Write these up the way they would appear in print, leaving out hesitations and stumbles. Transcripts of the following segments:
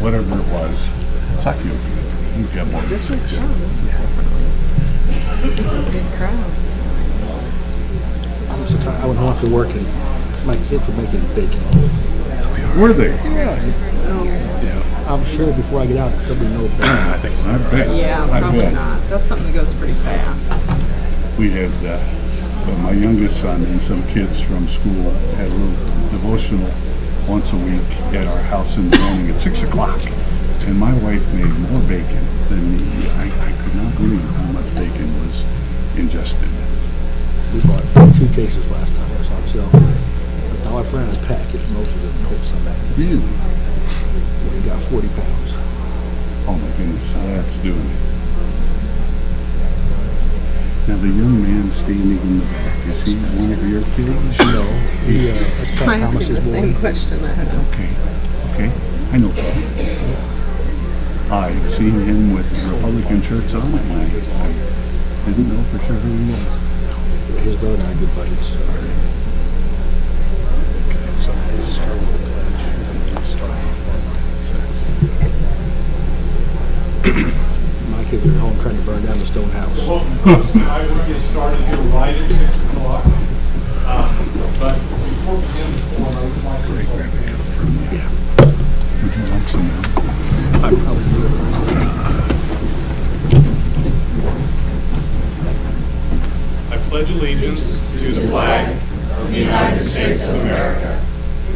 whatever it was. So I feel good. You get more. This is definitely good crowds. I went home after work and my kids were making bacon. Were they? Yeah. I'm sure before I get out, there'll be no bacon. I bet. Yeah, I probably bet. not. That's something that goes pretty fast. We had my youngest son and some kids from school had a little devotional once a week at our house in the morning at 6 o'clock. And my wife made more bacon than me. I could not believe how much bacon was ingested. We bought 2 cases last time. It was on sale for $1 for a package. Most of them hold some back. Really? We got 40 pounds. Oh my goodness, that's doing it. Now the young man standing in the back, is he one of your kids? No, that's Pat I asked you the Thomas's same boy. question. Okay, I know Paul. I've seen him with Republican shirts on, and I didn't know for sure who he was. His brother and I are good buddies. My kids are at home trying to burn down the stone house. I would get started here right at 6 o'clock. But before we begin the forum, I would like to Would you like some now? I probably do. I pledge allegiance to the flag of the United States of America,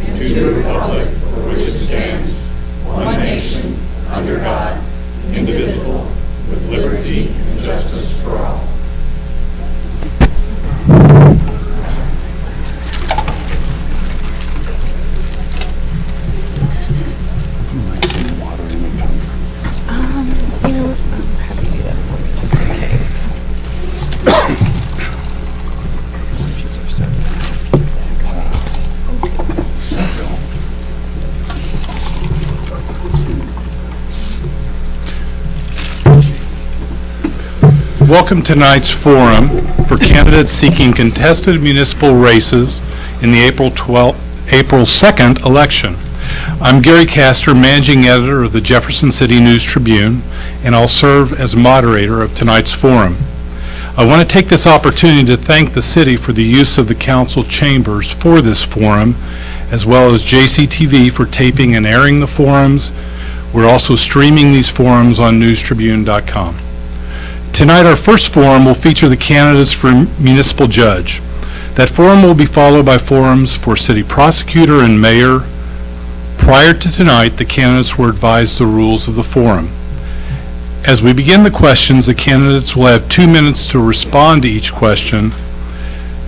and to the republic for which it stands, one nation, under God, indivisible, with liberty and justice for all. Would you like some water in a cup? You know what? I'm happy to do that for me, just in case. Welcome to tonight's forum for candidates seeking contested municipal races in the April 2nd election. I'm Gary Castor, Managing Editor of the Jefferson City News Tribune, and I'll serve as moderator of tonight's forum. I want to take this opportunity to thank the city for the use of the council chambers for this forum, as well as JCTV for taping and airing the forums. We're also streaming these forums on newstribune.com. Tonight, our first forum will feature the candidates for municipal judge. That forum will be followed by forums for city prosecutor and mayor. Prior to tonight, the candidates were advised the rules of the forum. As we begin the questions, the candidates will have 2 minutes to respond to each question.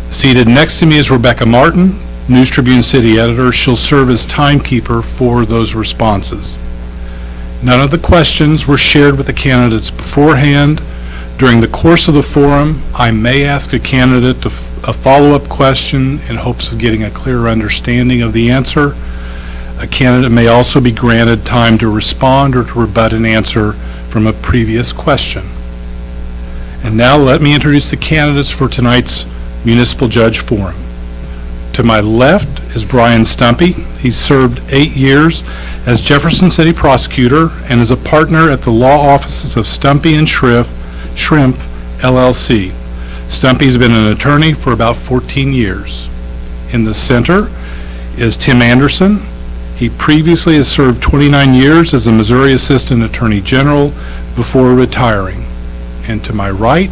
Seated next to me is Rebecca Martin, News Tribune City Editor. She'll serve as timekeeper for those responses. None of the questions were shared with the candidates beforehand. During the course of the forum, I may ask a candidate a follow-up question in hopes of getting a clearer understanding of the answer. A candidate may also be granted time to respond or to rebut an answer from a previous question. And now let me introduce the candidates for tonight's Municipal Judge Forum. To my left is Brian Stumpy. He's served 8 years as Jefferson City Prosecutor and is a partner at the law offices of Stumpy and Shrimp LLC. Stumpy's been an attorney for about 14 years. In the center is Tim Anderson. He previously has served 29 years as a Missouri Assistant Attorney General before retiring. And to my right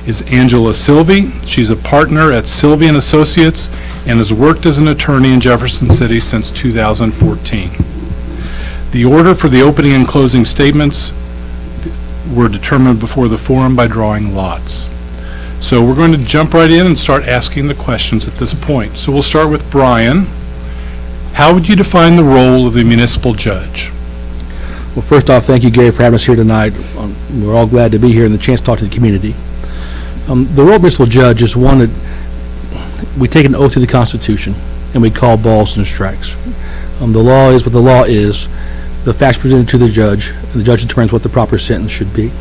is Angela Silvey. She's a partner at Silvey & Associates and has worked as an attorney in Jefferson City since 2014. The order for the opening and closing statements were determined before the forum by drawing lots. So we're going to jump right in and start asking the questions at this point. So we'll start with Brian. How would you define the role of the municipal judge? Well, first off, thank you, Gary, for having us here tonight. We're all glad to be here and the chance to talk to the community. The role of municipal judge is one that we take an oath to the Constitution and we call balls and strikes. The law is what the law is. The facts presented to the judge, and the judge determines what the proper sentence should be.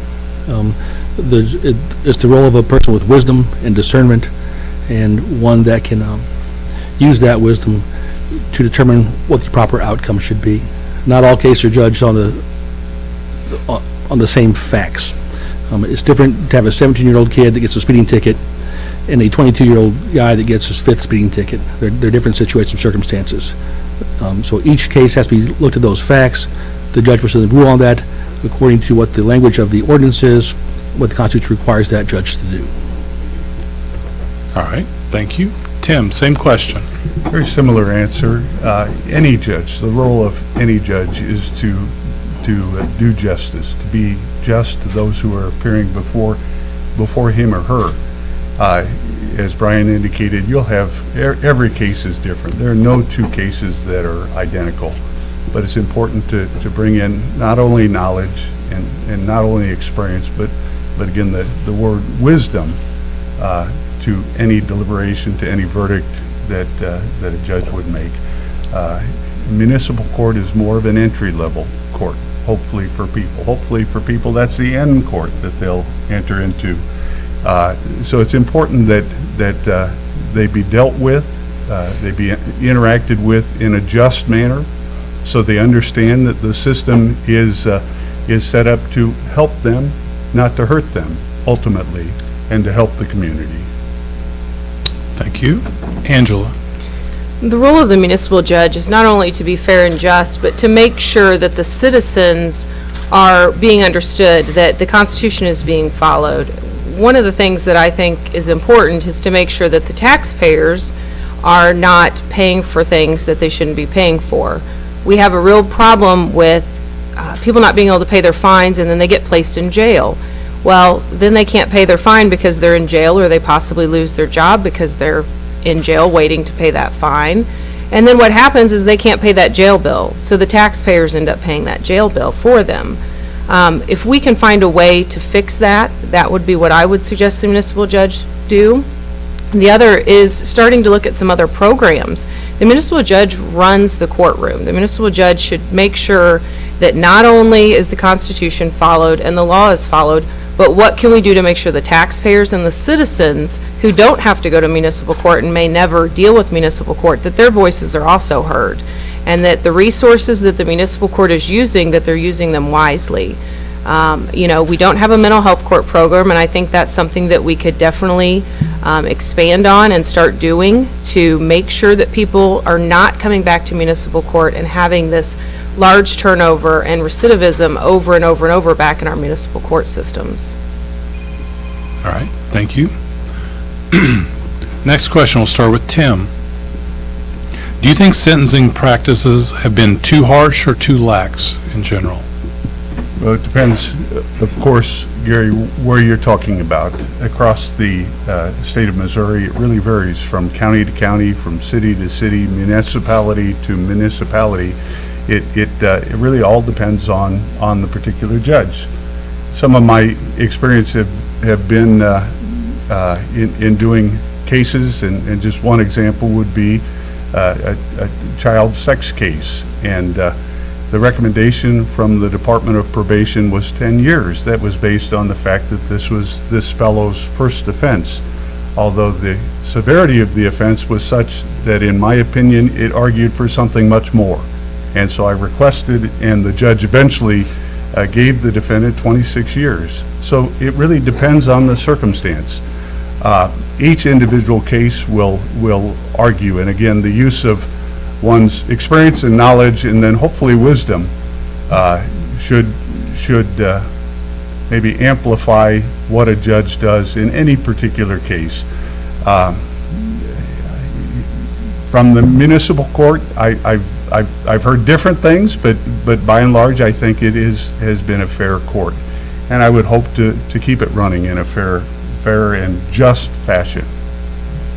It's the role of a person with wisdom and discernment, and one that can use that wisdom to determine what the proper outcome should be. not all cases are judged on the same facts. It's different to have a 17-year-old kid that gets a speeding ticket and a 22-year-old guy that gets his 5th speeding ticket. They're different situations and circumstances. So each case has to be looked at those facts. The judge will then rule on that according to what the language of the ordinance is, what the Constitution requires that judge to do. All right, thank you. Tim, same question. Very similar answer. Any judge, the role of any judge is to do justice, to be just to those who are appearing before him or her. As Brian indicated, you'll have, every case is different. There are no two cases that are identical, but it's important to bring in not only knowledge and not only experience, but again, the word wisdom to any deliberation, to any verdict that a judge would make. Municipal court is more of an entry-level court, hopefully for people. Hopefully for people, that's the end court that they'll enter into. So it's important that they be dealt with, they be interacted with in a just manner, so they understand that the system is set up to help them, not to hurt them, ultimately, and to help the community. Thank you. Angela? The role of the municipal judge is not only to be fair and just, but to make sure that the citizens are being understood, that the Constitution is being followed. One of the things that I think is important is to make sure that the taxpayers are not paying for things that they shouldn't be paying for. We have a real problem with people not being able to pay their fines, and then they get placed in jail. Well, then they can't pay their fine because they're in jail, or they possibly lose their job because they're in jail waiting to pay that fine. And then what happens is they can't pay that jail bill, so the taxpayers end up paying that jail bill for them. If we can find a way to fix that, that would be what I would suggest the municipal judge do. The other is starting to look at some other programs. The municipal judge runs the courtroom. The municipal judge should make sure that not only is the Constitution followed and the law is followed, but what can we do to make sure the taxpayers and the citizens who don't have to go to municipal court and may never deal with municipal court, that their voices are also heard, and that the resources that the municipal court is using, that they're using them wisely. We don't have a mental health court program, and I think that's something that we could definitely expand on and start doing to make sure that people are not coming back to municipal court and having this large turnover and recidivism over and over and over back in our municipal court systems. All right, thank you. Next question, we'll start with Tim. Do you think sentencing practices have been too harsh or too lax in general? Well, it depends, of course, Gary, where you're talking about. Across the state of Missouri, it really varies from county to county, from city to city, municipality to municipality. It really all depends on the particular judge. Some of my experience have been in doing cases, and just one example would be a child sex case, and the recommendation from the Department of Probation was 10 years. That was based on the fact that this was this fellow's first offense, although the severity of the offense was such that, in my opinion, it argued for something much more. And so I requested, and the judge eventually gave the defendant 26 years. So it really depends on the circumstance. Each individual case will argue, and again, the use of one's experience and knowledge, and then hopefully wisdom, should maybe amplify what a judge does in any particular case. From the municipal court, I've heard different things, but by and large, I think it has been a fair court, and I would hope to keep it running in a fair and just fashion.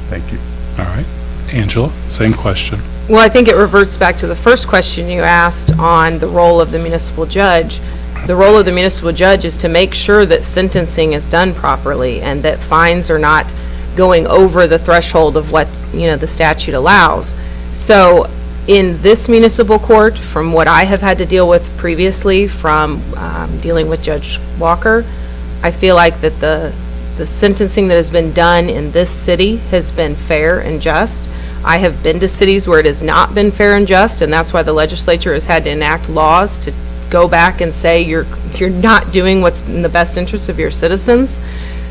Thank you. All right. Angela, same question. Well, I think it reverts back to the first question you asked on the role of the municipal judge. The role of the municipal judge is to make sure that sentencing is done properly and that fines are not going over the threshold of what, the statute allows. So in this municipal court, from what I have had to deal with previously from dealing with Judge Walker, I feel like that the sentencing that has been done in this city has been fair and just. I have been to cities where it has not been fair and just, and that's why the legislature has had to enact laws to go back and say you're not doing what's in the best interest of your citizens.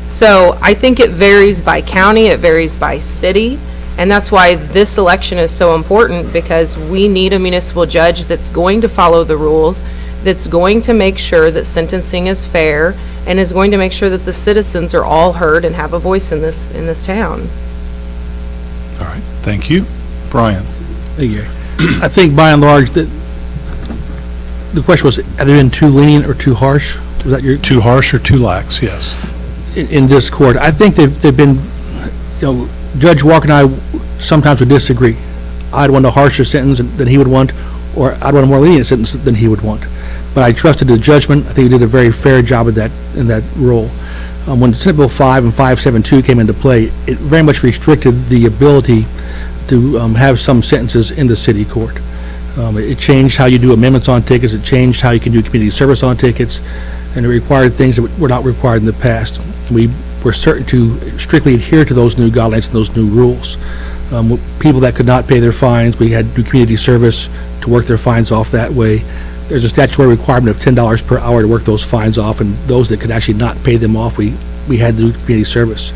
So I think it varies by county, it varies by city, and that's why this election is so important, because we need a municipal judge that's going to follow the rules, that's going to make sure that sentencing is fair, and is going to make sure that the citizens are all heard and have a voice in this town. All right, thank you. Brian? Thank you. I think by and large that the question was, have they been too lenient or too harsh? Was that your? Too harsh or too lax, yes. In this court, I think they've been, Judge Walker and I sometimes would disagree. I'd want a harsher sentence than he would want, or I'd want a more lenient sentence than he would want. But I trusted his judgment. I think he did a very fair job of that in that role. When Senate Bill 5 and 572 came into play, it very much restricted the ability to have some sentences in the city court. It changed how you do amendments on tickets. It changed how you can do community service on tickets, and it required things that were not required in the past. We were certain to strictly adhere to those new guidelines and those new rules. People that could not pay their fines, we had to do community service to work their fines off that way. There's a statutory requirement of $10 per hour to work those fines off, and those that could actually not pay them off, we had to do community service.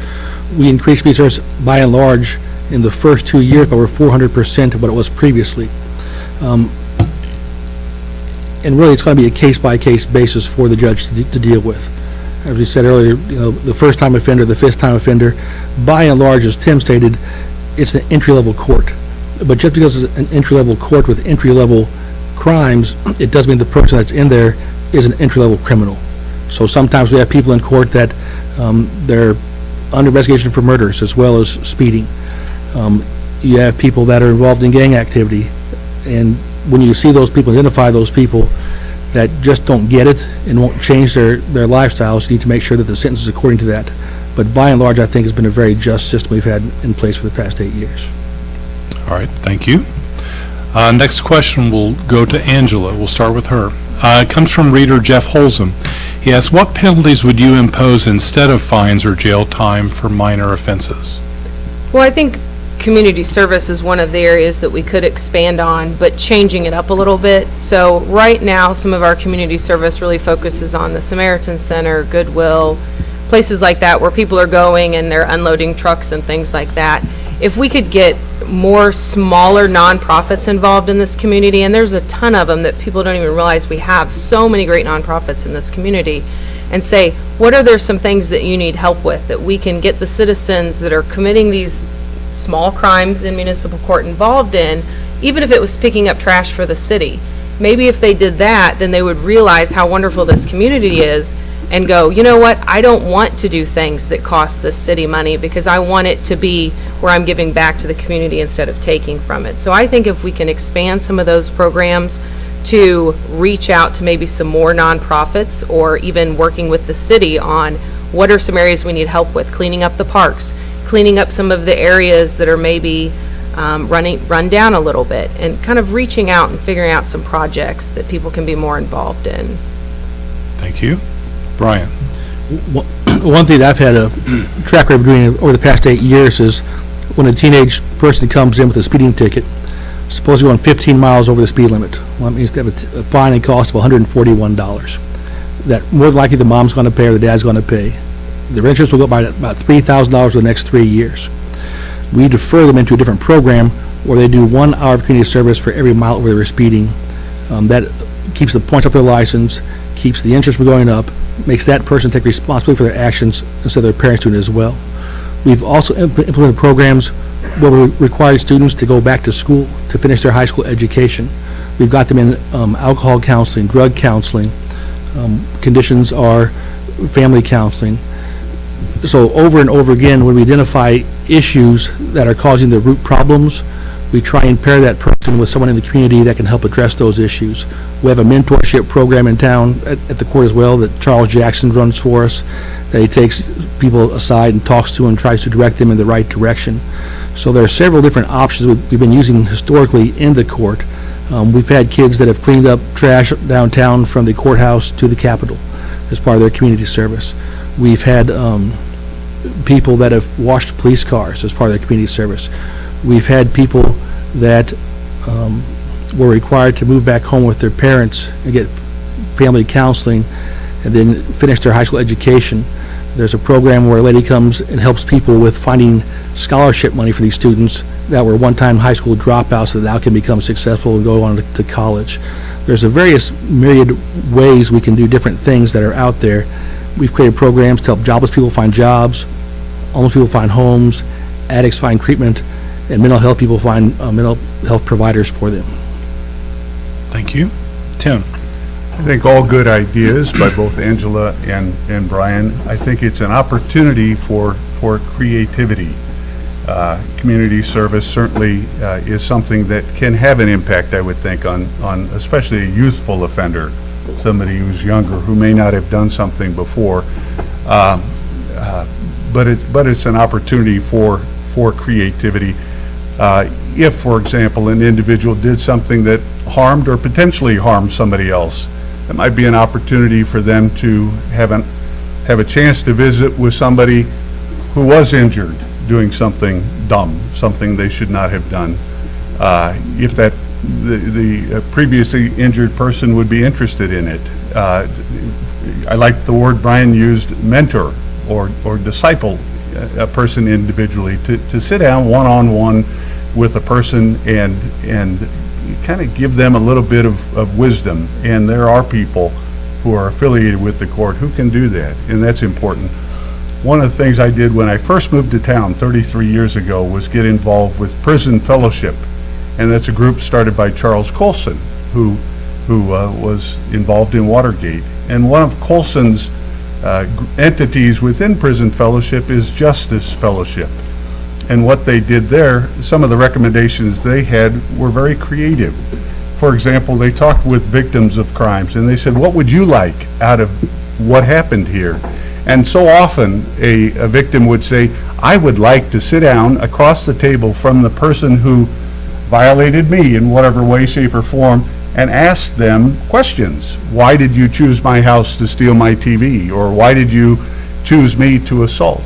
We increased community service by and large in the first 2 years by over 400% of what it was previously. And really, it's going to be a case-by-case basis for the judge to deal with. As we said earlier, the first-time offender, the fifth-time offender, by and large, as Tim stated, it's an entry-level court. But just because it's an entry-level court with entry-level crimes, it doesn't mean the person that's in there is an entry-level criminal. So sometimes we have people in court that they're under investigation for murders as well as speeding. You have people that are involved in gang activity, and when you see those people, identify those people that just don't get it and won't change their lifestyles, you need to make sure that the sentence is according to that. But by and large, I think it's been a very just system we've had in place for the past 8 years. All right, thank you. Next question will go to Angela. We'll start with her. It comes from reader Jeff Holzem. He asks, what penalties would you impose instead of fines or jail time for minor offenses? Well, I think community service is one of the areas that we could expand on, but changing it up a little bit. So right now, some of our community service really focuses on the Samaritan Center, Goodwill, places like that where people are going and they're unloading trucks and things like that. If we could get more smaller nonprofits involved in this community, and there's a ton of them that people don't even realize we have, so many great nonprofits in this community, and say, what are there some things that you need help with that we can get the citizens that are committing these small crimes in municipal court involved in, even if it was picking up trash for the city. Maybe if they did that, then they would realize how wonderful this community is and go, you know what, I don't want to do things that cost the city money because I want it to be where I'm giving back to the community instead of taking from it. So I think if we can expand some of those programs to reach out to maybe some more nonprofits, or even working with the city on what are some areas we need help with, cleaning up the parks, cleaning up some of the areas that are maybe run down a little bit, and kind of reaching out and figuring out some projects that people can be more involved in. Thank you. Brian? One thing that I've had a track record of doing over the past 8 years is when a teenage person comes in with a speeding ticket, suppose you're going 15 miles over the speed limit. Well, that means they have a fine and cost of $141. That more than likely the mom's going to pay or the dad's going to pay. Their insurance will go up by about $3,000 for the next 3 years. We defer them into a different program where they do 1 hour of community service for every mile over their speeding. That keeps the points off their license, keeps the insurance from going up, makes that person take responsibility for their actions instead of their parents doing it as well. We've also implemented programs where we require students to go back to school to finish their high school education. We've got them in alcohol counseling, drug counseling. Conditions are family counseling. So over and over again, when we identify issues that are causing the root problems, we try and pair that person with someone in the community that can help address those issues. We have a mentorship program in town at the court as well that Charles Jackson runs for us, that he takes people aside and talks to and tries to direct them in the right direction. So there are several different options we've been using historically in the court. We've had kids that have cleaned up trash downtown from the courthouse to the Capitol as part of their community service. We've had people that have washed police cars as part of their community service. We've had people that were required to move back home with their parents and get family counseling and then finish their high school education. There's a program where a lady comes and helps people with finding scholarship money for these students that were one-time high school dropouts that now can become successful and go on to college. There's a various myriad ways we can do different things that are out there. We've created programs to help jobless people find jobs, homeless people find homes, addicts find treatment, and mental health people find mental health providers for them. Thank you. Tim? I think all good ideas by both Angela and Brian. I think it's an opportunity for creativity. Community service certainly is something that can have an impact, I would think, on especially a youthful offender, somebody who's younger, who may not have done something before. But it's an opportunity for creativity. If, for example, an individual did something that harmed or potentially harmed somebody else, it might be an opportunity for them to have a chance to visit with somebody who was injured doing something dumb, something they should not have done. If the previously injured person would be interested in it. I like the word Brian used, mentor or disciple a person individually, to sit down one-on-one with a person and kind of give them a little bit of wisdom. And there are people who are affiliated with the court who can do that, and that's important. One of the things I did when I first moved to town 33 years ago was get involved with Prison Fellowship, and that's a group started by Charles Colson, who was involved in Watergate. And one of Colson's entities within Prison Fellowship is Justice Fellowship. And what they did there, some of the recommendations they had were very creative. For example, they talked with victims of crimes, and they said, what would you like out of what happened here? And so often a victim would say, I would like to sit down across the table from the person who violated me in whatever way, shape, or form, and ask them questions. Why did you choose my house to steal my TV? Or why did you choose me to assault?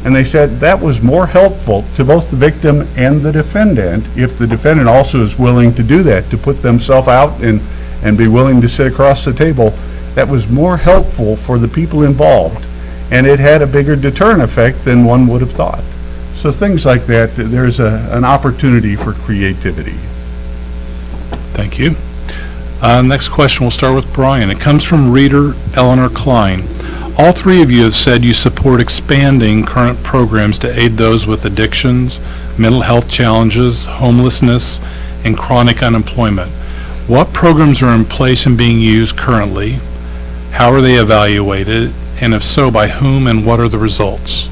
And they said that was more helpful to both the victim and the defendant if the defendant also is willing to do that, to put themselves out and be willing to sit across the table. That was more helpful for the people involved, and it had a bigger deterrent effect than one would have thought. So things like that, there's an opportunity for creativity. Thank you. Next question, we'll start with Brian. It comes from reader Eleanor Klein. All three of you have said you support expanding current programs to aid those with addictions, mental health challenges, homelessness, and chronic unemployment. What programs are in place and being used currently? How are they evaluated? And if so, by whom and what are the results?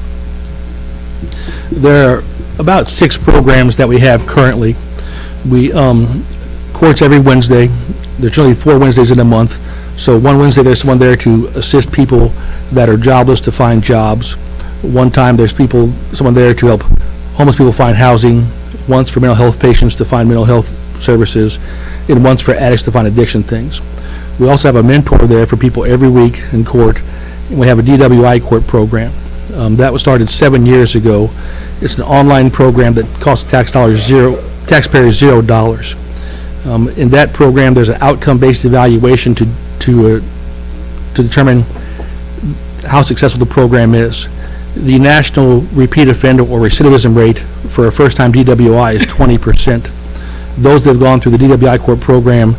There are about 6 programs that we have currently. We courts every Wednesday. There's only 4 Wednesdays in a month. So one Wednesday there's someone there to assist people that are jobless to find jobs. One time there's someone there to help homeless people find housing. Once for mental health patients to find mental health services, and once for addicts to find addiction things. We also have a mentor there for people every week in court, and we have a DWI court program. That was started 7 years ago. It's an online program that costs taxpayers $0. In that program, there's an outcome-based evaluation to determine how successful the program is. The national repeat offender or recidivism rate for a first-time DWI is 20%. Those that have gone through the DWI court program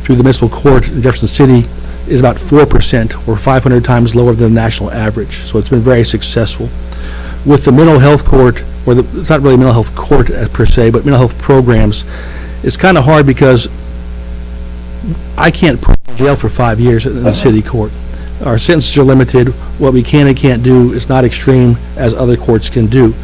through the municipal court in Jefferson City is about 4%, or 500 times lower than the national average. So it's been very successful. With the mental health court, it's not really mental health court per se, but mental health programs, it's kind of hard because I can't put in jail for 5 years in the city court. Our sentences are limited. What we can and can't do is not extreme as other courts can do.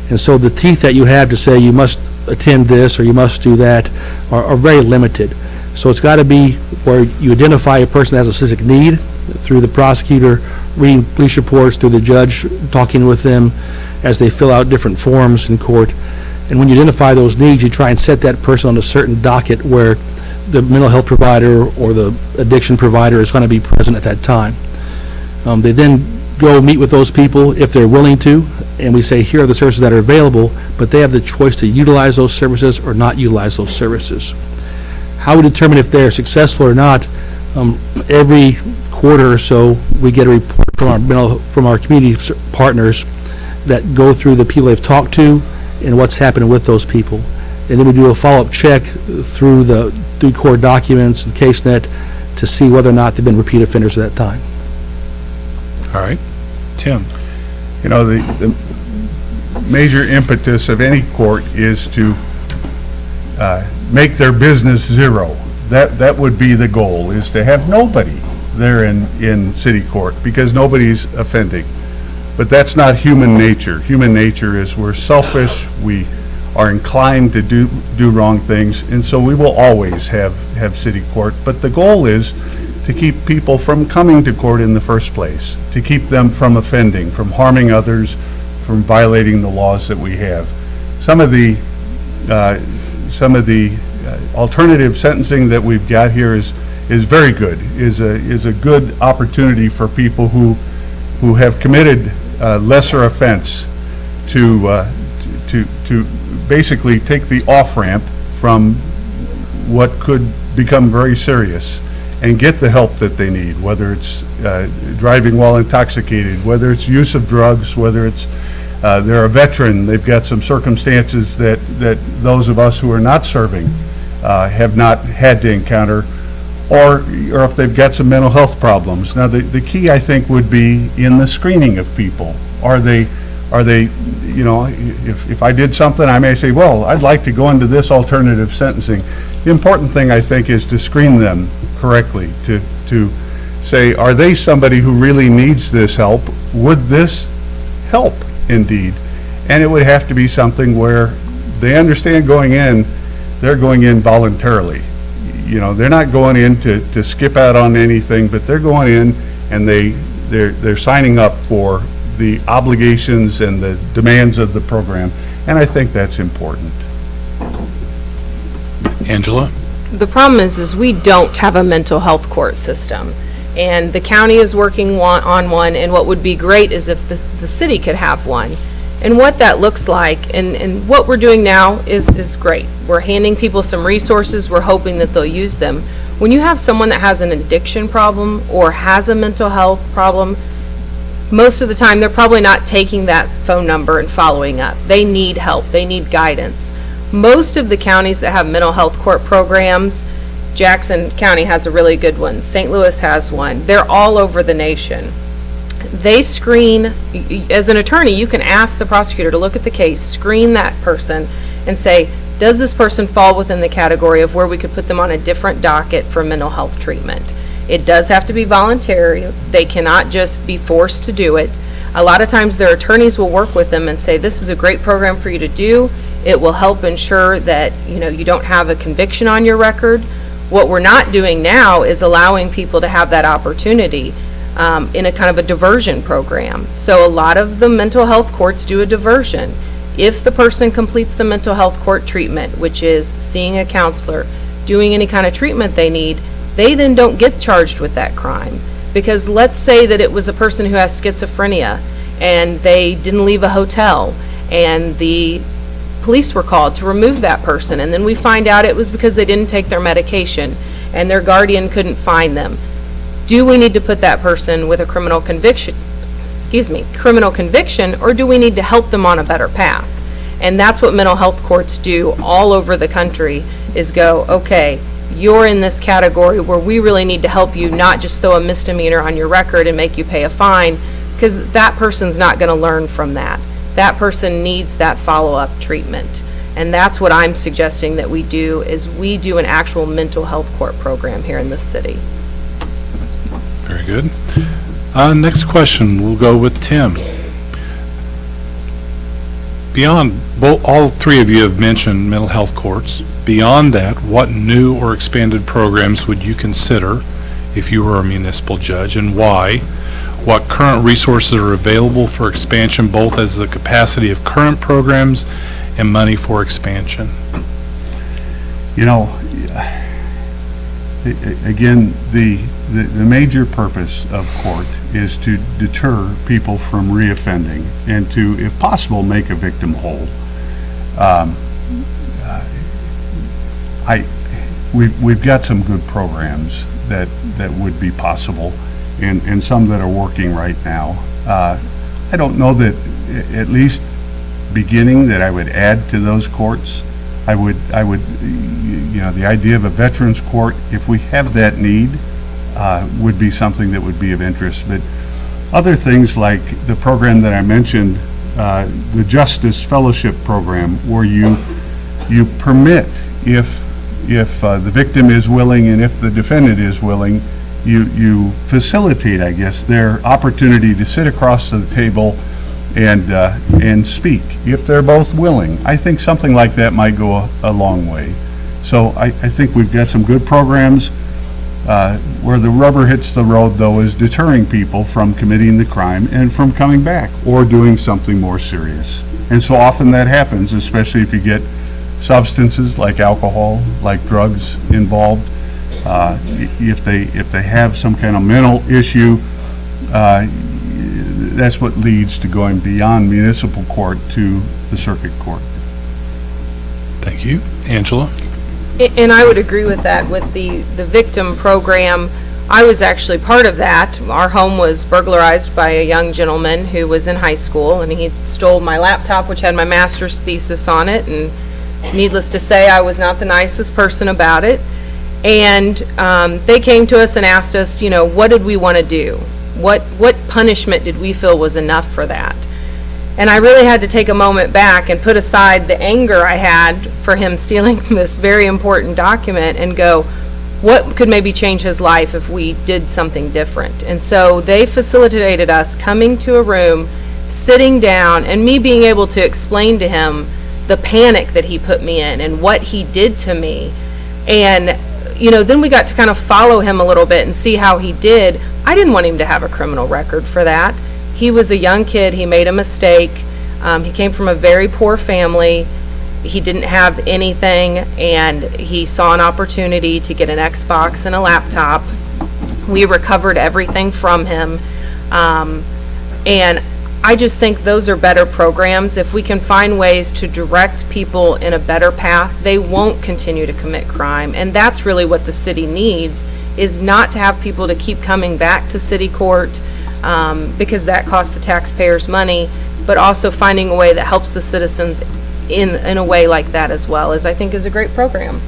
And so the teeth that you have to say you must attend this or you must do that are very limited. So it's got to be where you identify a person that has a specific need through the prosecutor reading police reports, through the judge talking with them as they fill out different forms in court. And when you identify those needs, you try and set that person on a certain docket where the mental health provider or the addiction provider is going to be present at that time. They then go meet with those people if they're willing to, and we say, here are the services that are available, but they have the choice to utilize those services or not utilize those services. How we determine if they're successful or not, every quarter or so, we get a report from our community partners that go through the people they've talked to and what's happening with those people. And then we do a follow-up check through core documents and CaseNet to see whether or not they've been repeat offenders at that time. All right. Tim? You know, the major impetus of any court is to make their business zero. That would be the goal, is to have nobody there in city court, because nobody's offending. But that's not human nature. Human nature is we're selfish, we are inclined to do wrong things, and so we will always have city court. But the goal is to keep people from coming to court in the first place, to keep them from offending, from harming others, from violating the laws that we have. Some of the alternative sentencing that we've got here is very good, is a good opportunity for people who have committed lesser offense to basically take the off-ramp from what could become very serious and get the help that they need, whether it's driving while intoxicated, whether it's use of drugs, whether it's they're a veteran, they've got some circumstances that those of us who are not serving have not had to encounter, or if they've got some mental health problems. Now, the key, I think, would be in the screening of people. Are they, you know, if I did something, I may say, well, I'd like to go into this alternative sentencing. The important thing, I think, is to screen them correctly, to say, are they somebody who really needs this help? Would this help indeed? And it would have to be something where they understand going in, they're going in voluntarily. You know, they're not going in to skip out on anything, but they're going in and they're signing up for the obligations and the demands of the program, and I think that's important. Angela? The problem is we don't have a mental health court system, and the county is working on one, and what would be great is if the city could have one. And what that looks like, and what we're doing now is great. We're handing people some resources, we're hoping that they'll use them. When you have someone that has an addiction problem or has a mental health problem, most of the time they're probably not taking that phone number and following up. They need help, they need guidance. Most of the counties that have mental health court programs, Jackson County has a really good one, St. Louis has one, they're all over the nation. They screen, as an attorney, you can ask the prosecutor to look at the case, screen that person, and say, does this person fall within the category of where we could put them on a different docket for mental health treatment? It does have to be voluntary. They cannot just be forced to do it. A lot of times their attorneys will work with them and say, this is a great program for you to do. It will help ensure that, you know, you don't have a conviction on your record. What we're not doing now is allowing people to have that opportunity in a kind of a diversion program. So a lot of the mental health courts do a diversion. If the person completes the mental health court treatment, which is seeing a counselor, doing any kind of treatment they need, they then don't get charged with that crime. Because let's say that it was a person who has schizophrenia and they didn't leave a hotel and the police were called to remove that person, and then we find out it was because they didn't take their medication and their guardian couldn't find them. Do we need to put that person with a criminal conviction, or do we need to help them on a better path? And that's what mental health courts do all over the country, is go, okay, you're in this category where we really need to help you, not just throw a misdemeanor on your record and make you pay a fine, because that person's not going to learn from that. That person needs that follow-up treatment. And that's what I'm suggesting that we do, is we do an actual mental health court program here in this city. Very good. Next question, we'll go with Tim. Beyond, all three of you have mentioned mental health courts. Beyond that, what new or expanded programs would you consider if you were a municipal judge, and why? What current resources are available for expansion, both as the capacity of current programs and money for expansion? You know, again, the major purpose of court is to deter people from reoffending and to, if possible, make a victim whole. We've got some good programs that would be possible, and some that are working right now. I don't know that, at least beginning, that I would add to those courts. I would, the idea of a veterans court, if we have that need, would be something that would be of interest. But other things like the program that I mentioned, the Justice Fellowship Program, where you permit, if the victim is willing and if the defendant is willing, you facilitate, I guess, their opportunity to sit across the table and speak, if they're both willing. I think something like that might go a long way. So I think we've got some good programs. Where the rubber hits the road, though, is deterring people from committing the crime and from coming back or doing something more serious. And so often that happens, especially if you get substances like alcohol, like drugs involved. If they have some kind of mental issue, that's what leads to going beyond municipal court to the circuit court. Thank you. Angela? And I would agree with that, with the victim program. I was actually part of that. Our home was burglarized by a young gentleman who was in high school, and he stole my laptop, which had my master's thesis on it, and needless to say, I was not the nicest person about it. And they came to us and asked us, what did we want to do? What punishment did we feel was enough for that? And I really had to take a moment back and put aside the anger I had for him stealing this very important document and go, what could maybe change his life if we did something different? And so they facilitated us coming to a room, sitting down, and me being able to explain to him the panic that he put me in and what he did to me. And, then we got to kind of follow him a little bit and see how he did. I didn't want him to have a criminal record for that. He was a young kid. He made a mistake. He came from a very poor family. He didn't have anything, and he saw an opportunity to get an Xbox and a laptop. We recovered everything from him. And I just think those are better programs. If we can find ways to direct people in a better path, they won't continue to commit crime. And that's really what the city needs, is not to have people to keep coming back to city court, because that costs the taxpayers money, but also finding a way that helps the citizens in a way like that as well, I think is a great program.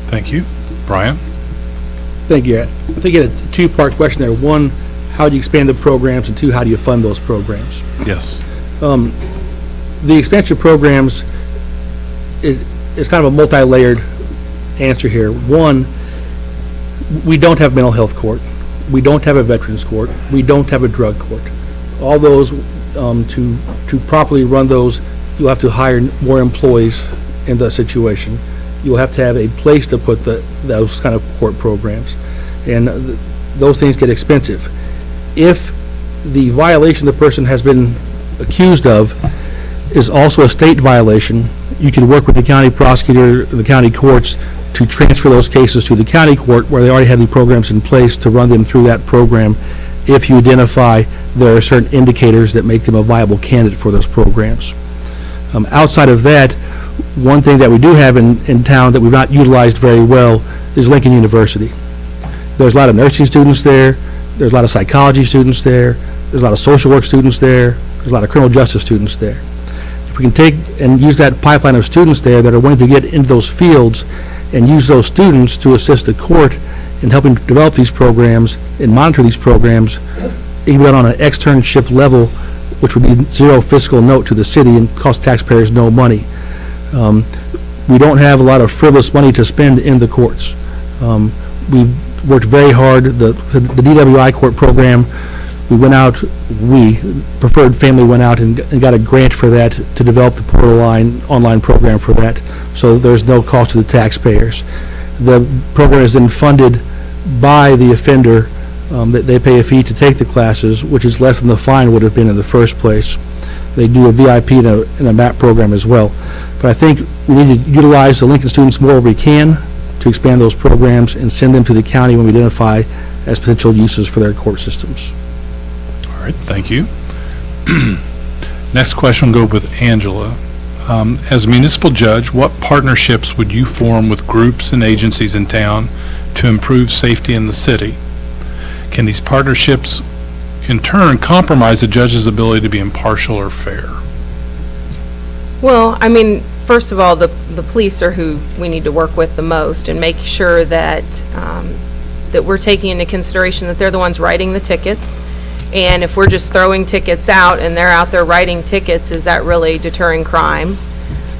Thank you. Brian? Thank you. I think you had a two-part question there. One, how do you expand the programs, and two, how do you fund those programs? Yes. The expansion of programs is kind of a multi-layered answer here. One, we don't have mental health court. We don't have a veterans court. We don't have a drug court. All those, to properly run those, you'll have to hire more employees in the situation. You'll have to have a place to put those kind of court programs. And those things get expensive. If the violation the person has been accused of is also a state violation, you can work with the county prosecutor, the county courts, to transfer those cases to the county court where they already have the programs in place to run them through that program if you identify there are certain indicators that make them a viable candidate for those programs. Outside of that, one thing that we do have in town that we've not utilized very well is Lincoln University. There's a lot of nursing students there. There's a lot of psychology students there. There's a lot of social work students there. There's a lot of criminal justice students there. If we can take and use that pipeline of students there that are willing to get into those fields and use those students to assist the court in helping develop these programs and monitor these programs, even on an externship level, which would be zero fiscal note to the city and cost taxpayers no money. We don't have a lot of frivolous money to spend in the courts. We've worked very hard. The DWI court program, Preferred Family went out and got a grant for that to develop the portal online program for that, so there's no cost to the taxpayers. The program is then funded by the offender, that they pay a fee to take the classes, which is less than the fine would have been in the first place. They do a VIP and a MAP program as well. But I think we need to utilize the Lincoln students more if we can, to expand those programs and send them to the county when we identify as potential uses for their court systems. All right, thank you. Next question will go with Angela. As a municipal judge, what partnerships would you form with groups and agencies in town to improve safety in the city? Can these partnerships, in turn, compromise the judge's ability to be impartial or fair? Well, I mean, first of all, the police are who we need to work with the most and make sure that, that we're taking into consideration that they're the ones writing the tickets. And if we're just throwing tickets out and they're out there writing tickets, is that really deterring crime?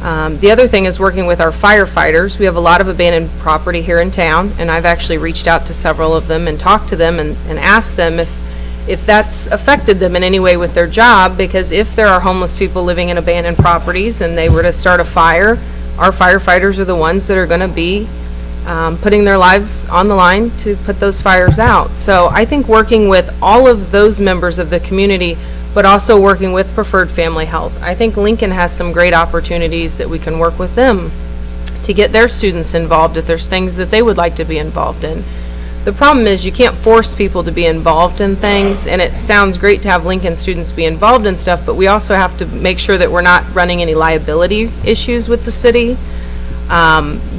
The other thing is working with our firefighters. We have a lot of abandoned property here in town, and I've actually reached out to several of them and talked to them and asked them if that's affected them in any way with their job, because if there are homeless people living in abandoned properties and they were to start a fire, our firefighters are the ones that are going to be putting their lives on the line to put those fires out. So I think working with all of those members of the community, but also working with Preferred Family Health. I think Lincoln has some great opportunities that we can work with them to get their students involved if there's things that they would like to be involved in. The problem is you can't force people to be involved in things, and it sounds great to have Lincoln students be involved in stuff, but we also have to make sure that we're not running any liability issues with the city.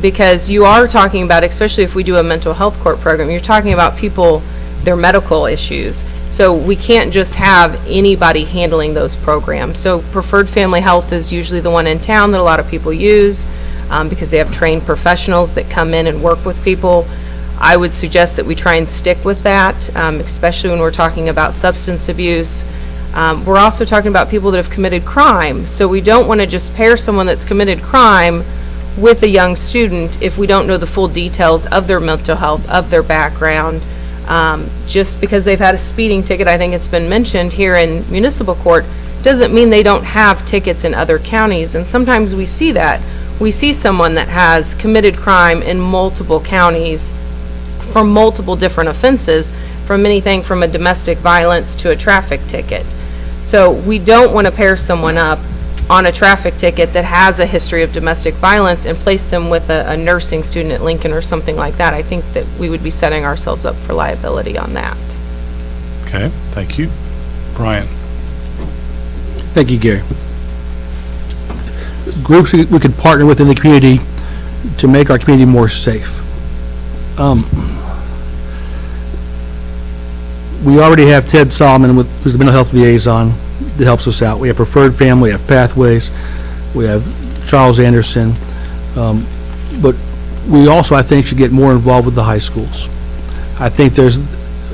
Because you are talking about, especially if we do a mental health court program, you're talking about people, their medical issues. So we can't just have anybody handling those programs. So Preferred Family Health is usually the one in town that a lot of people use because they have trained professionals that come in and work with people. I would suggest that we try and stick with that, especially when we're talking about substance abuse. We're also talking about people that have committed crime. So we don't want to just pair someone that's committed crime with a young student if we don't know the full details of their mental health, of their background. Just because they've had a speeding ticket, I think it's been mentioned here in municipal court, doesn't mean they don't have tickets in other counties. And sometimes we see that. We see someone that has committed crime in multiple counties for multiple different offenses, from anything from a domestic violence to a traffic ticket. So we don't want to pair someone up on a traffic ticket that has a history of domestic violence and place them with a nursing student at Lincoln or something like that. I think that we would be setting ourselves up for liability on that. Okay, thank you. Brian? Thank you, Gary. Groups we could partner with in the community to make our community more safe. We already have Ted Solomon, who's the mental health liaison, that helps us out. We have Preferred Family, we have Pathways, we have Charles Anderson, but we also, I think, should get more involved with the high schools. I think there's,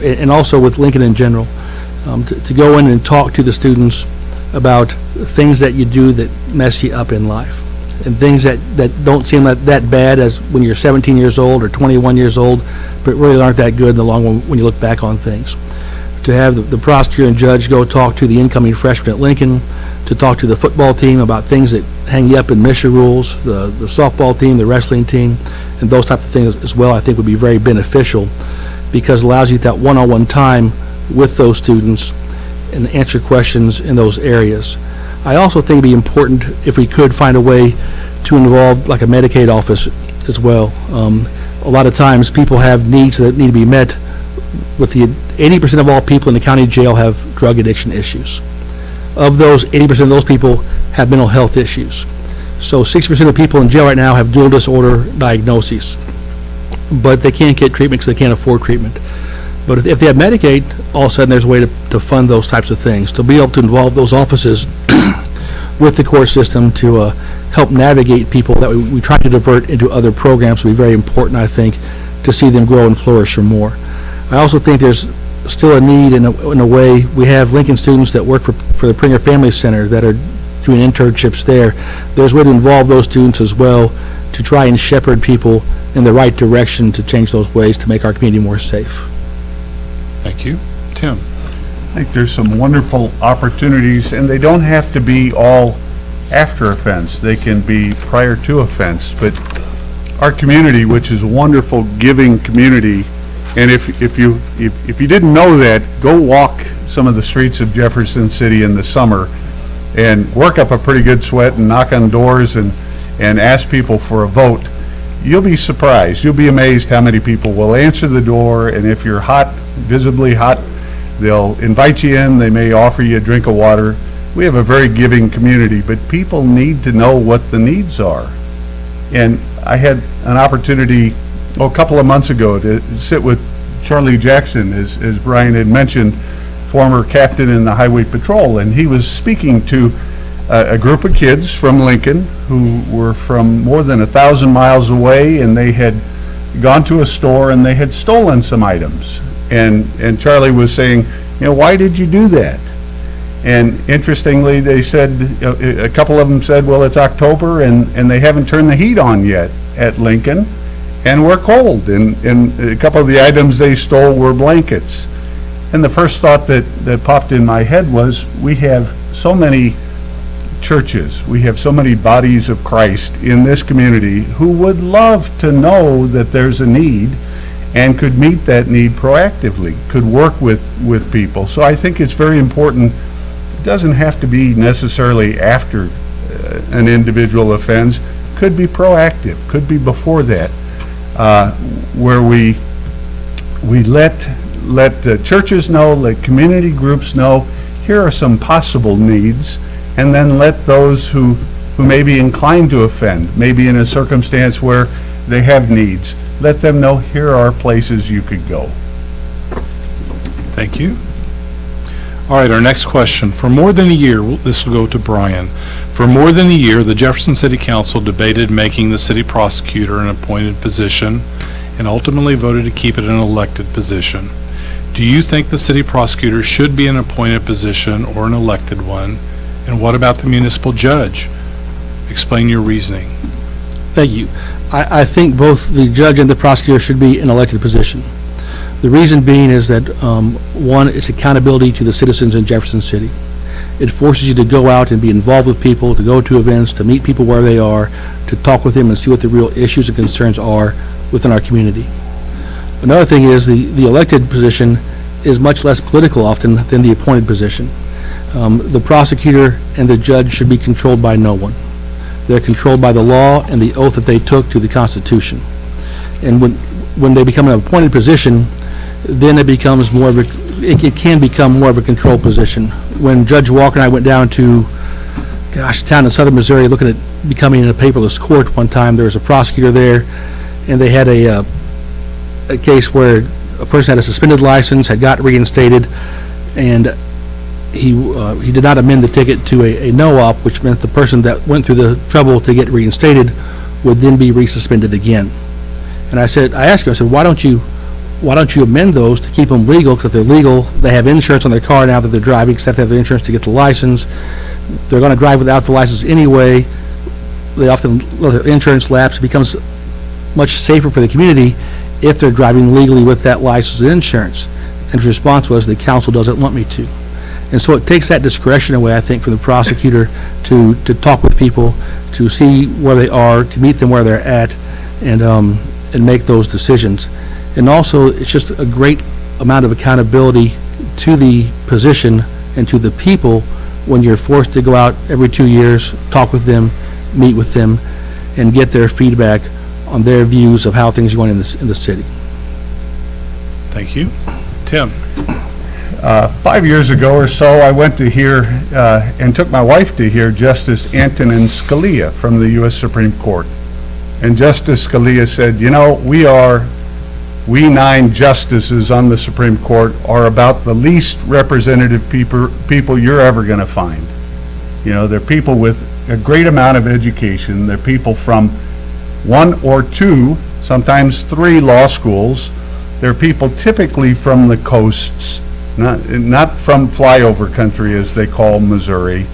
and also with Lincoln in general, to go in and talk to the students about things that you do that mess you up in life, and things that don't seem that bad as when you're 17 years old or 21 years old, but really aren't that good in the long run when you look back on things. To have the prosecutor and judge go talk to the incoming freshmen at Lincoln, to talk to the football team about things that hang you up in MSHA rules, the softball team, the wrestling team, and those type of things as well, I think would be very beneficial, because it allows you that one-on-one time with those students and answer questions in those areas. I also think it'd be important if we could find a way to involve like a Medicaid office as well. A lot of times people have needs that need to be met. With the 80% of all people in the county jail have drug addiction issues. Of those, 80% of those people have mental health issues. So 60% of people in jail right now have dual disorder diagnoses, but they can't get treatment because they can't afford treatment. But if they have Medicaid, all of a sudden there's a way to fund those types of things, to be able to involve those offices with the court system to help navigate people that we try to divert into other programs would be very important, I think, to see them grow and flourish some more. I also think there's still a need in a way. We have Lincoln students that work for the Pringer Family Center that are doing internships there. There's a way to involve those students as well to try and shepherd people in the right direction to change those ways to make our community more safe. Thank you. Tim? I think there's some wonderful opportunities, and they don't have to be all after offense. They can be prior to offense. But our community, which is a wonderful, giving community, and if you didn't know that, go walk some of the streets of Jefferson City in the summer and work up a pretty good sweat and knock on doors and ask people for a vote. you'll be surprised. You'll be amazed how many people will answer the door, and if you're hot, visibly hot, they'll invite you in. They may offer you a drink of water. We have a very giving community, but people need to know what the needs are. And I had an opportunity, a couple of months ago, to sit with Charlie Jackson, as Brian had mentioned, former captain in the Highway Patrol, and he was speaking to a group of kids from Lincoln who were from more than 1,000 miles away, and they had gone to a store and they had stolen some items. And Charlie was saying, why did you do that? And interestingly, they said, a couple of them said, well, it's October and they haven't turned the heat on yet at Lincoln, and we're cold. And a couple of the items they stole were blankets. And the first thought that popped in my head was, we have so many churches, we have so many bodies of Christ in this community who would love to know that there's a need and could meet that need proactively, could work with people. So I think it's very important. It doesn't have to be necessarily after an individual offends. Could be proactive, could be before that, where we let churches know, let community groups know, here are some possible needs, and then let those who may be inclined to offend, maybe in a circumstance where they have needs, let them know here are places you could go. Thank you. All right, our next question. For more than a year, this will go to Brian. For more than a year, the Jefferson City Council debated making the city prosecutor an appointed position and ultimately voted to keep it an elected position. Do you think the city prosecutor should be an appointed position or an elected one? And what about the municipal judge? Explain your reasoning. Thank you. I think both the judge and the prosecutor should be an elected position. The reason being is that, one, it's accountability to the citizens in Jefferson City. It forces you to go out and be involved with people, to go to events, to meet people where they are, to talk with them and see what the real issues and concerns are within our community. Another thing is the elected position is much less political often than the appointed position. The prosecutor and the judge should be controlled by no one. They're controlled by the law and the oath that they took to the Constitution. And when they become an appointed position, then it becomes more of it can become more of a control position. When Judge Walker and I went down to, a town in southern Missouri looking at becoming a paperless court one time, there was a prosecutor there, and they had a case where a person had a suspended license, had got reinstated, and he did not amend the ticket to a no-op, which meant the person that went through the trouble to get reinstated would then be resuspended again. And I asked him, I said, why don't you amend those to keep them legal? Because if they're legal, they have insurance on their car now that they're driving, because they have to have the insurance to get the license. They're going to drive without the license anyway. They often let their insurance lapse. It becomes much safer for the community if they're driving legally with that license and insurance. And his response was, the council doesn't want me to. And so it takes that discretion away, I think, from the prosecutor to talk with people, to see where they are, to meet them where they're at, and make those decisions. And also, it's just a great amount of accountability to the position and to the people when you're forced to go out every 2 years, talk with them, meet with them, and get their feedback on their views of how things are going in the city. Thank you. Tim. 5 years ago or so, I went to hear and took my wife to hear Justice Antonin Scalia from the U.S. Supreme Court. And Justice Scalia said, we 9 justices on the Supreme Court are about the least representative people you're ever going to find. They're people with a great amount of education. They're people from 1 or 2, sometimes 3 law schools. They're people typically from the coasts, not from flyover country, as they call Missouri.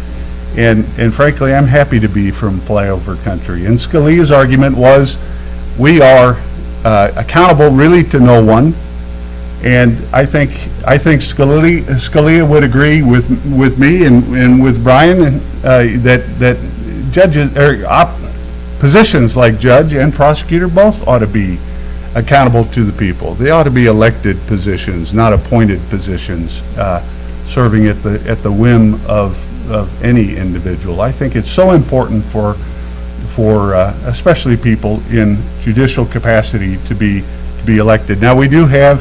And frankly, I'm happy to be from flyover country. And Scalia's argument was, we are accountable really to no one. And I think Scalia would agree with me and with Brian that judges or positions like judge and prosecutor both ought to be accountable to the people. They ought to be elected positions, not appointed positions, serving at the whim of any individual. I think it's so important for for especially people in judicial capacity to be elected. Now, we do have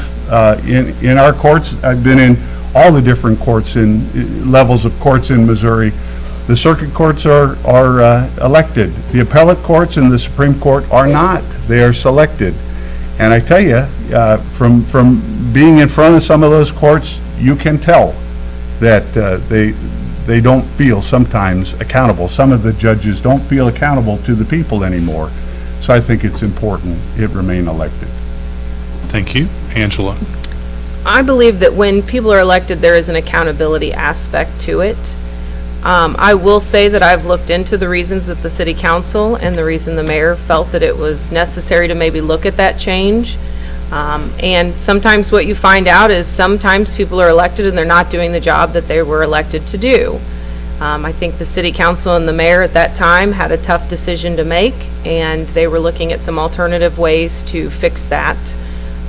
in our courts, I've been in all the different courts in levels of courts in Missouri. The circuit courts are elected. The appellate courts and the Supreme Court are not. They are selected. And I tell you, from being in front of some of those courts, you can tell that they don't feel sometimes accountable. Some of the judges don't feel accountable to the people anymore. So I think it's important it remain elected. Thank you. Angela? I believe that when people are elected, there is an accountability aspect to it. I will say that I've looked into the reasons that the city council and the reason the mayor felt that it was necessary to maybe look at that change. And sometimes what you find out is sometimes people are elected and they're not doing the job that they were elected to do. I think the city council and the mayor at that time had a tough decision to make, and they were looking at some alternative ways to fix that,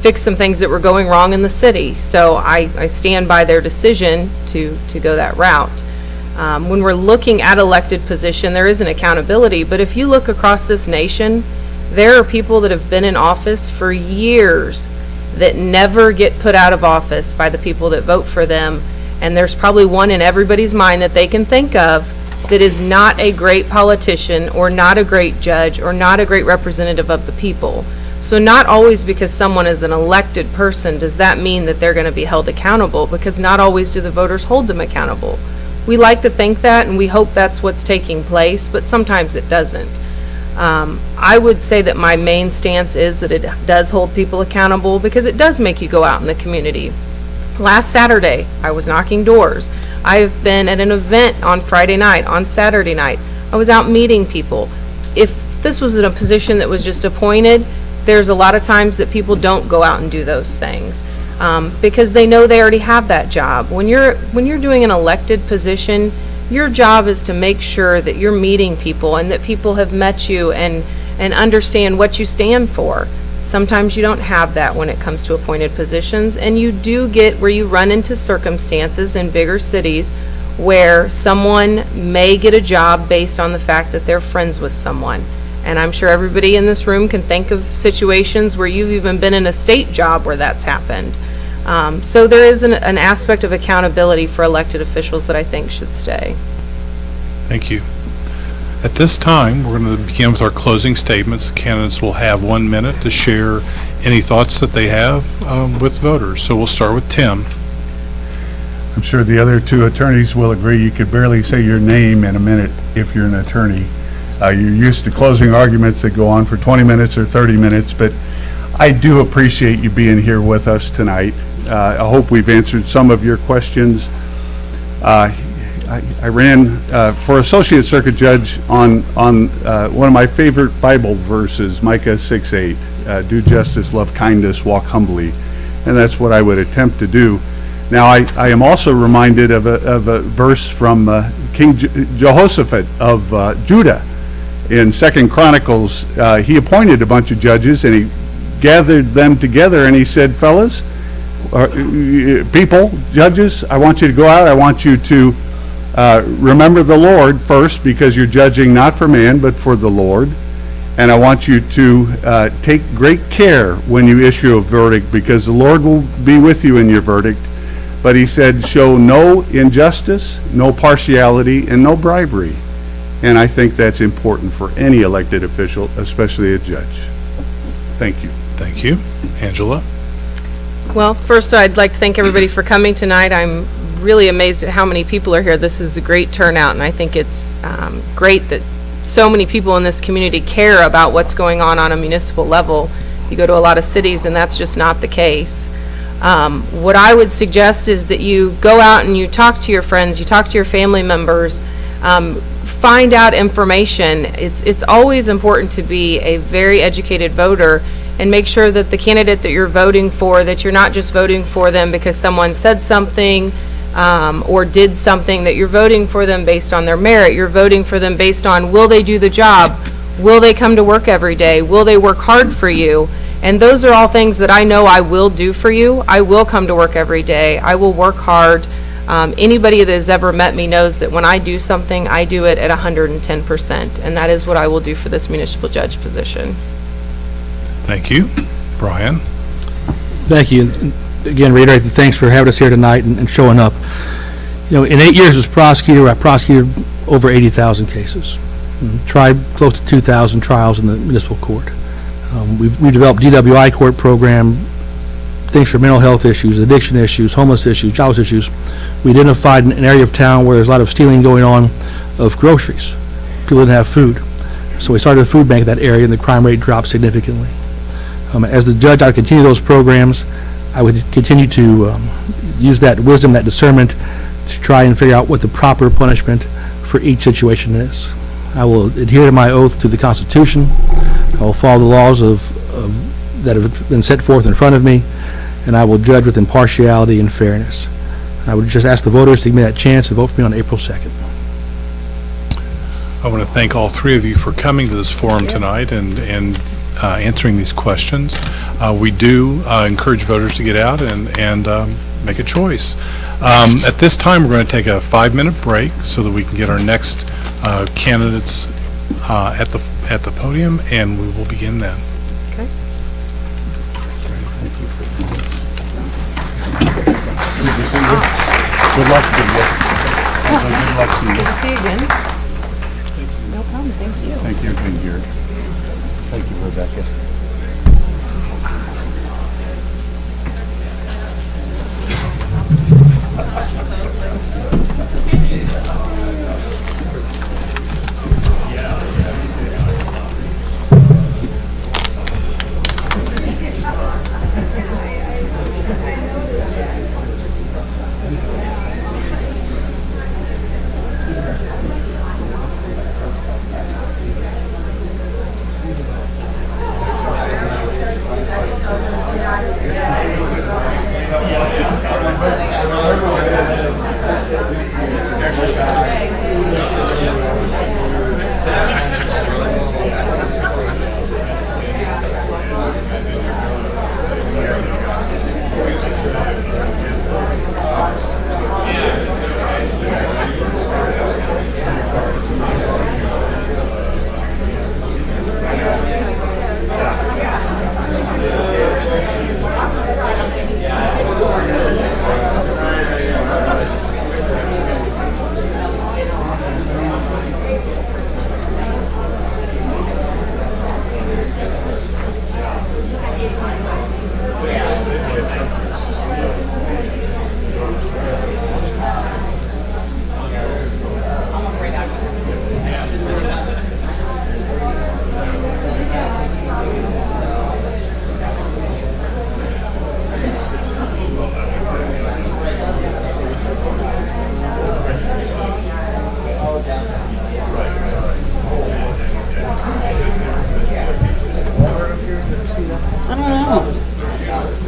fix some things that were going wrong in the city. So I stand by their decision to go that route. When we're looking at elected position, there is an accountability, but if you look across this nation, there are people that have been in office for years that never get put out of office by the people that vote for them, and there's probably one in everybody's mind that they can think of that is not a great politician or not a great judge or not a great representative of the people. So not always because someone is an elected person does that mean that they're going to be held accountable, because not always do the voters hold them accountable. We like to think that, and we hope that's what's taking place, but sometimes it doesn't. I would say that my main stance is that it does hold people accountable, because it does make you go out in the community. Last Saturday, I was knocking doors. I've been at an event on Friday night, on Saturday night. I was out meeting people. If this was in a position that was just appointed, there's a lot of times that people don't go out and do those things because they know they already have that job. When you're doing an elected position, your job is to make sure that you're meeting people and that people have met you and understand what you stand for. Sometimes you don't have that when it comes to appointed positions, and you do get where you run into circumstances in bigger cities where someone may get a job based on the fact that they're friends with someone. And I'm sure everybody in this room can think of situations where you've even been in a state job where that's happened. So there is an aspect of accountability for elected officials that I think should stay. Thank you. At this time, we're going to begin with our closing statements. The candidates will have 1 minute to share any thoughts that they have with voters. So we'll start with Tim. I'm sure the other two attorneys will agree you could barely say your name in a minute if you're an attorney. You're used to closing arguments that go on for 20 minutes or 30 minutes, but I do appreciate you being here with us tonight. I hope we've answered some of your questions. I ran for Associate Circuit Judge on one of my favorite Bible verses, Micah 6:8, do justice, love kindness, walk humbly, and that's what I would attempt to do. Now, I am also reminded of a verse from King Jehoshaphat of Judah. In 2 Chronicles, he appointed a bunch of judges, and he gathered them together, and he said, fellas, people, judges, I want you to go out. I want you to remember the Lord first, because you're judging not for man, but for the Lord. And I want you to take great care when you issue a verdict, because the Lord will be with you in your verdict. But he said, show no injustice, no partiality, and no bribery. And I think that's important for any elected official, especially a judge. Thank you. Thank you. Angela? Well, first I'd like to thank everybody for coming tonight. I'm really amazed at how many people are here. This is a great turnout, and I think it's great that so many people in this community care about what's going on a municipal level. You go to a lot of cities, and that's just not the case. What I would suggest is that you go out and you talk to your friends, you talk to your family members, find out information. It's always important to be a very educated voter and make sure that the candidate that you're voting for, that you're not just voting for them because someone said something or did something, that you're voting for them based on their merit. You're voting for them based on, will they do the job? Will they come to work every day? Will they work hard for you? And those are all things that I know I will do for you. I will come to work every day. I will work hard. Anybody that has ever met me knows that when I do something, I do it at 110%, and that is what I will do for this municipal judge position. Thank you. Brian? Thank you. And again, reiterate the thanks for having us here tonight and showing up. You know, in 8 years as prosecutor, I prosecuted over 80,000 cases. And tried close to 2,000 trials in the municipal court. We developed DWI court program, things for mental health issues, addiction issues, homeless issues, jobless issues. We identified an area of town where there's a lot of stealing going on of groceries. People didn't have food. So we started a food bank in that area, and the crime rate dropped significantly. As the judge, I would continue those programs. I would continue to use that wisdom, that discernment, to try and figure out what the proper punishment for each situation is. I will adhere to my oath to the Constitution. I will follow the laws that have been set forth in front of me, and I will judge with impartiality and fairness. I would just ask the voters to give me that chance to vote for me on April 2nd. I want to thank all three of you for coming to this forum tonight and answering these questions. We do encourage voters to get out and make a choice. At this time, we're going to take a 5-minute break so that we can get our next candidates at the podium, and we will begin then. Okay. Good luck to you. Good luck to you. Good to see you again. No problem, thank you. Thank you again, Gary. Thank you, Rebecca.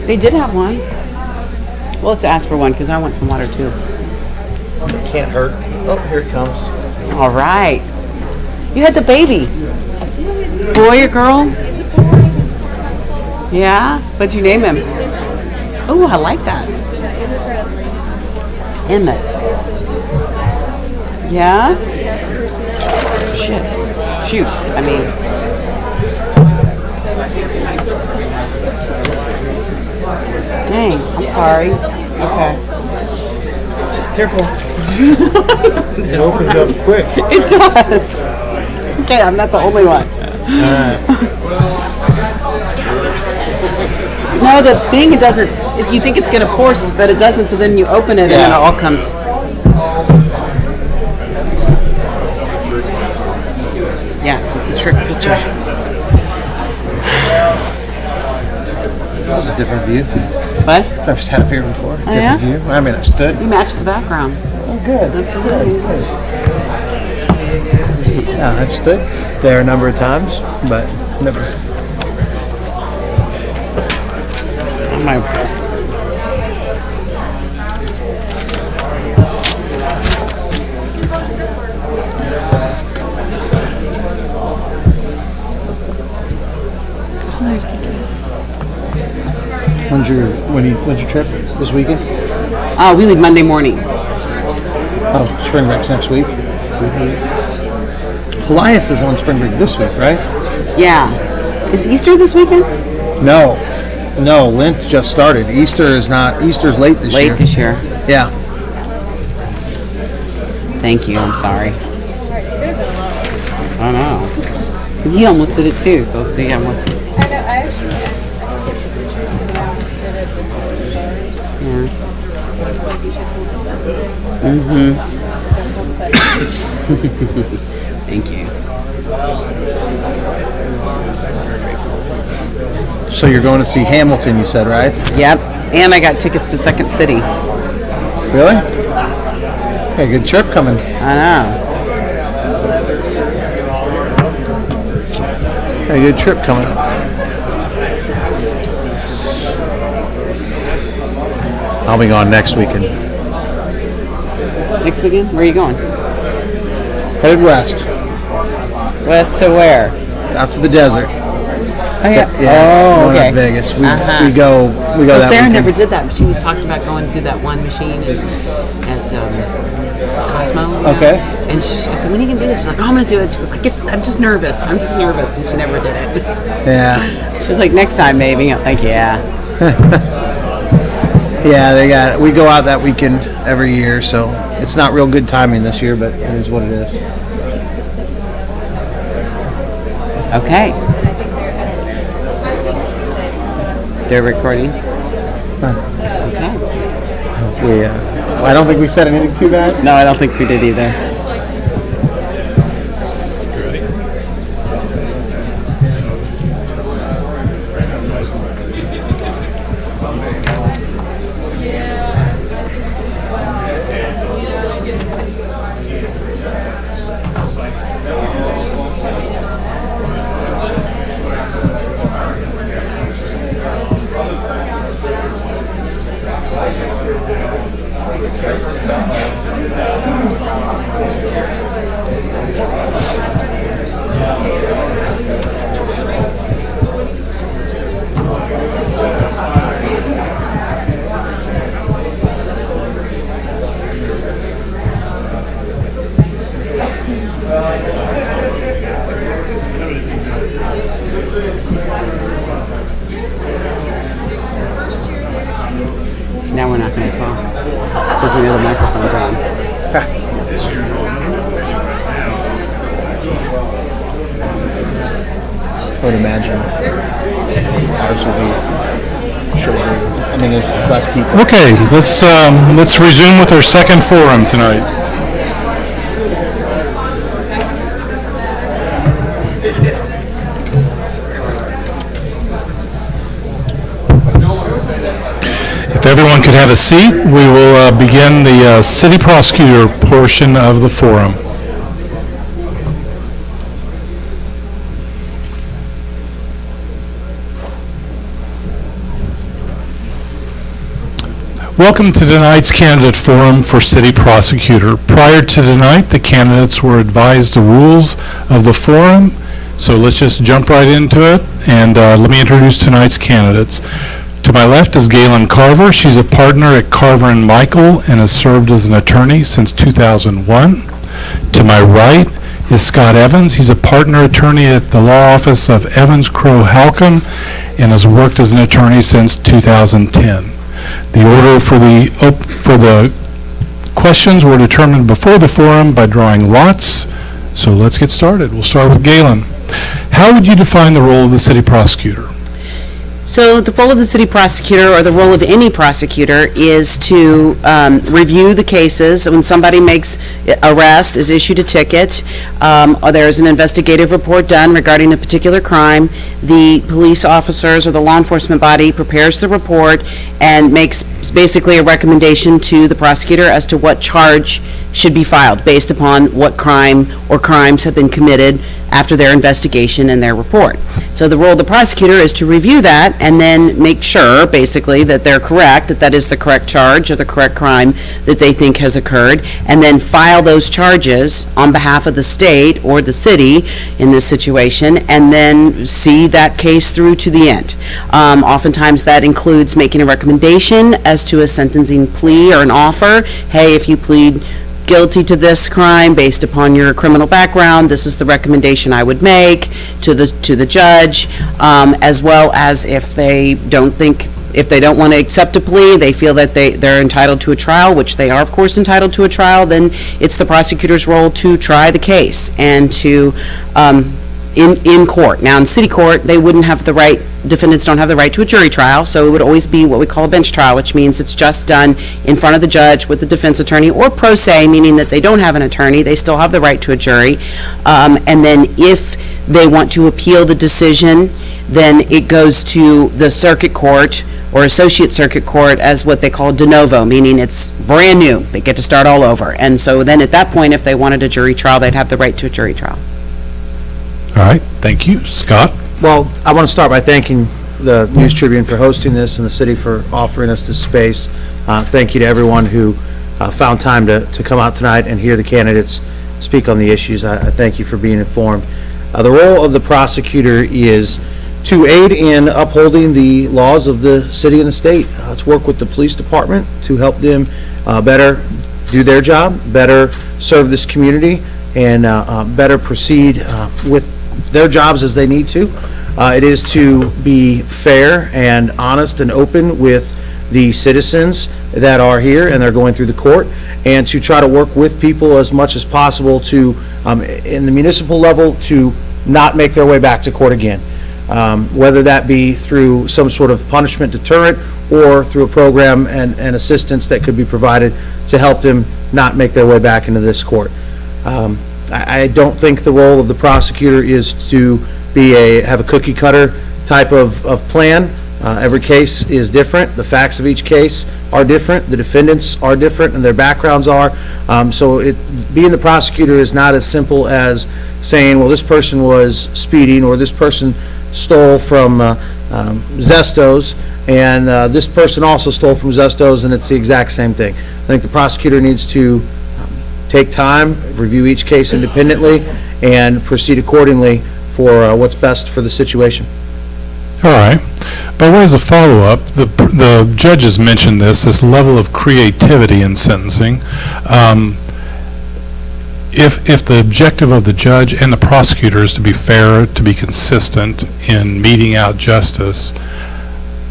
They did have one. Well, let's ask for one because I want some water too. Can't hurt. Oh, here it comes. All right. You had the baby. Boy or girl? He's a boy. He's 4 months old. Yeah? What'd you name him? Oh, I like that. Emmett. Yeah? Shit. Shoot. I mean. Dang, I'm sorry. Okay. Careful. It opens up quick. It does. Okay, I'm not the only one. No, the thing, it doesn't, you think it's going to pour, but it doesn't, so then you open it and then it all comes. Yes, it's a trick picture. That was a different view. What? I've never sat up here before. Different yeah? view. I mean, I've stood. You match the background. Oh, good. Good. Yeah, I've stood there a number of times, but never. When's your trip this weekend? We leave Monday morning. Oh, spring break's next week. Elias is on spring break this week, right? Yeah. Is Easter this weekend? No, Lent just started. Easter's late this year. Late this year. Yeah. Thank you. I'm sorry. I know. He almost did it too, so see, I'm with. I know, I actually took pictures of the house that had been Thank you. So you're going to see Hamilton, you said, right? Yep. And I got tickets to Second City. Really? Hey, good trip coming. I know. Hey, good trip coming. I'll be gone next weekend. Next weekend? Where are you going? Headed west, West to where? out to the desert. Oh, yeah. Yeah, Oh, going out okay. to Vegas. We Uh-huh. go So that Sarah weekend. never did that, but she was talking about going to do that one machine at Cosmo. you know? Okay. And I said, when are you going to do this? She's like, oh, I'm going to do it. She goes, I'm just nervous. And she never did it. Yeah, She's like, next time, maybe. I'm like, yeah. yeah. We go out that weekend every year, so it's not real good timing this year, but it is what it is. Okay. They're recording? Okay. I don't think we said anything too bad. No, I don't think we did either. Now we're not going to talk because we know the microphone's on. I would imagine ours will be shorter. I mean, there's less people. Okay, let's resume with our second forum tonight. If everyone could have a seat, we will begin the city prosecutor portion of the forum. Welcome to tonight's candidate forum for city prosecutor. Prior to tonight, the candidates were advised the rules of the forum, so let's just jump right into it, and let me introduce tonight's candidates. To my left is Galen Carver. She's a partner at Carver & Michael and has served as an attorney since 2001. To my right is Scott Evans. He's a partner attorney at the law office of Evans, Crowe, Halcomb and has worked as an attorney since 2010. The order for the questions were determined before the forum by drawing lots. So let's get started. We'll start with Galen. How would you define the role of the city prosecutor? So the role of the city prosecutor, or the role of any prosecutor, is to review the cases. When somebody makes arrest, is issued a ticket, or there's an investigative report done regarding a particular crime, the police officers or the law enforcement body prepares the report and makes basically a recommendation to the prosecutor as to what charge should be filed based upon what crime or crimes have been committed after their investigation and their report. So the role of the prosecutor is to review that and then make sure, basically, that they're correct, that that is the correct charge or the correct crime that they think has occurred, and then file those charges on behalf of the state or the city in this situation, and then see that case through to the end. Oftentimes that includes making a recommendation as to a sentencing plea or an offer. Hey, if you plead guilty to this crime based upon your criminal background, this is the recommendation I would make to the judge, as well as if they don't want to accept a plea, they feel that they're entitled to a trial, which they are, of course, entitled to a trial, then it's the prosecutor's role to try the case and to, in court. Now, in city court, they wouldn't have the right, defendants don't have the right to a jury trial, so it would always be what we call a bench trial, which means it's just done in front of the judge with the defense attorney, or pro se, meaning that they don't have an attorney, they still have the right to a jury. And then if they want to appeal the decision, then it goes to the circuit court or associate circuit court as what they call de novo, meaning it's brand new. They get to start all over. And so then at that point, if they wanted a jury trial, they'd have the right to a jury trial. All right, thank you. Scott? Well, I want to start by thanking the News Tribune for hosting this and the city for offering us this space. Thank you to everyone who found time to come out tonight and hear the candidates speak on the issues. I thank you for being informed. The role of the prosecutor is to aid in upholding the laws of the city and the state, to work with the police department to help them better do their job, better serve this community, and better proceed with their jobs as they need to. It is to be fair and honest and open with the citizens that are here and they're going through the court, and to try to work with people as much as possible to, in the municipal level, to not make their way back to court again. Whether that be through some sort of punishment deterrent or through a program and assistance that could be provided to help them not make their way back into this court. I don't think the role of the prosecutor is to have a cookie cutter type of plan. Every case is different. The facts of each case are different. The defendants are different and their backgrounds are. So being the prosecutor is not as simple as saying, well, this person was speeding, or this person stole from Zestos, and this person also stole from Zestos, and it's the exact same thing. I think the prosecutor needs to take time, review each case independently, and proceed accordingly for what's best for the situation. All right. By way as a follow-up, the judges mentioned this level of creativity in sentencing. If the objective of the judge and the prosecutor is to be fair, to be consistent in meting out justice,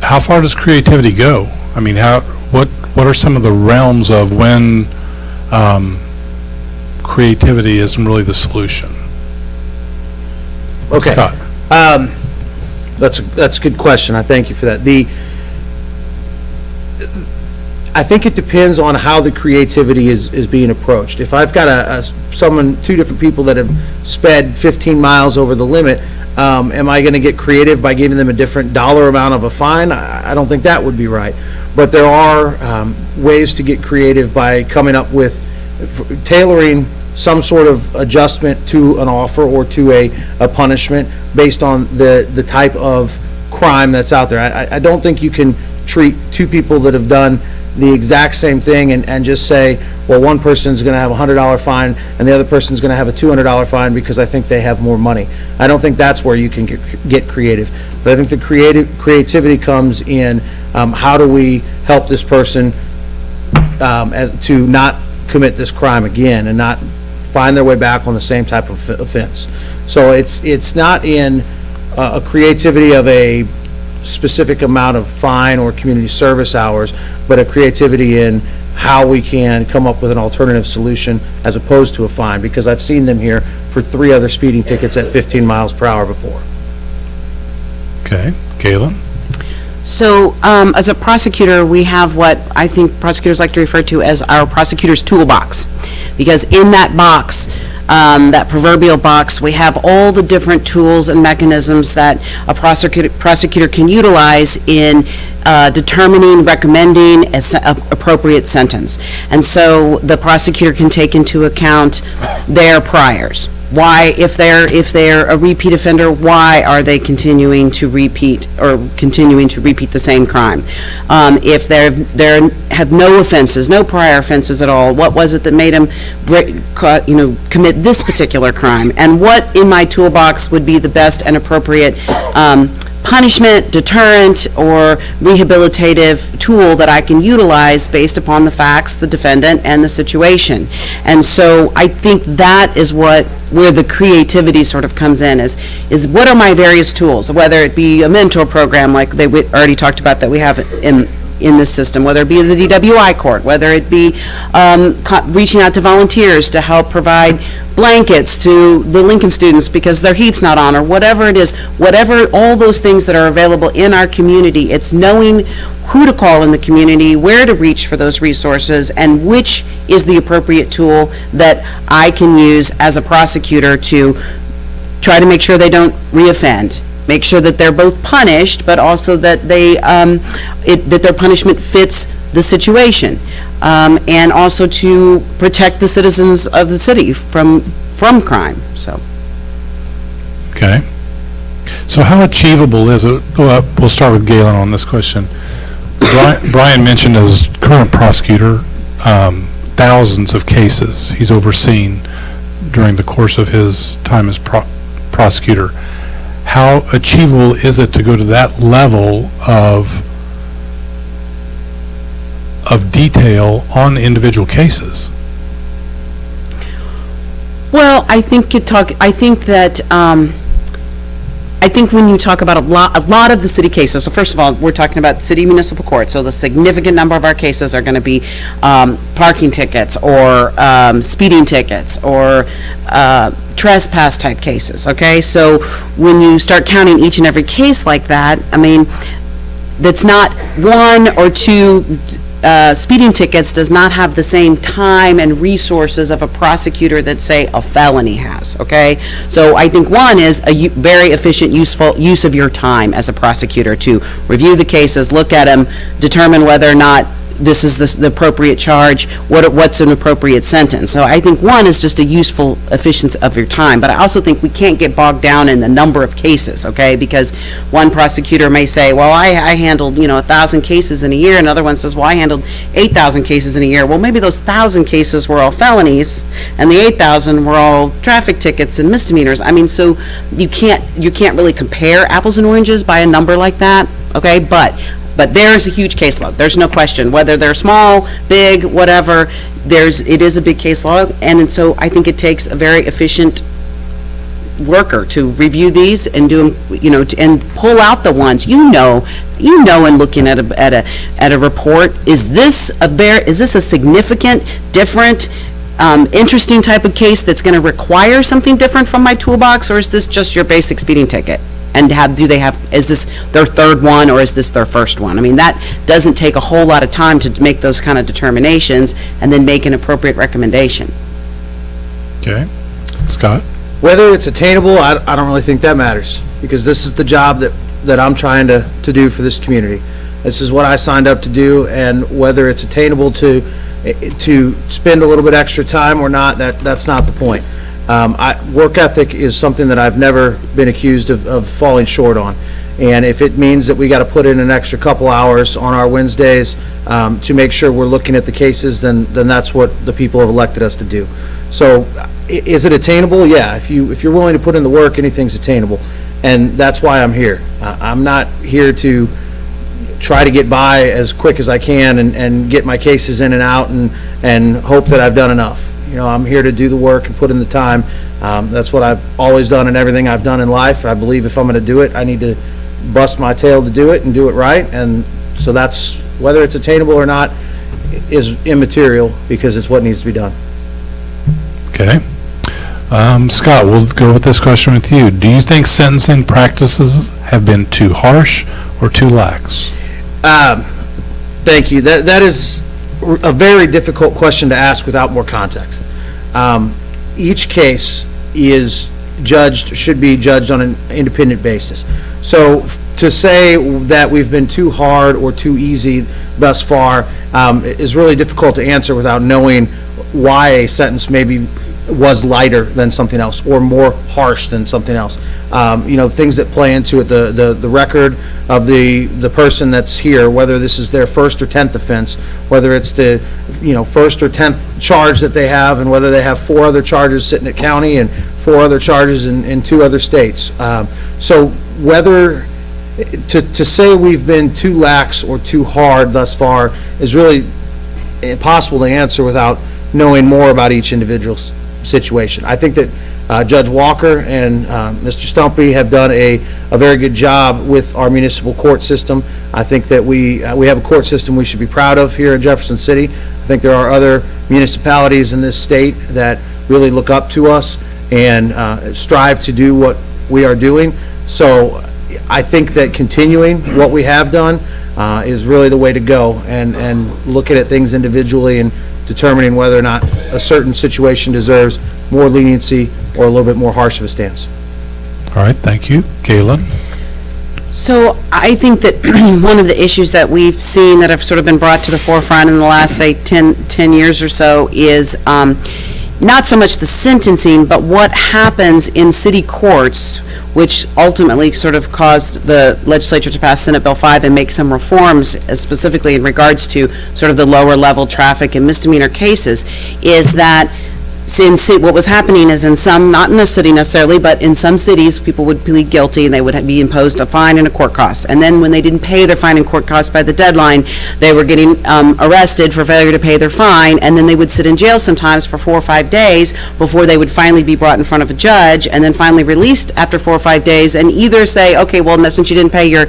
how far does creativity go? I mean, what are some of the realms of when creativity isn't really the solution? Okay. Scott. That's a good question. I thank you for that. I think it depends on how the creativity is being approached. If I've got two different people that have sped 15 miles over the limit, am I going to get creative by giving them a different dollar amount of a fine? I don't think that would be right. But there are ways to get creative by coming up with tailoring some sort of adjustment to an offer or to a punishment based on the type of crime that's out there. I don't think you can treat two people that have done the exact same thing and just say, well, one person's going to have a $100 fine and the other person's going to have a $200 fine because I think they have more money. I don't think that's where you can get creative. But I think the creativity comes in how do we help this person to not commit this crime again and not find their way back on the same type of offense. So it's not in a creativity of a specific amount of fine or community service hours, but a creativity in how we can come up with an alternative solution as opposed to a fine, because I've seen them here for 3 other speeding tickets at 15 miles per hour before. Okay. Galen? So as a prosecutor, we have what I think prosecutors like to refer to as our prosecutor's toolbox, because in that box, that proverbial box, we have all the different tools and mechanisms that a prosecutor can utilize in determining, recommending an appropriate sentence. And so the prosecutor can take into account their priors. Why, if they're a repeat offender, why are they continuing to repeat the same crime? If they have no offenses, no prior offenses at all, what was it that made them, commit this particular crime? And what in my toolbox would be the best and appropriate punishment, deterrent, or rehabilitative tool that I can utilize based upon the facts, the defendant, and the situation. And so I think that is where the creativity sort of comes in, is what are my various tools, whether it be a mentor program like we already talked about that we have in this system, whether it be the DWI court, whether it be reaching out to volunteers to help provide blankets to the Lincoln students because their heat's not on, or whatever it is, all those things that are available in our community. It's knowing who to call in the community, where to reach for those resources, and which is the appropriate tool that I can use as a prosecutor to try to make sure they don't reoffend. Make sure that they're both punished, but also that that their punishment fits the situation, and also to protect the citizens of the city from crime. So. Okay. So how achievable is it? Well, we'll start with Galen on this question. Brian mentioned as current prosecutor, thousands of cases he's overseen during the course of his time as prosecutor. How achievable is it to go to that level of detail on individual cases? Well, I think when you talk about a lot of the city cases, so first of all, we're talking about city municipal court, so the significant number of our cases are going to be parking tickets or speeding tickets or trespass type cases, okay? So when you start counting each and every case like that, I mean, that's not one or two speeding tickets does not have the same time and resources of a prosecutor that, say, a felony has, okay? So I think one is a very efficient, useful use of your time as a prosecutor to review the cases, look at them, determine whether or not this is the appropriate charge, what's an appropriate sentence. So I think one is just a useful efficiency of your time, but I also think we can't get bogged down in the number of cases, okay? Because one prosecutor may say, well, I handled, 1,000 cases in a year, another one says, well, I handled 8,000 cases in a year. Well, maybe those 1,000 cases were all felonies, and the 8,000 were all traffic tickets and misdemeanors. I mean, so you can't really compare apples and oranges by a number like that, okay? But there's a huge caseload. There's no question. Whether they're small, big, whatever, it is a big caseload. And so I think it takes a very efficient worker to review these and do them, and pull out the ones, in looking at a report, is this a significant, different, interesting type of case that's going to require something different from my toolbox, or is this just your basic speeding ticket? And is this their third one, or is this their first one? I mean, that doesn't take a whole lot of time to make those kind of determinations and then make an appropriate recommendation. Okay. Scott? Whether it's attainable, I don't really think that matters, because this is the job that I'm trying to do for this community. This is what I signed up to do, and whether it's attainable to spend a little bit extra time or not, that's not the point. Work ethic is something that I've never been accused of falling short on. And if it means that we got to put in an extra couple hours on our Wednesdays to make sure we're looking at the cases, then that's what the people have elected us to do. So is it attainable? Yeah. If you're willing to put in the work, anything's attainable. And that's why I'm here. I'm not here to try to get by as quick as I can and get my cases in and out and hope that I've done enough. I'm here to do the work and put in the time. That's what I've always done in everything I've done in life. I believe if I'm going to do it, I need to bust my tail to do it and do it right. And so that's, whether it's attainable or not, is immaterial, because it's what needs to be done. Okay. Scott, we'll go with this question with you. Do you think sentencing practices have been too harsh or too lax? Thank you. That is a very difficult question to ask without more context. Each case should be judged on an independent basis. So to say that we've been too hard or too easy thus far is really difficult to answer without knowing why a sentence maybe was lighter than something else or more harsh than something else. Things that play into it, the record of the person that's here, whether this is their first or 10th offense, whether it's the first or 10th charge that they have, and whether they have 4 other charges sitting at county and 4 other charges in 2 other states. So whether to say we've been too lax or too hard thus far is really impossible to answer without knowing more about each individual situation. I think that Judge Walker and Mr. Stumpy have done a very good job with our municipal court system. I think that we have a court system we should be proud of here in Jefferson City. I think there are other municipalities in this state that really look up to us and strive to do what we are doing. So I think that continuing what we have done is really the way to go, and looking at things individually and determining whether or not a certain situation deserves more leniency or a little bit more harsh of a stance. All right, thank you. Galen? So I think that one of the issues that we've seen that have sort of been brought to the forefront in the last, say, 10 years or so is not so much the sentencing, but what happens in city courts, which ultimately sort of caused the legislature to pass Senate Bill 5 and make some reforms, specifically in regards to sort of the lower level traffic and misdemeanor cases, is that what was happening is in some, not in a city necessarily, but in some cities, people would plead guilty and they would be imposed a fine and a court cost. And then when they didn't pay their fine and court cost by the deadline, they were getting arrested for failure to pay their fine, and then they would sit in jail sometimes for 4 or 5 days before they would finally be brought in front of a judge and then finally released after 4 or 5 days, and either say, okay, well, since you didn't pay your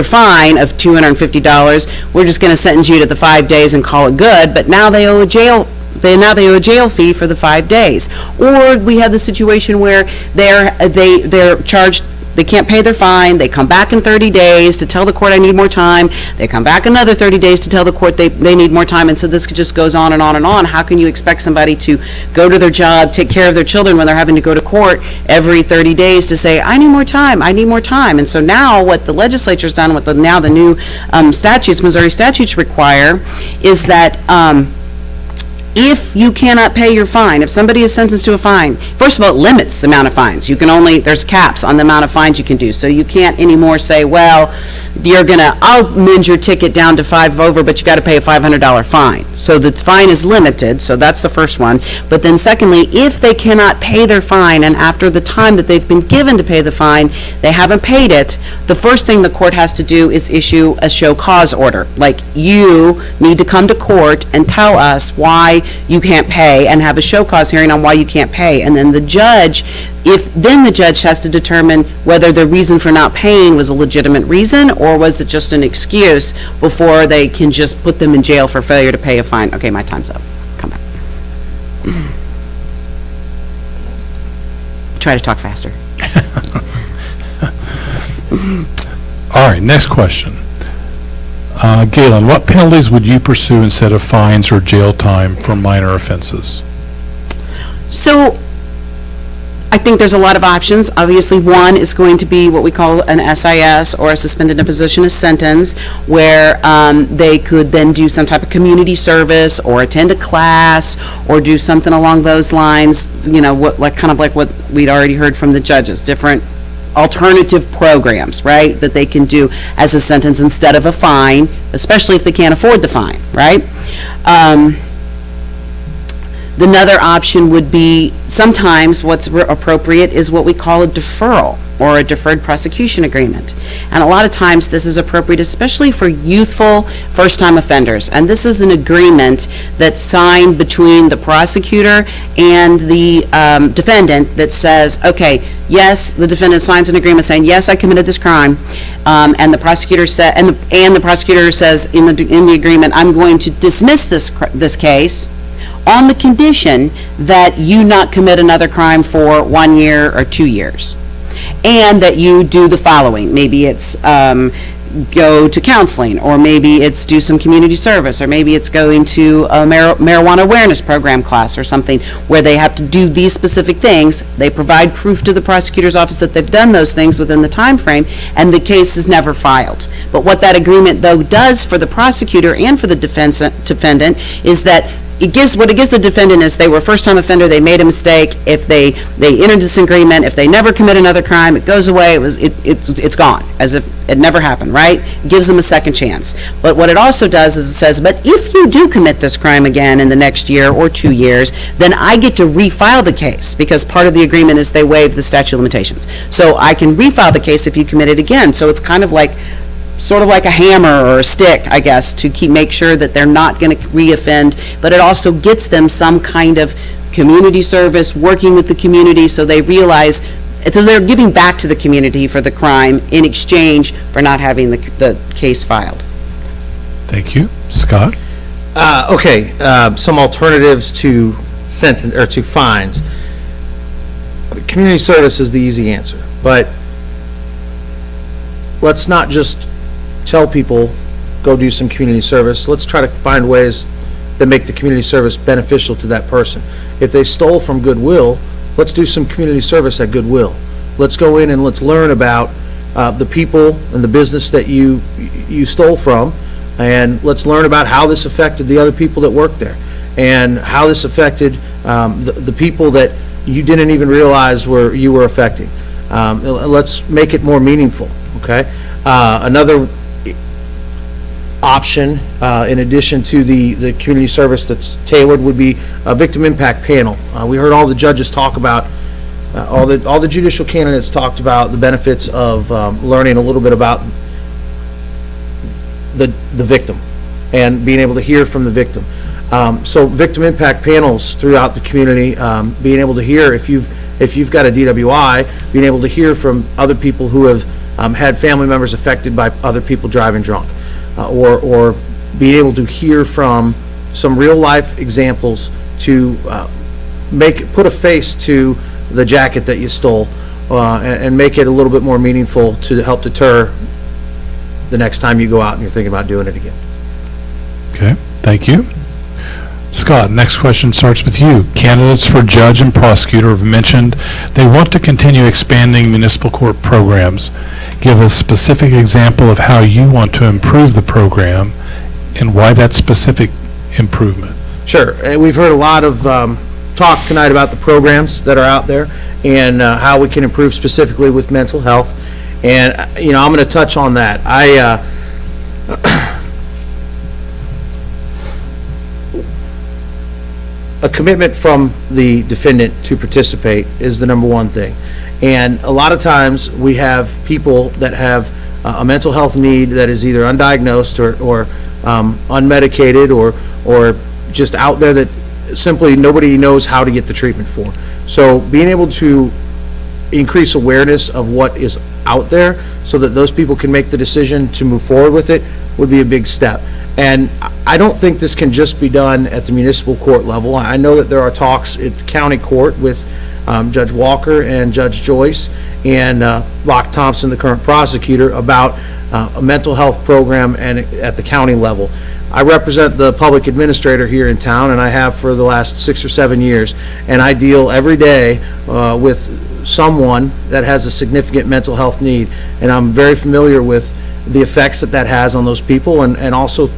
fine of $250, we're just going to sentence you to the 5 days and call it good, but now they owe a jail fee for the 5 days. Or we have the situation where they're charged, they can't pay their fine, they come back in 30 days to tell the court I need more time, they come back another 30 days to tell the court they need more time, and so this just goes on and on and on. How can you expect somebody to go to their job, take care of their children when they're having to go to court every 30 days to say, I need more time, I need more time? And so now what the legislature's done with the new statutes, Missouri statutes require, is that if you cannot pay your fine, if somebody is sentenced to a fine, first of all, it limits the amount of fines. You can there's caps on the amount of fines you can do. So you can't anymore say, well, I'll amend your ticket down to 5 over, but you got to pay a $500 fine. So the fine is limited, so that's the first one. But then secondly, if they cannot pay their fine, and after the time that they've been given to pay the fine, they haven't paid it, the first thing the court has to do is issue a show cause order. Like, you need to come to court and tell us why you can't pay, and have a show cause hearing on why you can't pay. And then the judge has to determine whether the reason for not paying was a legitimate reason or was it just an excuse before they can just put them in jail for failure to pay a fine. Okay, my time's up. Come back. Try to talk faster. All right, next question. Galen, what penalties would you pursue instead of fines or jail time for minor offenses? So, I think there's a lot of options. Obviously, one is going to be what we call an SIS, or a suspended imposition of sentence, where they could then do some type of community service or attend a class or do something along those lines, kind of like what we'd already heard from the judges, different alternative programs, right, that they can do as a sentence instead of a fine, especially if they can't afford the fine, right? Another option would be, sometimes what's appropriate is what we call a deferral or a deferred prosecution agreement. And a lot of times this is appropriate, especially for youthful first-time offenders. And this is an agreement that's signed between the prosecutor and the defendant that says, okay, yes, the defendant signs an agreement saying, yes, I committed this crime, and the prosecutor said, and the prosecutor says in the agreement, I'm going to dismiss this case on the condition that you not commit another crime for 1 year or 2 years, and that you do the following. Maybe it's go to counseling, or maybe it's do some community service, or maybe it's going to a marijuana awareness program class or something where they have to do these specific things. They provide proof to the prosecutor's office that they've done those things within the time frame, and the case is never filed. But what that agreement, though, does for the prosecutor and for the defendant is that it gives the defendant is they were a first-time offender, they made a mistake. If they entered this agreement, if they never commit another crime, it goes away, it's gone, as if it never happened, right? Gives them a second chance. But what it also does is it says, but if you do commit this crime again in the next year or 2 years, then I get to refile the case, because part of the agreement is they waive the statute of limitations. So I can refile the case if you commit it again. So it's kind of like, sort of like a hammer or a stick, I guess, to make sure that they're not going to reoffend, but it also gets them some kind of community service, working with the community, so they realize, so they're giving back to the community for the crime in exchange for not having the case filed. Thank you. Scott? Okay, some alternatives to sentence, or to fines. Community service is the easy answer, but let's not just tell people, go do some community service. Let's try to find ways that make the community service beneficial to that person. If they stole from Goodwill, let's do some community service at Goodwill. Let's go in and let's learn about the people and the business that you stole from, and let's learn about how this affected the other people that work there, and how this affected the people that you didn't even realize you were affecting. Let's make it more meaningful, okay? Another option, in addition to the community service that's tailored, would be a victim impact panel. We heard all the judges talk about, all the judicial candidates talked about the benefits of learning a little bit about the victim and being able to hear from the victim. So victim impact panels throughout the community, being able to hear, if you've got a DWI, being able to hear from other people who have had family members affected by other people driving drunk. Or being able to hear from some real-life examples to put a face to the jacket that you stole, and make it a little bit more meaningful to help deter the next time you go out and you're thinking about doing it again. Okay, thank you. Scott, next question starts with you. Candidates for judge and prosecutor have mentioned they want to continue expanding municipal court programs. Give a specific example of how you want to improve the program and why that specific improvement. Sure. We've heard a lot of talk tonight about the programs that are out there and how we can improve specifically with mental health. And, I'm going to touch on that. A commitment from the defendant to participate is the number one thing. And a lot of times we have people that have a mental health need that is either undiagnosed or unmedicated or just out there that simply nobody knows how to get the treatment for. So being able to increase awareness of what is out there so that those people can make the decision to move forward with it would be a big step. And I don't think this can just be done at the municipal court level. I know that there are talks at the county court with Judge Walker and Judge Joyce and Locke Thompson, the current prosecutor, about a mental health program and at the county level. I represent the public administrator here in town, and I have for the last 6 or 7 years, and I deal every day with someone that has a significant mental health need, and I'm very familiar with the effects that has on those people, and also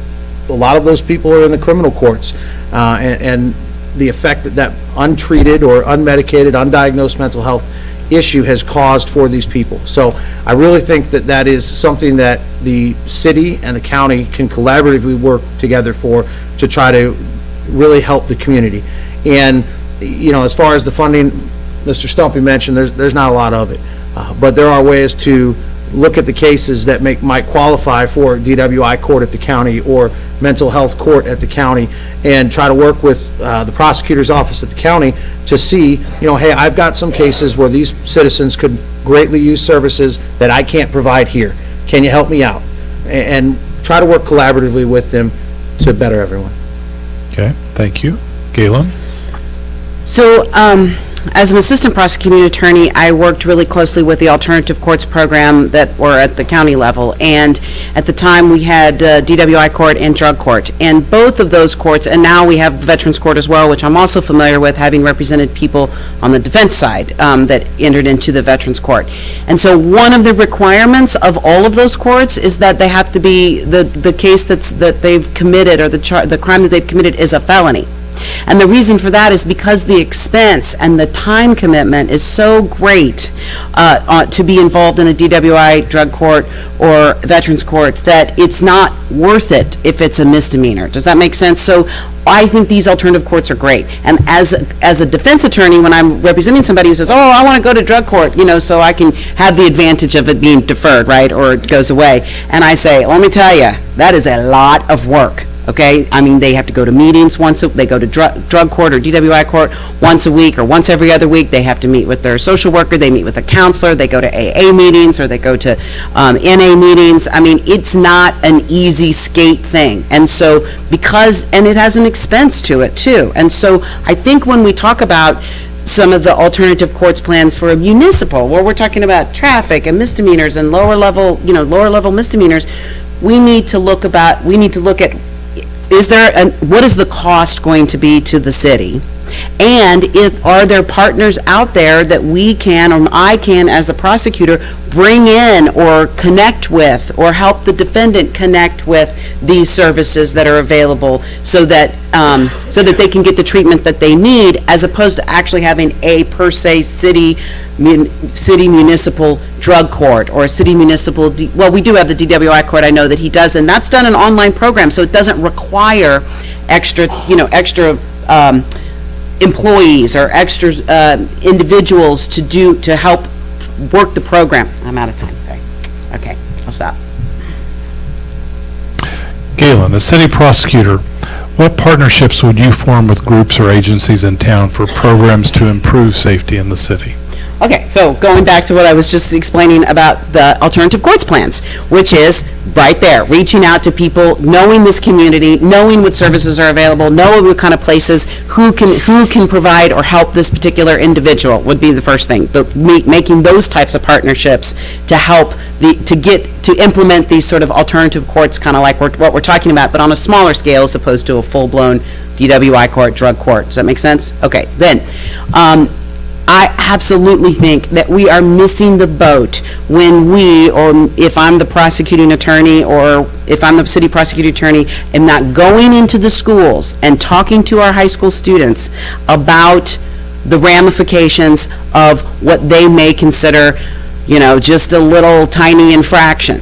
a lot of those people are in the criminal courts, and the effect that untreated or unmedicated, undiagnosed mental health issue has caused for these people. So I really think that is something that the city and the county can collaboratively work together to try to really help the community. And, as far as the funding, Mr. Stumpy mentioned, there's not a lot of it, but there are ways to look at the cases that might qualify for DWI court at the county or mental health court at the county, and try to work with the prosecutor's office at the county to see, hey, I've got some cases where these citizens could greatly use services that I can't provide here. Can you help me out? And try to work collaboratively with them to better everyone. Okay, thank you. Galen? So, as an assistant prosecuting attorney, I worked really closely with the alternative courts program that were at the county level, and at the time we had DWI court and drug court, and both of those courts, and now we have Veterans Court as well, which I'm also familiar with, having represented people on the defense side that entered into the Veterans Court. And so one of the requirements of all of those courts is that they have to be, the case that they've committed, or the crime that they've committed is a felony. And the reason for that is because the expense and the time commitment is so great to be involved in a DWI drug court or veterans court that it's not worth it if it's a misdemeanor. Does that make sense? So I think these alternative courts are great. And as a defense attorney, when I'm representing somebody who says, oh, I want to go to drug court, so I can have the advantage of it being deferred, right, or it goes away, and I say, let me tell you, that is a lot of work. Okay, I mean, they have to go to meetings they go to drug court or DWI court once a week or once every other week. They have to meet with their social worker, they meet with a counselor, they go to AA meetings or they go to NA meetings. I mean, it's not an easy skate thing. And so and it has an expense to it too. And so I think when we talk about some of the alternative courts plans for a municipal, where we're talking about traffic and misdemeanors and lower level misdemeanors, we need to look at what is the cost going to be to the city? And are there partners out there that we can, or I can, as the prosecutor, bring in or connect with, or help the defendant connect with these services that are available so that they can get the treatment that they need, as opposed to actually having a per se city municipal drug court or a city municipal, we do have the DWI court, I know that he does, and that's done an online program, so it doesn't require extra employees or extra individuals to help work the program. I'm out of time, sorry. Okay, I'll stop. Galen, as city prosecutor, what partnerships would you form with groups or agencies in town for programs to improve safety in the city? Okay, so going back to what I was just explaining about the alternative courts plans, which is right there, reaching out to people, knowing this community, knowing what services are available, knowing what kind of places, who can provide or help this particular individual would be the first thing. Making those types of partnerships to help to implement these sort of alternative courts, kind of like what we're talking about, but on a smaller scale as opposed to a full-blown DWI court, drug court. Does that make sense? Okay, then, I absolutely think that we are missing the boat when or if I'm the prosecuting attorney, or if I'm the city prosecuting attorney, am not going into the schools and talking to our high school students about the ramifications of what they may consider, just a little tiny infraction.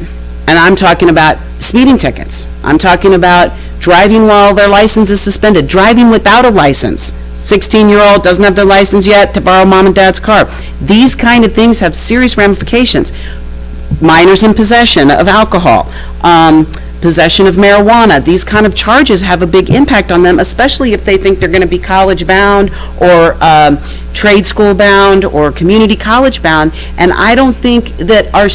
And I'm talking about speeding tickets. I'm talking about driving while their license is suspended, driving without a license. 16-year-old doesn't have their license yet to borrow mom and dad's car. These kind of things have serious ramifications. Minors in possession of alcohol, possession of marijuana, these kind of charges have a big impact on them, especially if they think they're going to be college bound or trade school bound or community college bound. And I don't think that our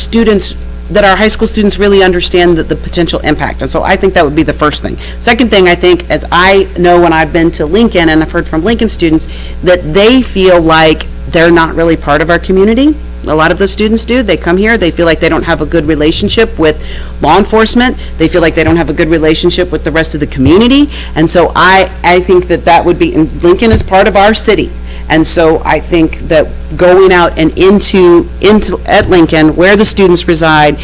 high school students really understand the potential impact. And so I think that would be the first thing. Second thing, I think, as I know when I've been to Lincoln and I've heard from Lincoln students, that they feel like they're not really part of our community. A lot of the students do. They come here, they feel like they don't have a good relationship with law enforcement. They feel like they don't have a good relationship with the rest of the community. And so I think that would be, and Lincoln is part of our city. And so I think that going out and into at Lincoln, where the students reside,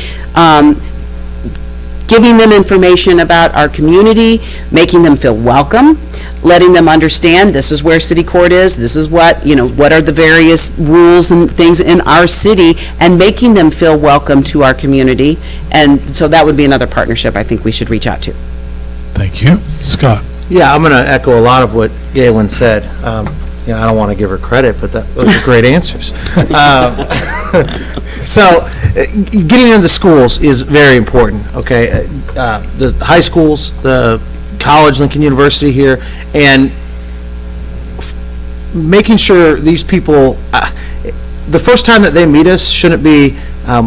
giving them information about our community, making them feel welcome, letting them understand this is where city court is, this is what are the various rules and things in our city, and making them feel welcome to our community. And so that would be another partnership I think we should reach out to. Thank you. Scott? Yeah, I'm going to echo a lot of what Galen said. I don't want to give her credit, but those are great answers. So, getting into the schools is very important, okay? The high schools, the college, Lincoln University here, and making sure these people, the first time that they meet us shouldn't be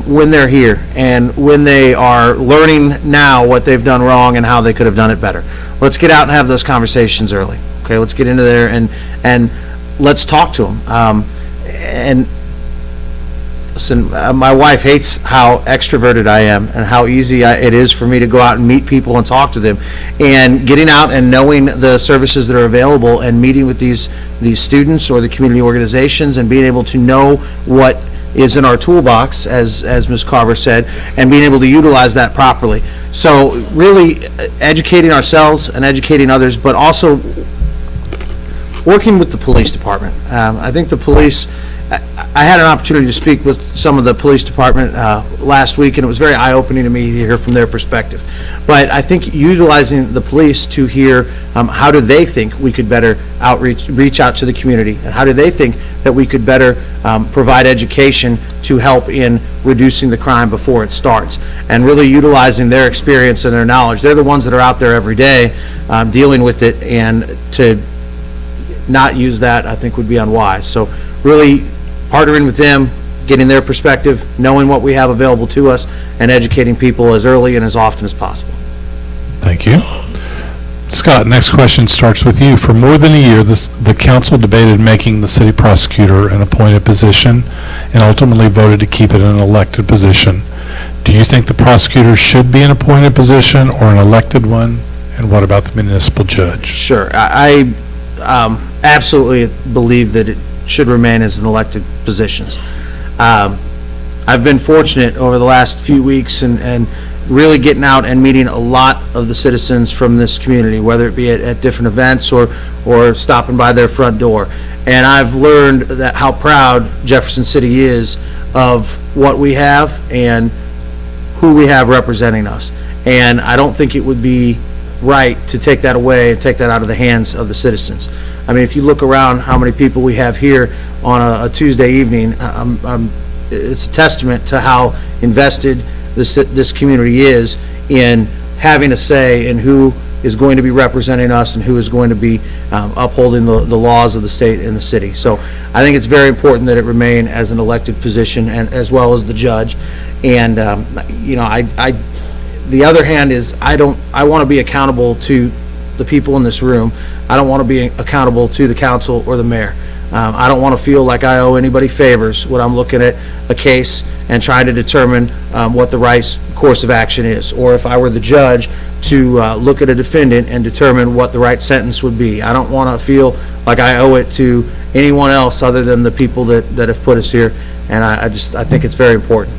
when they're here and when they are learning now what they've done wrong and how they could have done it better. Let's get out and have those conversations early. Okay, let's get into there and let's talk to them. And listen, my wife hates how extroverted I am and how easy it is for me to go out and meet people and talk to them. And getting out and knowing the services that are available and meeting with these students or the community organizations and being able to know what is in our toolbox, as Ms. Carver said, and being able to utilize that properly. So really educating ourselves and educating others, but also working with the police department. I think the police, I had an opportunity to speak with some of the police department last week, and it was very eye-opening to me to hear from their perspective. But I think utilizing the police to hear how do they think we could better reach out to the community, and how do they think that we could better provide education to help in reducing the crime before it starts, and really utilizing their experience and their knowledge. They're the ones that are out there every day dealing with it, and to not use that, I think, would be unwise. So really partnering with them, getting their perspective, knowing what we have available to us, and educating people as early and as often as possible. Thank you. Scott, next question starts with you. For more than a year, the council debated making the city prosecutor an appointed position and ultimately voted to keep it an elected position. Do you think the prosecutor should be an appointed position or an elected one? And what about the municipal judge? Sure. I absolutely believe that it should remain as an elected positions. I've been fortunate over the last few weeks and really getting out and meeting a lot of the citizens from this community, whether it be at different events or stopping by their front door. And I've learned that how proud Jefferson City is of what we have and who we have representing us. And I don't think it would be right to take that away and take that out of the hands of the citizens. I mean, if you look around how many people we have here on a Tuesday evening, it's a testament to how invested this community is in having a say in who is going to be representing us and who is going to be upholding the laws of the state and the city. So I think it's very important that it remain as an elected position, and as well as the judge. And you know, the other hand is I want to be accountable to the people in this room. I don't want to be accountable to the council or the mayor. I don't want to feel like I owe anybody favors when I'm looking at a case and trying to determine what the right course of action is, or if I were the judge to look at a defendant and determine what the right sentence would be. I don't want to feel like I owe it to anyone else other than the people that have put us here, and I think it's very important.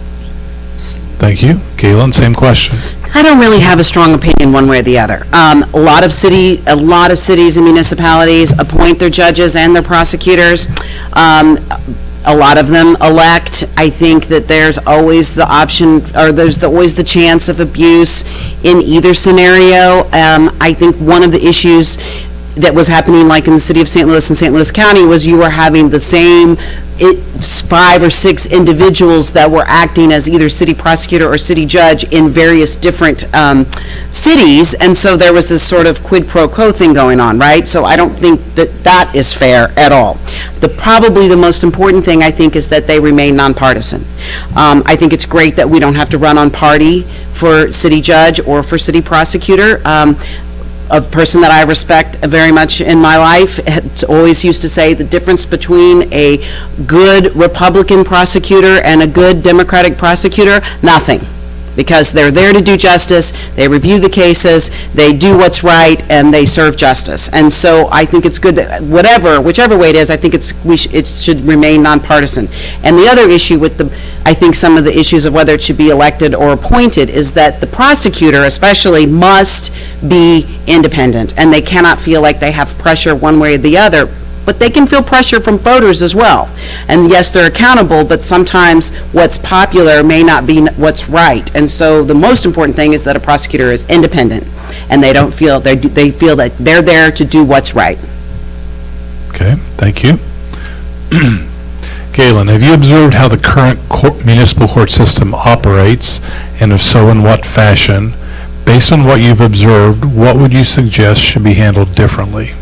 Thank you. Galen, same question. I don't really have a strong opinion one way or the other. A lot of cities and municipalities appoint their judges and their prosecutors. A lot of them elect. I think that there's always the option, or there's always the chance of abuse in either scenario. I think one of the issues that was happening, like in the city of St. Louis and St. Louis County, was you were having the same 5 or 6 individuals that were acting as either city prosecutor or city judge in various different cities, and so there was this sort of quid pro quo thing going on, right? So I don't think that is fair at all. Probably the most important thing, I think, is that they remain nonpartisan. I think it's great that we don't have to run on party for city judge or for city prosecutor. A person that I respect very much in my life always used to say the difference between a good Republican prosecutor and a good Democratic prosecutor, nothing. Because they're there to do justice, they review the cases, they do what's right, and they serve justice. And so I think it's good that whichever way it is, I think it should remain nonpartisan. And the other issue with I think some of the issues of whether it should be elected or appointed is that the prosecutor especially must be independent, and they cannot feel like they have pressure one way or the other. But they can feel pressure from voters as well. And yes, they're accountable, but sometimes what's popular may not be what's right. And so the most important thing is that a prosecutor is independent, and they feel that they're there to do what's right. Okay, thank you. Galen, have you observed how the current municipal court system operates, and if so, in what fashion? Based on what you've observed, what would you suggest should be handled differently?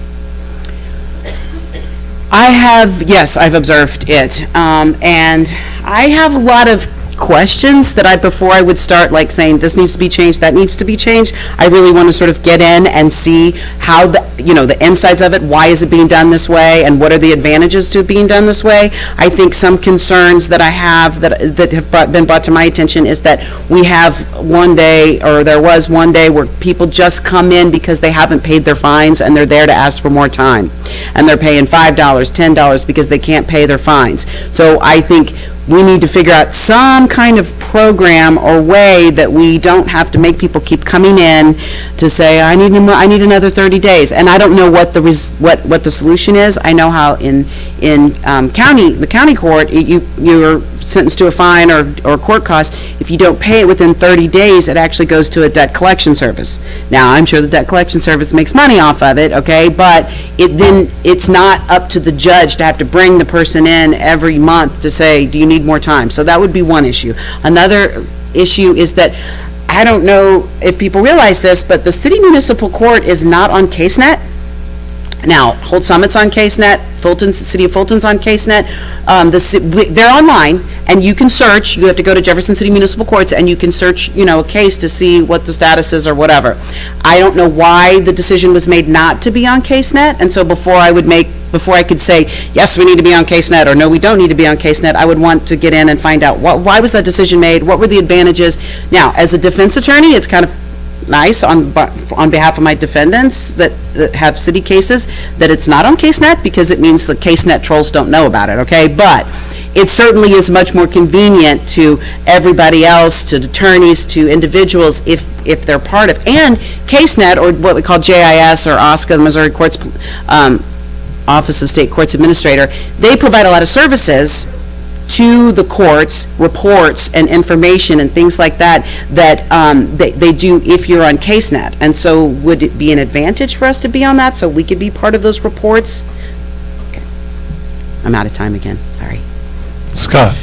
Yes, I've observed it, and I have a lot of questions that before I would start like saying this needs to be changed, that needs to be changed, I really want to sort of get in and see how the insides of it, why is it being done this way, and what are the advantages to it being done this way. I think some concerns that I have that have been brought to my attention is that we have there was one day where people just come in because they haven't paid their fines and they're there to ask for more time, and they're paying $5, $10 because they can't pay their fines. So I think we need to figure out some kind of program or way that we don't have to make people keep coming in to say, I need another 30 days. And I don't know what the solution is. I know how in the county court, you're sentenced to a fine or court cost. If you don't pay it within 30 days, it actually goes to a debt collection service. Now, I'm sure the debt collection service makes money off of it, okay, but then it's not up to the judge to have to bring the person in every month to say, do you need more time? So that would be one issue. Another issue is that, I don't know if people realize this, but the city municipal court is not on CaseNet. Now, Hold Summit's on CaseNet, City of Fulton's on CaseNet. They're online, and you can search. You have to go to Jefferson City Municipal Courts, and you can search, a case to see what the status is or whatever. I don't know why the decision was made not to be on CaseNet, and so before I could say, yes, we need to be on CaseNet, or no, we don't need to be on CaseNet, I would want to get in and find out why was that decision made, what were the advantages. Now, as a defense attorney, it's kind of nice on behalf of my defendants that have city cases that it's not on CaseNet, because it means the CaseNet trolls don't know about it, okay? But it certainly is much more convenient to everybody else, to attorneys, to individuals, if they're part of. And CaseNet, or what we call JIS, or OSCA, the Missouri Courts, Office of State Courts Administrator, they provide a lot of services to the courts, reports and information and things like that, they do if you're on CaseNet. And so would it be an advantage for us to be on that so we could be part of those reports? Okay. I'm out of time again, sorry. Scott?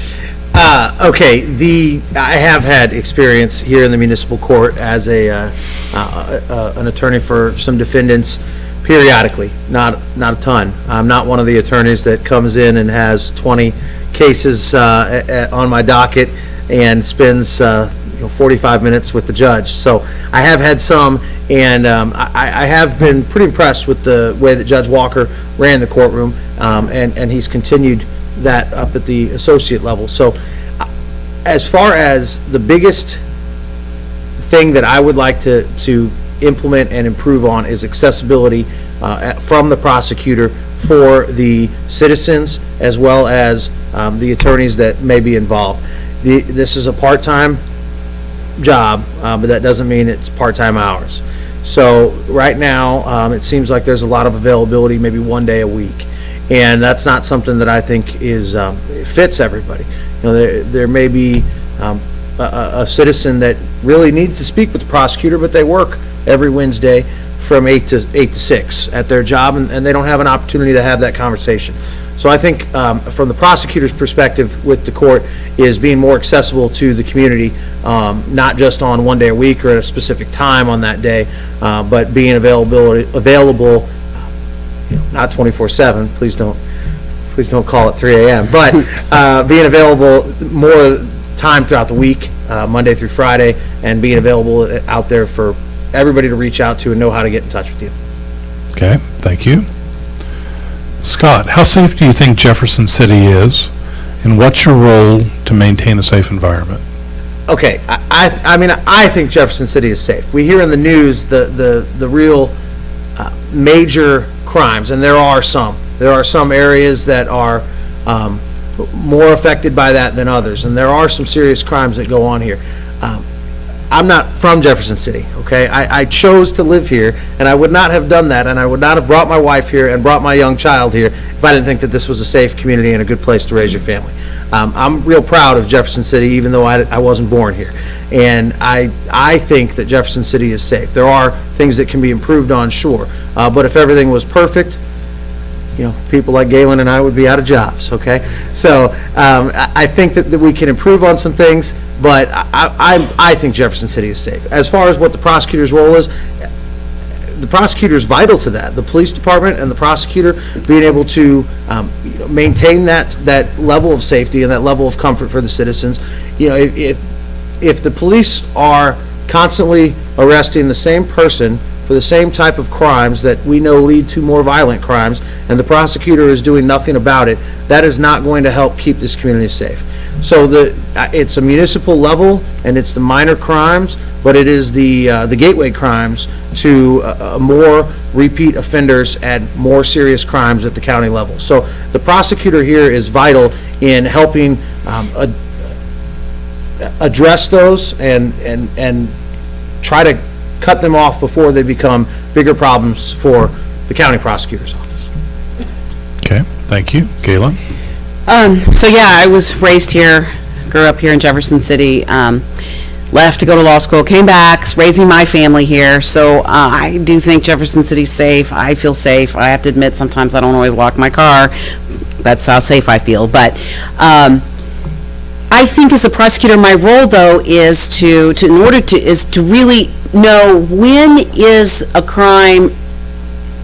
Okay, I have had experience here in the municipal court as an attorney for some defendants periodically, not a ton. I'm not one of the attorneys that comes in and has 20 cases on my docket and spends 45 minutes with the judge. So I have had some, and I have been pretty impressed with the way that Judge Walker ran the courtroom, and he's continued that up at the associate level. So as far as the biggest thing that I would like to implement and improve on is accessibility from the prosecutor for the citizens as well as the attorneys that may be involved. This is a part-time job, but that doesn't mean it's part-time hours. So right now, it seems like there's a lot of availability, maybe one day a week, and that's not something that I think is fits everybody. There may be a citizen that really needs to speak with the prosecutor, but they work every Wednesday from 8 to 6 at their job, and they don't have an opportunity to have that conversation. So I think from the prosecutor's perspective with the court is being more accessible to the community, not just on one day a week or at a specific time on that day, but being available, not 24/7. Please don't call it 3 a.m. But being available more time throughout the week, Monday through Friday, and being available out there for everybody to reach out to and know how to get in touch with you. Okay, thank you. Scott, how safe do you think Jefferson City is, and what's your role to maintain a safe environment? Okay, I think Jefferson City is safe. We hear in the news the real major crimes, and there are some. There are some areas that are more affected by that than others, and there are some serious crimes that go on here. I'm not from Jefferson City, okay? I chose to live here, and I would not have done that, and I would not have brought my wife here and brought my young child here if I didn't think that this was a safe community and a good place to raise your family. I'm real proud of Jefferson City, even though I wasn't born here. And I think that Jefferson City is safe. There are things that can be improved on, sure, but if everything was perfect, people like Galen and I would be out of jobs, okay? So I think that we can improve on some things, but I think Jefferson City is safe. As far as what the prosecutor's role is, the prosecutor is vital to that. The police department and the prosecutor being able to maintain that level of safety and that level of comfort for the citizens. If the police are constantly arresting the same person for the same type of crimes that we know lead to more violent crimes, and the prosecutor is doing nothing about it, that is not going to help keep this community safe. So it's a municipal level, and it's the minor crimes, but it is the gateway crimes to more repeat offenders and more serious crimes at the county level. So the prosecutor here is vital in helping address those and try to cut them off before they become bigger problems for the county prosecutor's office. Okay, thank you. Galen? So yeah, I was raised here, grew up here in Jefferson City, left to go to law school, came back, raising my family here. So I do think Jefferson City's safe. I feel safe. I have to admit, sometimes I don't always lock my car. That's how safe I feel. But I think as a prosecutor, my role though is to really know when is a crime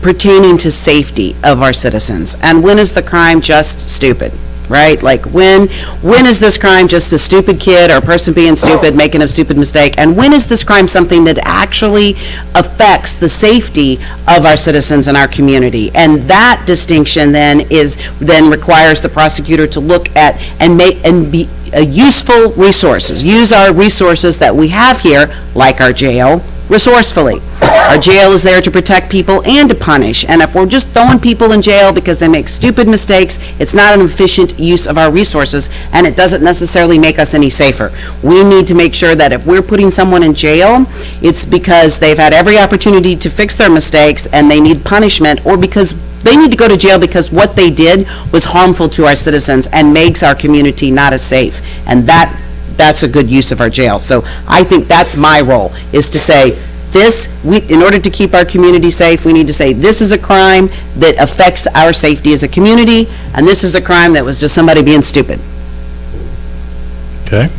pertaining to safety of our citizens, and when is the crime just stupid, right? Like when is this crime just a stupid kid or a person being stupid, making a stupid mistake, and when is this crime something that actually affects the safety of our citizens and our community? And that distinction then requires the prosecutor to look at and be useful resources, use our resources that we have here, like our jail, resourcefully. Our jail is there to protect people and to punish, and if we're just throwing people in jail because they make stupid mistakes, it's not an efficient use of our resources, and it doesn't necessarily make us any safer. We need to make sure that if we're putting someone in jail, it's because they've had every opportunity to fix their mistakes and they need punishment, or because they need to go to jail because what they did was harmful to our citizens and makes our community not as safe. And that's a good use of our jail. So I think that's my role, is to say, in order to keep our community safe, we need to say, this is a crime that affects our safety as a community, and this is a crime that was just somebody being stupid. Okay.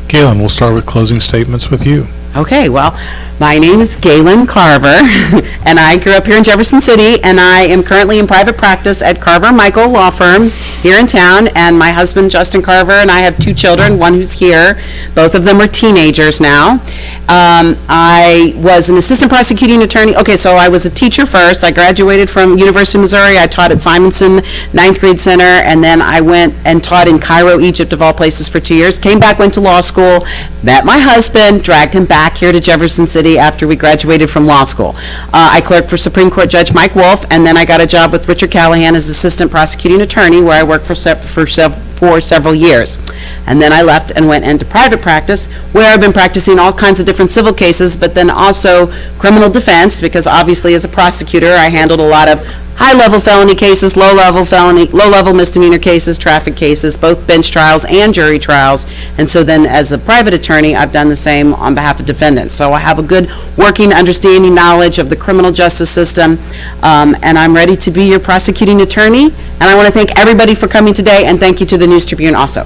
Galen, we'll start with closing statements with you. Okay, well, my name is Galen Carver, and I grew up here in Jefferson City, and I am currently in private practice at Carver Michael Law Firm here in town, and my husband, Justin Carver, and I have 2 children, one who's here. Both of them are teenagers now. I was an assistant prosecuting attorney. Okay, so I was a teacher first. I graduated from University of Missouri. I taught at Simonson 9th grade center, and then I went and taught in Cairo, Egypt, of all places, for 2 years. Came back, went to law school, met my husband, dragged him back here to Jefferson City after we graduated from law school. I clerked for Supreme Court Judge Mike Wolf, and then I got a job with Richard Callahan as assistant prosecuting attorney, where I worked for several years. And then I left and went into private practice, where I've been practicing all kinds of different civil cases, but then also criminal defense, because obviously as a prosecutor, I handled a lot of high-level felony cases, low-level misdemeanor cases, traffic cases, both bench trials and jury trials. And so then as a private attorney, I've done the same on behalf of defendants. So I have a good working understanding, knowledge of the criminal justice system, and I'm ready to be your prosecuting attorney. And I want to thank everybody for coming today, and thank you to the News Tribune also.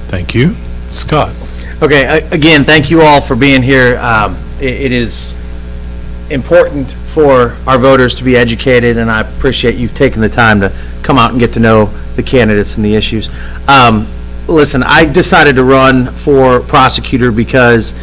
Thank you. Scott? Okay, again, thank you all for being here. It is important for our voters to be educated, and I appreciate you taking the time to come out and get to know the candidates and the issues. Listen, I decided to run for prosecutor because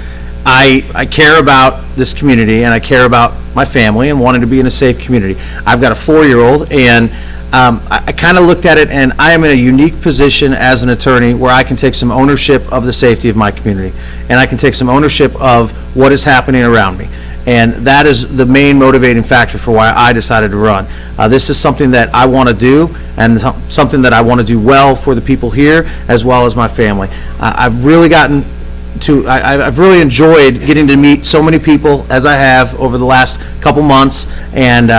I care about this community, and I care about my family, and wanted to be in a safe community. I've got a 4-year-old, and I kind of looked at it, and I am in a unique position as an attorney where I can take some ownership of the safety of my community, and I can take some ownership of what is happening around me. And that is the main motivating factor for why I decided to run. This is something that I want to do, and something that I want to do well for the people here, as well as my family. I've really enjoyed getting to meet so many people as I have over the last couple months, and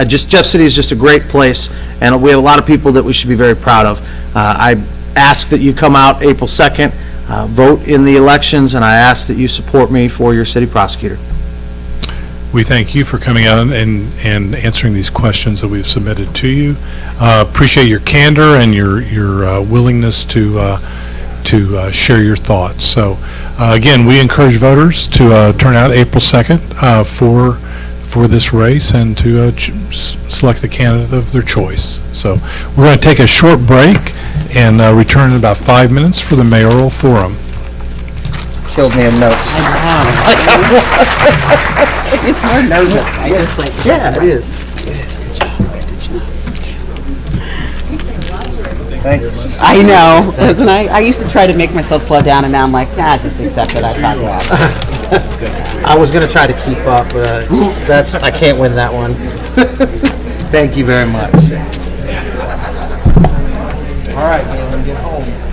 Jeff City is just a great place, and we have a lot of people that we should be very proud of. I ask that you come out April 2nd, vote in the elections, and I ask that you support me for your city prosecutor. We thank you for coming out and answering these questions that we've submitted to you. Appreciate your candor and your willingness to share your thoughts. So again, we encourage voters to turn out April 2nd for this race, and to select the candidate of their choice. So we're going to take a short break and return in about 5 minutes for the mayoral forum. Killed me in notes. It's more nervous. I just like, Yeah, it is. It is. Good job. Good job. Thank you. I know, wasn't I? I used to try to make myself slow down, and now I'm like, nah, just accept it. I talk fast. I was going to try to keep up, but I can't win that one. Thank you very much. All right, man, get home.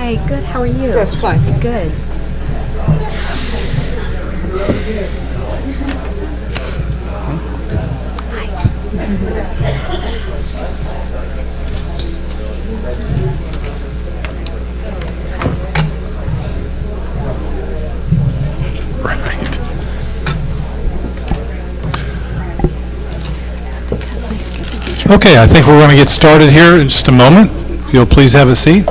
Hi, good. How are you? Just fine. Good. Okay, I think we're going to get started here in just a moment. If you'll please have a seat.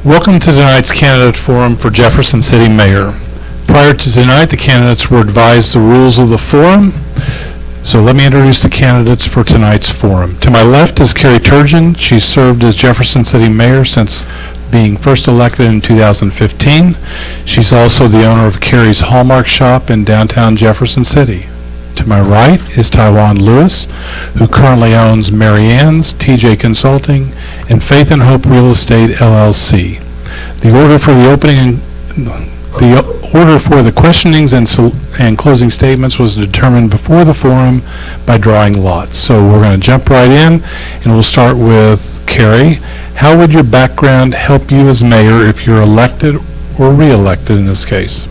Welcome to tonight's candidate forum for Jefferson City Mayor. Prior to tonight, the candidates were advised the rules of the forum. So let me introduce the candidates for tonight's forum. To my left is Carrie Turgeon. She's served as Jefferson City Mayor since being first elected in 2015. She's also the owner of Carrie's Hallmark Shop in downtown Jefferson City. To my right is Taiwan Lewis, who currently owns Mary Ann's, TJ Consulting, and Faith and Hope Real Estate LLC. The order for the opening the questionings and closing statements was determined before the forum by drawing lots. So we're going to jump right in, and we'll start with Carrie. How would your background help you as mayor if you're elected or re-elected in this case?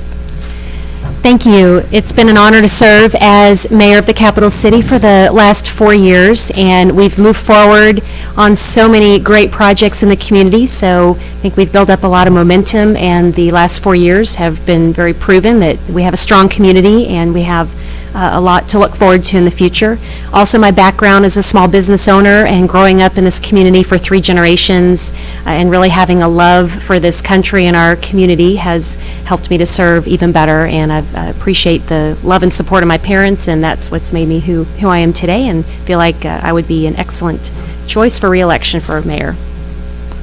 Thank you. It's been an honor to serve as mayor of the capital city for the last 4 years, and we've moved forward on so many great projects in the community. So I think we've built up a lot of momentum, and the last 4 years have been very proven that we have a strong community and we have a lot to look forward to in the future. Also, my background as a small business owner and growing up in this community for 3 generations and really having a love for this country and our community has helped me to serve even better, and I appreciate the love and support of my parents, and that's what's made me who I am today, and feel like I would be an excellent choice for re-election for mayor.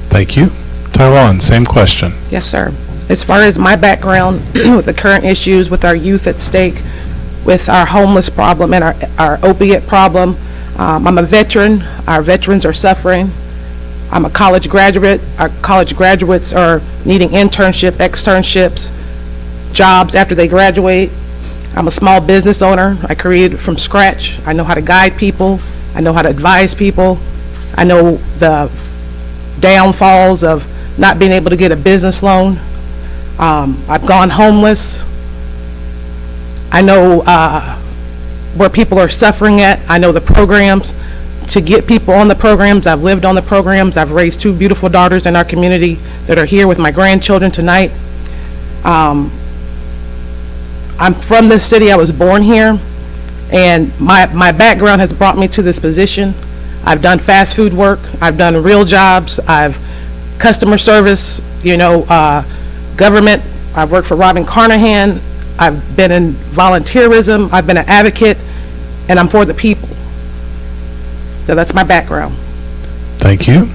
Thank you. Taiwan, same question. Yes, sir. As far as my background with the current issues with our youth at stake, with our homeless problem and our opiate problem, I'm a veteran. Our veterans are suffering. I'm a college graduate. Our college graduates are needing externships, jobs after they graduate. I'm a small business owner. I created from scratch. I know how to guide people. I know how to advise people. I know the downfalls of not being able to get a business loan. I've gone homeless. I know where people are suffering at. I know the programs to get people on the programs. I've lived on the programs. I've raised 2 beautiful daughters in our community that are here with my grandchildren tonight. I'm from this city. I was born here, and my background has brought me to this position. I've done fast food work. I've done real jobs. I've customer service, government. I've worked for Robin Carnahan. I've been in volunteerism. I've been an advocate, and I'm for the people. So that's my background. Thank you.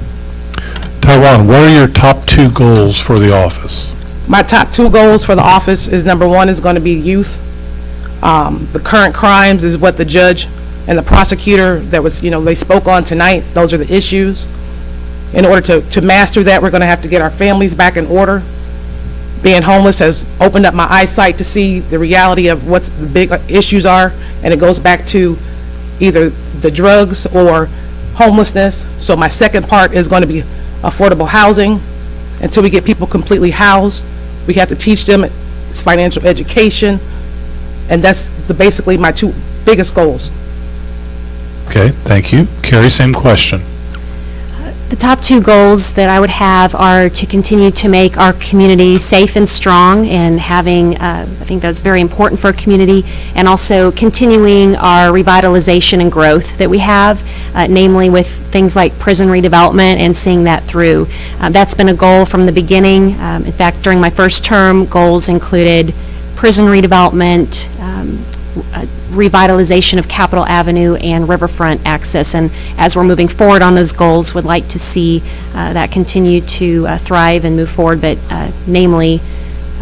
Taiwan, what are your top 2 goals for the office? My top 2 goals for the office is, number 1 is going to be youth. The current crimes is what the judge and the prosecutor that was, they spoke on tonight. Those are the issues. In order to master that, we're going to have to get our families back in order. Being homeless has opened up my eyesight to see the reality of what the big issues are, and it goes back to either the drugs or homelessness. So my second part is going to be affordable housing. Until we get people completely housed, we have to teach them it's financial education, and that's basically my 2 biggest goals. Okay, thank you. Carrie, same question. The top 2 goals that I would have are to continue to make our community safe and strong, and having, I think that's very important for our community, and also continuing our revitalization and growth that we have, namely with things like prison redevelopment and seeing that through. That's been a goal from the beginning. In fact, during my first term, goals included prison redevelopment, revitalization of Capitol Avenue and riverfront access, and as we're moving forward on those goals, would like to see that continue to thrive and move forward, but namely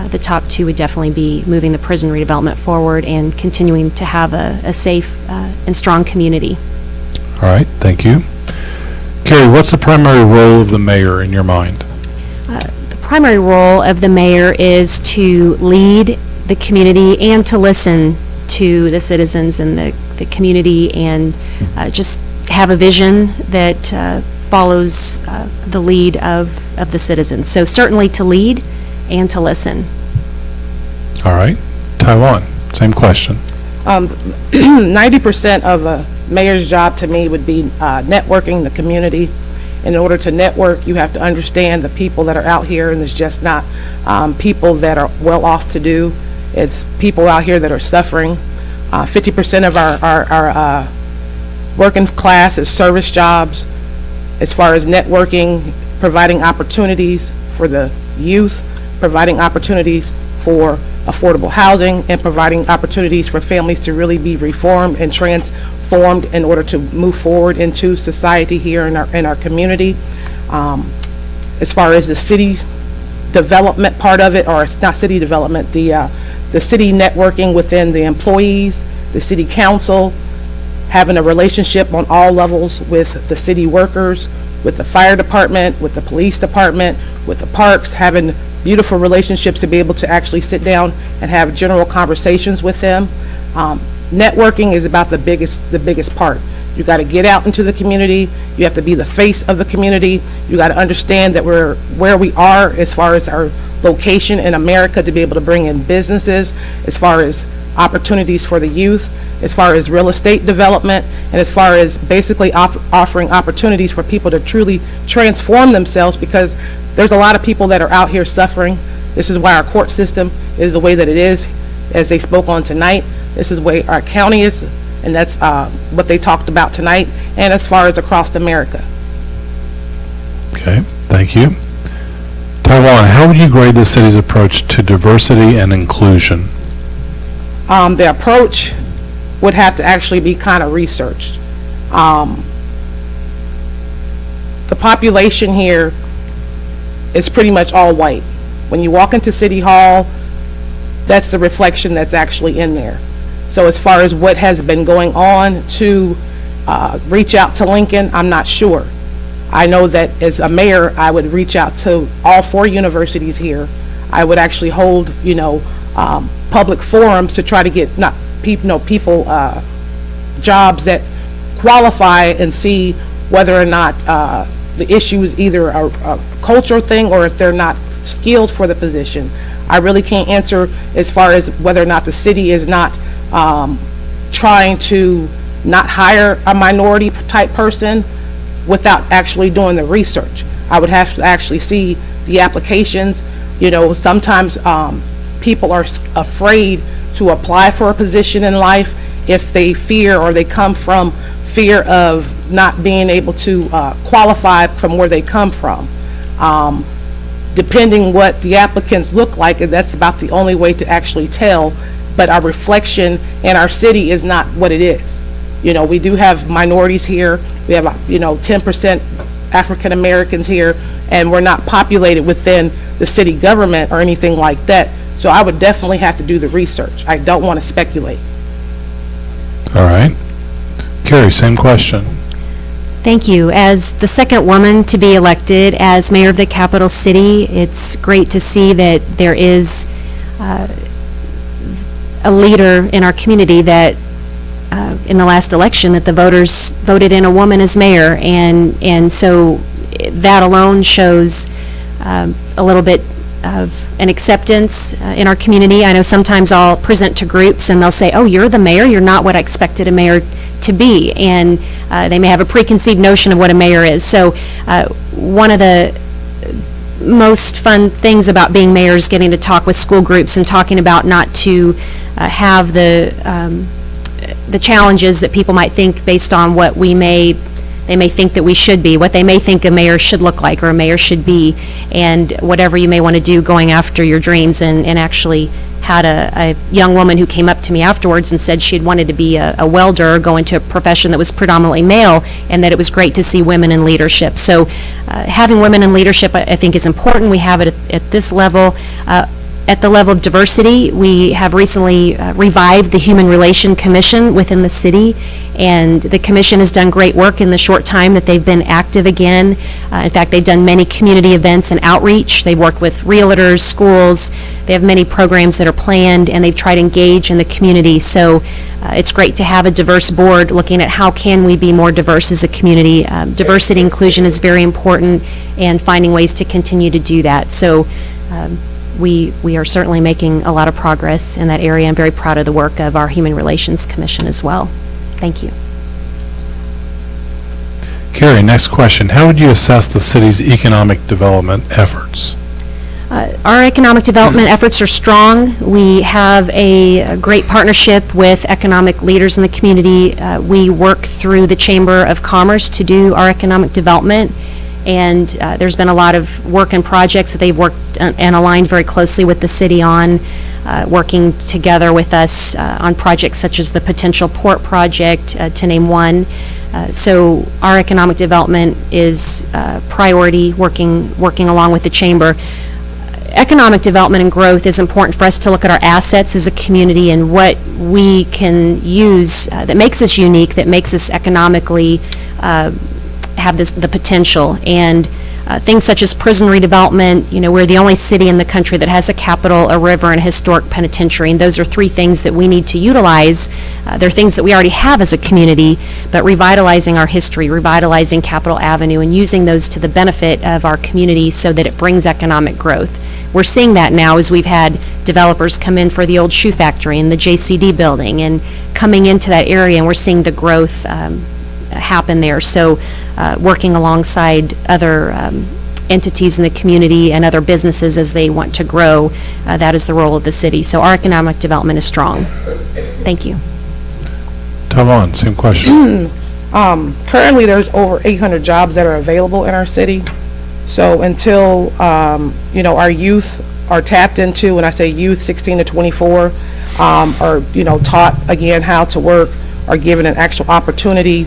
the top 2 would definitely be moving the prison redevelopment forward and continuing to have a safe and strong community. All right, thank you. Carrie, what's the primary role of the mayor in your mind? The primary role of the mayor is to lead the community and to listen to the citizens and the community, and just have a vision that follows the lead of the citizens. So certainly to lead and to listen. All right. Taiwan, same question. 90% of a mayor's job to me would be networking the community In order to network, you have to understand the people that are out here, and it's just not people that are well off to do. It's people out here that are suffering. 50% of our working class is service jobs. As far as networking, providing opportunities for the youth, providing opportunities for affordable housing, and providing opportunities for families to really be reformed and transformed in order to move forward into society here in our community. As far as the city development part of it, or it's not city development, the city networking within the employees, the city council, having a relationship on all levels with the city workers, with the fire department, with the police department, with the parks, having beautiful relationships to be able to actually sit down and have general conversations with them. Networking is about the biggest part. You got to get out into the community. You have to be the face of the community. You got to understand that we're where we are as far as our location in America to be able to bring in businesses, as far as opportunities for the youth, as far as real estate development, and as far as basically offering opportunities for people to truly transform themselves, because there's a lot of people that are out here suffering. This is why our court system is the way that it is, as they spoke on tonight. This is the way our county is, and that's what they talked about tonight, and as far as across America. Okay, thank you. Taiwan, how would you grade the city's approach to diversity and inclusion? The approach would have to actually be kind of researched. The population here is pretty much all white. When you walk into City Hall, that's the reflection that's actually in there. So as far as what has been going on to reach out to Lincoln, I'm not sure. I know that as a mayor, I would reach out to all 4 universities here. I would actually hold, public forums to try to get people jobs that qualify, and see whether or not the issue is either a cultural thing or if they're not skilled for the position. I really can't answer as far as whether or not the city is not trying to not hire a minority type person without actually doing the research. I would have to actually see the applications. Sometimes people are afraid to apply for a position in life if they fear, or they come from fear of not being able to qualify from where they come from. Depending what the applicants look like, that's about the only way to actually tell. But our reflection in our city is not what it is. We do have minorities here. We have 10% African Americans here, and we're not populated within the city government or anything like that. So I would definitely have to do the research. I don't want to speculate. All right. Carrie, same question. Thank you. As the second woman to be elected as mayor of the capital city, it's great to see that there is a leader in our community that in the last election that the voters voted in a woman as mayor, and so that alone shows a little bit of an acceptance in our community. I know sometimes I'll present to groups and they'll say, "Oh, you're the mayor? You're not what I expected a mayor to be," and they may have a preconceived notion of what a mayor is. So one of the most fun things about being mayor is getting to talk with school groups and talking about not to have the challenges that people might think based on what they may think that we should be, what they may think a mayor should look like or a mayor should be, and whatever you may want to do going after your dreams. And actually had a young woman who came up to me afterwards and said she had wanted to be a welder, go into a profession that was predominantly male, and that it was great to see women in leadership. So having women in leadership, I think, is important. We have it at this level. At the level of diversity, we have recently revived the Human Relation Commission within the city, and the commission has done great work in the short time that they've been active again. In fact, they've done many community events and outreach. They've worked with realtors, schools. They have many programs that are planned, and they've tried to engage in the community. So it's great to have a diverse board looking at how can we be more diverse as a community. Diversity inclusion is very important, and finding ways to continue to do that. So we are certainly making a lot of progress in that area. I'm very proud of the work of our Human Relations Commission as well. Thank you. Carrie, next question. How would you assess the city's economic development efforts? Our economic development efforts are strong. We have a great partnership with economic leaders in the community. We work through the Chamber of Commerce to do our economic development, and there's been a lot of work and projects that they've worked and aligned very closely with the city on, working together with us on projects such as the potential port project, to name one. So our economic development is priority, working along with the Chamber. Economic development and growth is important for us to look at our assets as a community and what we can use that makes us unique, that makes us economically have the potential. And things such as prison redevelopment, we're the only city in the country that has a capitol, a river, and a historic penitentiary, and those are three things that we need to utilize. They're things that we already have as a community, but revitalizing our history, revitalizing Capitol Avenue, and using those to the benefit of our community so that it brings economic growth. We're seeing that now as we've had developers come in for the old shoe factory and the JCD building and coming into that area, and we're seeing the growth happen there. So working alongside other entities in the community and other businesses as they want to grow, that is the role of the city. So our economic development is strong. Thank you. Tavon, same question. Currently, there's over 800 jobs that are available in our city. So until, our youth are tapped into, when I say youth, 16 to 24, are, taught again how to work, are given an actual opportunity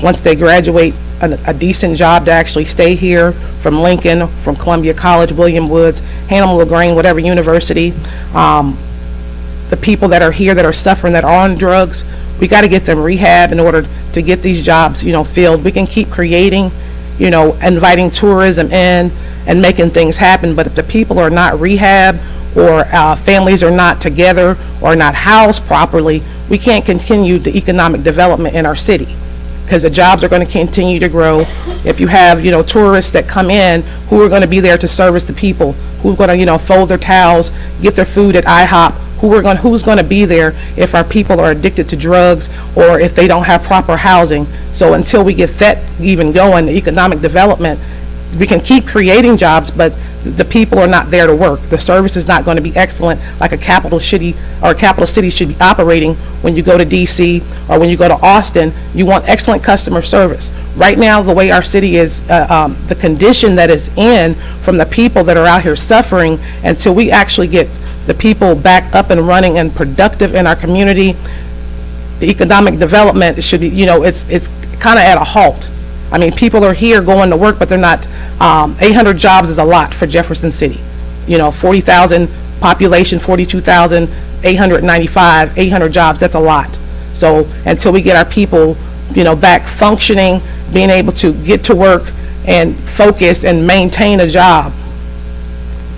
once they graduate, a decent job to actually stay here from Lincoln, from Columbia College, William Woods, Hannibal LaGrange, whatever university. The people that are here that are suffering, that are on drugs, we got to get them rehab in order to get these jobs, filled. We can keep creating, inviting tourism in and making things happen, but if the people are not rehabbed or families are not together or not housed properly, we can't continue the economic development in our city, because the jobs are going to continue to grow. If you have, tourists that come in who are going to be there to service the people, who are going to, fold their towels, get their food at IHOP, who's going to be there if our people are addicted to drugs or if they don't have proper housing. So until we get that even going, the economic development, we can keep creating jobs, but the people are not there to work. The service is not going to be excellent like a capital city should be operating. When you go to DC or when you go to Austin, you want excellent customer service. Right now, the way our city is, the condition that it's in from the people that are out here suffering, until we actually get the people back up and running and productive in our community, the economic development should be, it's kind of at a halt. I mean, people are here going to work, but they're not, 800 jobs is a lot for Jefferson City. 40,000 population, 42,895, 800 jobs, that's a lot. So until we get our people, back functioning, being able to get to work and focus and maintain a job,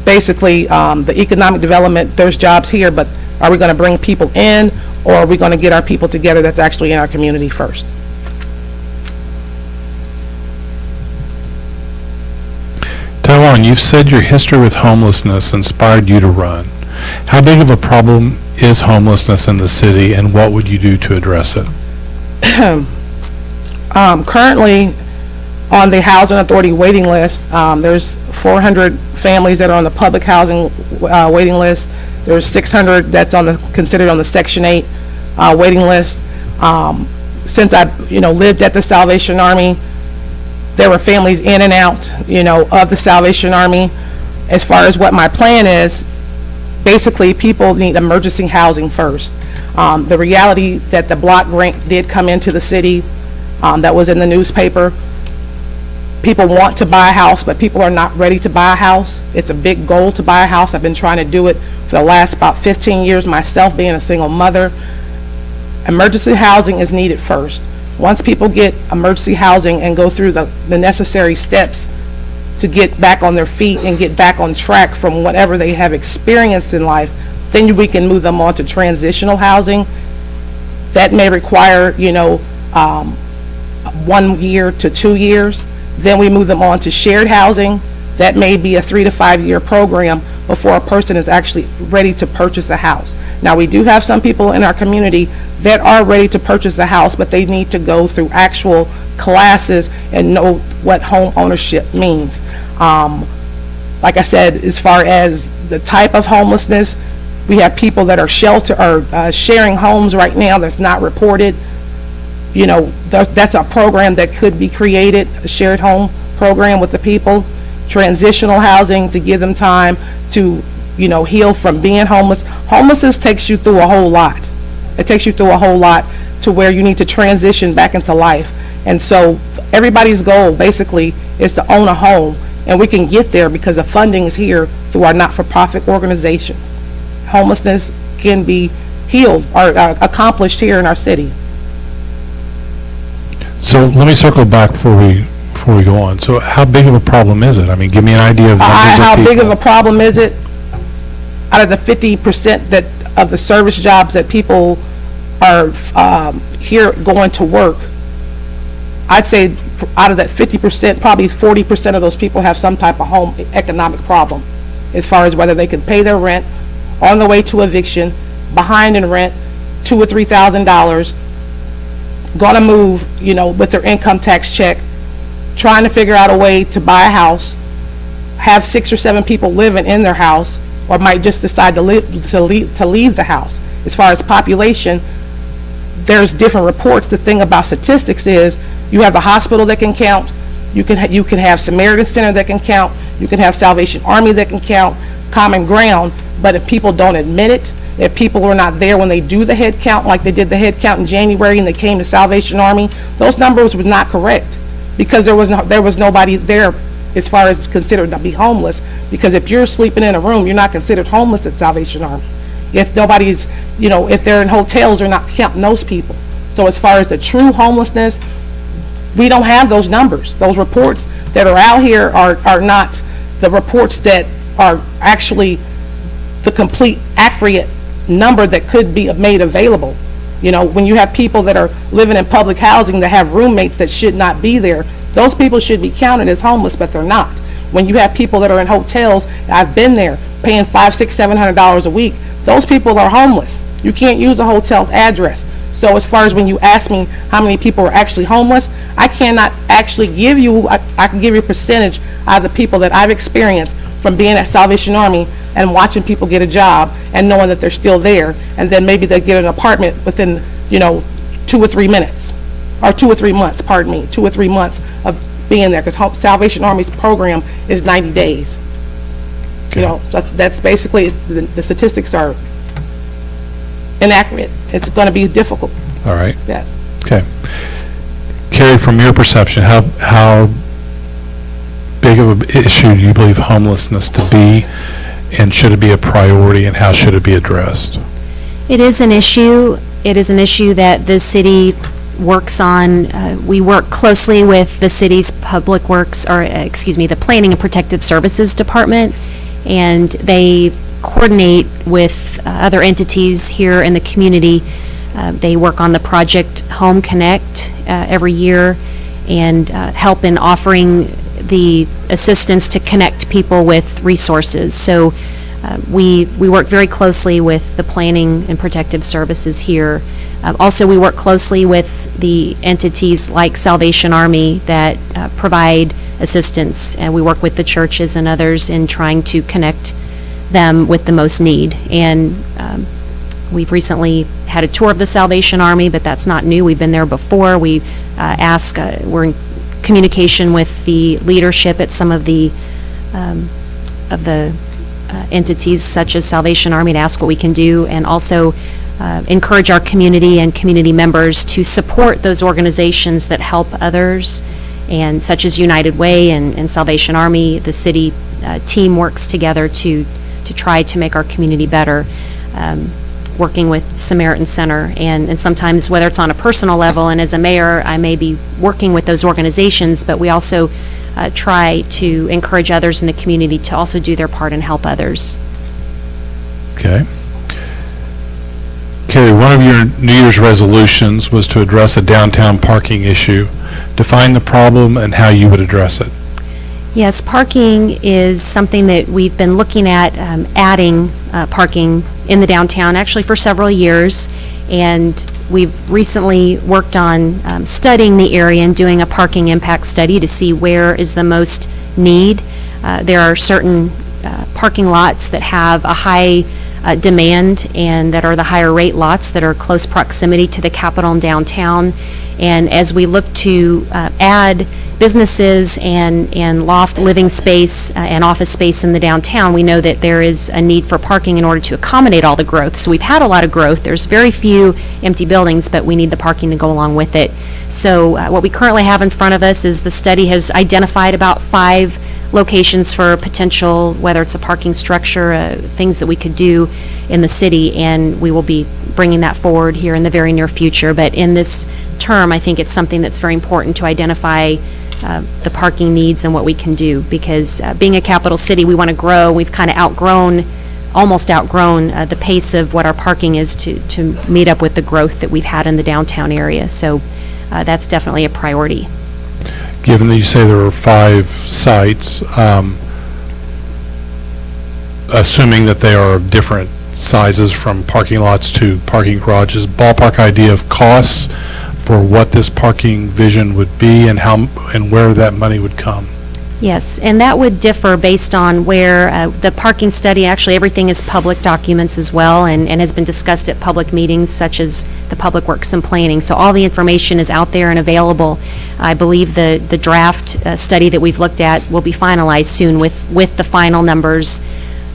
basically, the economic development, there's jobs here, but are we going to bring people in, or are we going to get our people together that's actually in our community first? Taiwan, you've said your history with homelessness inspired you to run. How big of a problem is homelessness in the city, and what would you do to address it? Currently, on the Housing Authority waiting list, there's 400 families that are on the public housing waiting list. There's 600 that's considered on the Section 8 waiting list. Since I, lived at the Salvation Army, there were families in and out, of the Salvation Army. As far as what my plan is, basically, people need emergency housing first. The reality that the block grant did come into the city, that was in the newspaper. People want to buy a house, but people are not ready to buy a house. It's a big goal to buy a house. I've been trying to do it for the last about 15 years myself, being a single mother. Emergency housing is needed first. Once people get emergency housing and go through the necessary steps to get back on their feet and get back on track from whatever they have experienced in life, then we can move them on to transitional housing. That may require, 1 year to 2 years. Then we move them on to shared housing. That may be a 3 to 5 year program before a person is actually ready to purchase a house. Now, we do have some people in our community that are ready to purchase a house, but they need to go through actual classes and know what home ownership means. Like I said, as far as the type of homelessness, we have people that are sharing homes right now that's not reported. You know, that's a program that could be created, a shared home program with the people. Transitional housing to give them time to, you know, heal from being homeless. Homelessness takes you through a whole lot. It takes you through a whole lot to where you need to transition back into life. And so everybody's goal basically is to own a home, and we can get there because the funding is here through our not-for-profit organizations. Homelessness can be healed or accomplished here in our city. So let me circle back before we go on. So how big of a problem is it? I mean, give me an idea of numbers of How people. big of a problem is it? Out of the 50% that of the service jobs that people are here going to work, I'd say out of that 50%, probably 40% of those people have some type of home economic problem, as far as whether they can pay their rent, on the way to eviction, behind in rent, $2,000 or $3,000, gonna move, you know, with their income tax check, trying to figure out a way to buy a house, have 6 or 7 people living in their house, or might just decide to leave the house. As far as population, there's different reports. The thing about statistics is you have a hospital that can count, you can have Samaritan Center that can count, you can have Salvation Army that can count, Common Ground, but if people don't admit it, if people were not there when they do the head count, like they did the head count in January and they came to Salvation Army, those numbers were not correct because there was nobody there as far as considered to be homeless, because if you're sleeping in a room, you're not considered homeless at Salvation Army. If nobody's, you know, if they're in hotels, they're not counting those people. So as far as the true homelessness, we don't have those numbers. Those reports that are out here are not the reports that are actually the complete, accurate number that could be made available. You know, when you have people that are living in public housing that have roommates that should not be there, those people should be counted as homeless, but they're not. When you have people that are in hotels, I've been there, paying $500, $600, $700 a week, those people are homeless. You can't use a hotel address. So as far as when you ask me how many people are actually homeless, I cannot actually give you, I can give you a percentage out of the people that I've experienced from being at Salvation Army and watching people get a job and knowing that they're still there, and then maybe they get an apartment within, you know, 2 or 3 minutes, or 2 or 3 months, pardon me, 2 or 3 months of being there, because Salvation Army's program is 90 days. You know, that's basically, the statistics are inaccurate. It's going to be difficult. All right. Yes. Okay. Carrie, from your perception, how big of an issue do you believe homelessness to be, and should it be a priority, and how should it be addressed? It is an issue. It is an issue that the city works on. We work closely with the city's public works, or the Planning and Protective Services Department, and they coordinate with other entities here in the community. They work on the project Home Connect every year and help in offering the assistance to connect people with resources. So we work very closely with the Planning and Protective Services here. Also, we work closely with the entities like Salvation Army that provide assistance, and we work with the churches and others in trying to connect them with the most need. And we've recently had a tour of the Salvation Army, but that's not new. We've been there before. We we're in communication with the leadership at some of the entities such as Salvation Army to ask what we can do, and also encourage our community and community members to support those organizations that help others, and such as United Way and Salvation Army. The city team works together to try to make our community better, working with Samaritan Center, and sometimes whether it's on a personal level, and as a mayor I may be working with those organizations, but we also try to encourage others in the community to also do their part and help others. Okay. Carrie, one of your New Year's resolutions was to address a downtown parking issue. Define the problem and how you would address it. Yes, parking is something that we've been looking at, adding parking in the downtown actually for several years, and We've recently worked on studying the area and doing a parking impact study to see where is the most need. There are certain parking lots that have a high demand and that are the higher rate lots that are close proximity to the Capitol and downtown. And as we look to add businesses and loft living space and office space in the downtown, we know that there is a need for parking in order to accommodate all the growth. So we've had a lot of growth. There's very few empty buildings, but we need the parking to go along with it. So what we currently have in front of us is the study has identified about 5 locations for potential, whether it's a parking structure, things that we could do in the city, and we will be bringing that forward here in the very near future. But in this term, I think it's something that's very important to identify the parking needs and what we can do, because being a capital city, we want to grow. We've kind of almost outgrown the pace of what our parking is to meet up with the growth that we've had in the downtown area. So that's definitely a priority. Given that you say there are 5 sites, assuming that they are of different sizes from parking lots to parking garages, ballpark idea of costs for what this parking vision would be and how and where that money would come? Yes, and that would differ based on where the parking study, actually everything is public documents as well, and has been discussed at public meetings such as the Public Works and Planning. So all the information is out there and available. I believe the draft study that we've looked at will be finalized soon with the final numbers,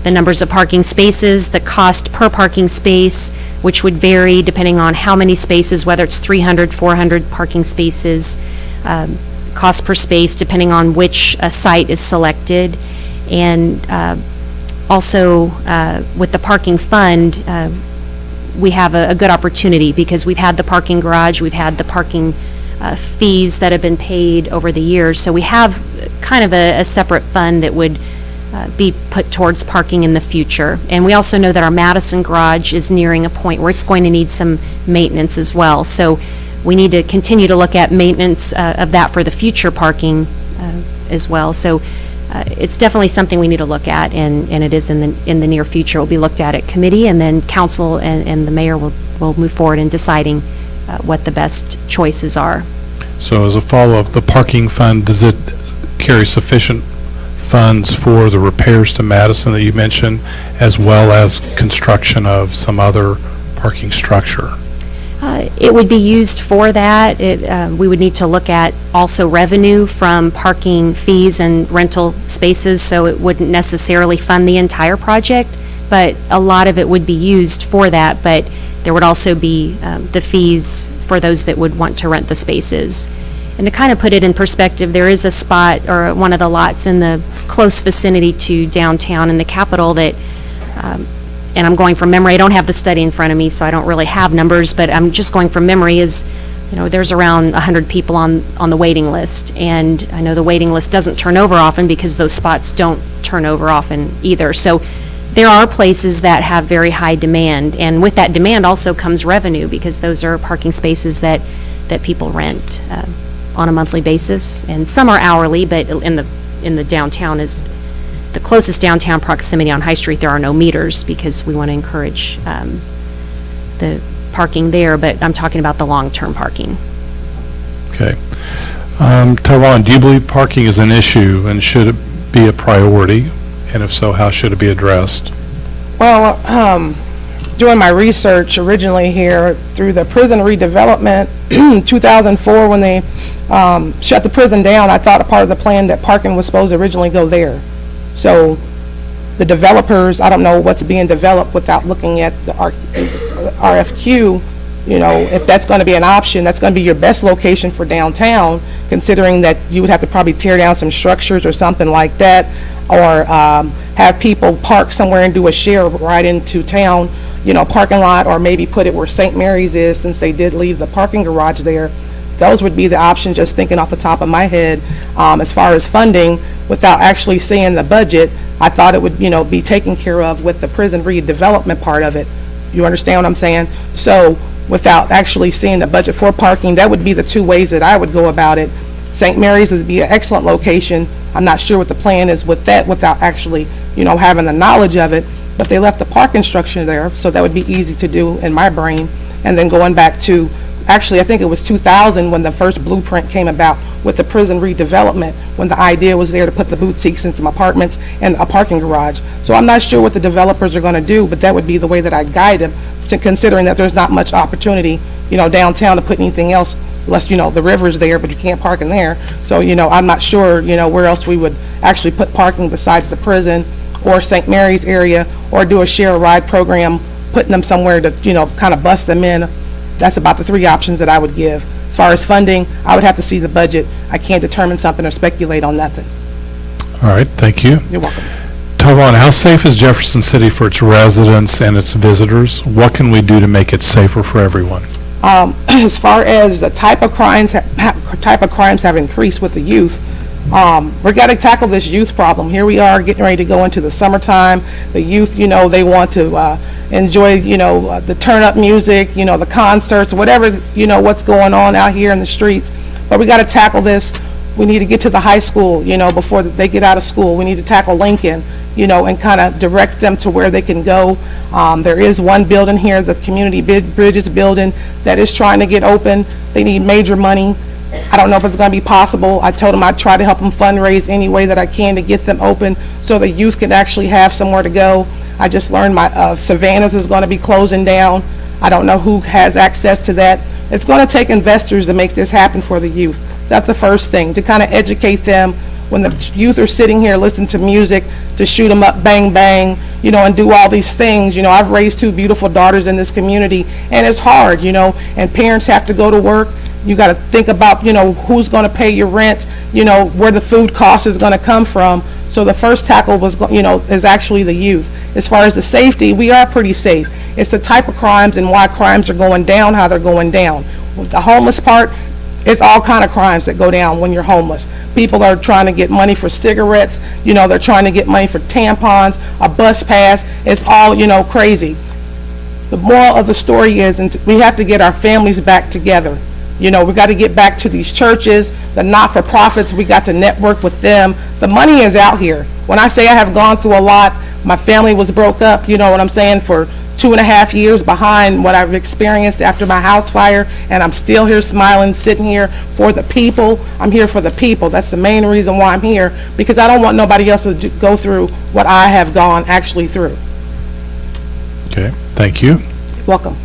the numbers of parking spaces, the cost per parking space, which would vary depending on how many spaces, whether it's 300, 400 parking spaces, cost per space depending on which site is selected. And also with the parking fund, we have a good opportunity because we've had the parking garage, we've had the parking fees that have been paid over the years. So we have kind of a separate fund that would be put towards parking in the future. And we also know that our Madison garage is nearing a point where it's going to need some maintenance as well. So we need to continue to look at maintenance of that for the future parking as well. So it's definitely something we need to look at, and it is in the near future. It will be looked at committee, and then council and the mayor will move forward in deciding what the best choices are. So as a follow-up, the parking fund, does it carry sufficient funds for the repairs to Madison that you mentioned, as well as construction of some other parking structure? It would be used for that. We would need to look at also revenue from parking fees and rental spaces, so it wouldn't necessarily fund the entire project, but a lot of it would be used for that. But there would also be the fees for those that would want to rent the spaces. And to kind of put it in perspective, there is a spot or one of the lots in the close vicinity to downtown in the Capitol that, and I'm going from memory, I don't have the study in front of me, so I don't really have numbers, but I'm just going from memory, is, there's around 100 people on the waiting list. And I know the waiting list doesn't turn over often because those spots don't turn over often either. So there are places that have very high demand, and with that demand also comes revenue, because those are parking spaces that people rent on a monthly basis, and some are hourly, but in the downtown is the closest downtown proximity on High Street. There are no meters because we want to encourage the parking there, but I'm talking about the long-term parking. Okay. Tyrone, do you believe parking is an issue, and should it be a priority? And if so, how should it be addressed? Well, doing my research originally here through the prison redevelopment in 2004, when they shut the prison down, I thought a part of the plan that parking was supposed to originally go there. So the developers, I don't know what's being developed without looking at the RFQ, if that's going to be an option, that's going to be your best location for downtown, considering that you would have to probably tear down some structures or something like that, or have people park somewhere and do a share right into town, parking lot, or maybe put it where St. Mary's is, since they did leave the parking garage there. Those would be the options, just thinking off the top of my head. As far as funding, without actually seeing the budget, I thought it would, be taken care of with the prison redevelopment part of it. You understand what I'm saying? So without actually seeing the budget for parking, that would be the 2 ways that I would go about it. St. Mary's would be an excellent location. I'm not sure what the plan is with that without actually, having the knowledge of it, but they left the parking structure there, so that would be easy to do in my brain. and then going back to, actually, I think it was 2000 when the first blueprint came about with the prison redevelopment, when the idea was there to put the boutiques in some apartments and a parking garage. So I'm not sure what the developers are going to do, but that would be the way that I guide them, considering that there's not much opportunity, downtown to put anything else, unless, the river's there, but you can't park in there. So, I'm not sure, where else we would actually put parking besides the prison or St. Mary's area, or do a share a ride program, putting them somewhere to, kind of bust them in. That's about the three options that I would give. As far as funding, I would have to see the budget. I can't determine something or speculate on nothing. All right, thank you. You're welcome. Tyrone, how safe is Jefferson City for its residents and its visitors? What can we do to make it safer for everyone? As far as the type of crimes have increased with the youth, we're got to tackle this youth problem. Here we are getting ready to go into the summertime. The youth, they want to enjoy, the turn-up music, the concerts, whatever, what's going on out here in the streets. But we got to tackle this. We need to get to the high school, before they get out of school. We need to tackle Lincoln, and kind of direct them to where they can go. There is one building here, the Community Bridges building, that is trying to get open. They need major money. I don't know if it's going to be possible. I told them I'd try to help them fundraise any way that I can to get them open so the youth can actually have somewhere to go. I just learned my Savannah's is going to be closing down. I don't know who has access to that. It's going to take investors to make this happen for the youth. That's the first thing, to kind of educate them. When the youth are sitting here listening to music, to shoot them up, bang, bang, and do all these things. I've raised two beautiful daughters in this community, and it's hard, and parents have to go to work. You got to think about, who's going to pay your rent, where the food cost is going to come from. So the first tackle was, is actually the youth. As far as the safety, we are pretty safe. It's the type of crimes and why crimes are going down, how they're going down. With the homeless part, it's all kind of crimes that go down when you're homeless. People are trying to get money for cigarettes, they're trying to get money for tampons, a bus pass. It's all, crazy. The moral of the story is, and we have to get our families back together. We got to get back to these churches, the not-for-profits. We got to network with them. The money is out here. When I say I have gone through a lot, my family was broke up, what I'm saying, for 2.5 years behind what I've experienced after my house fire, and I'm still here smiling, sitting here for the people. I'm here for the people. That's the main reason why I'm here, because I don't want nobody else to go through what I have gone actually through. Okay, thank you. Welcome.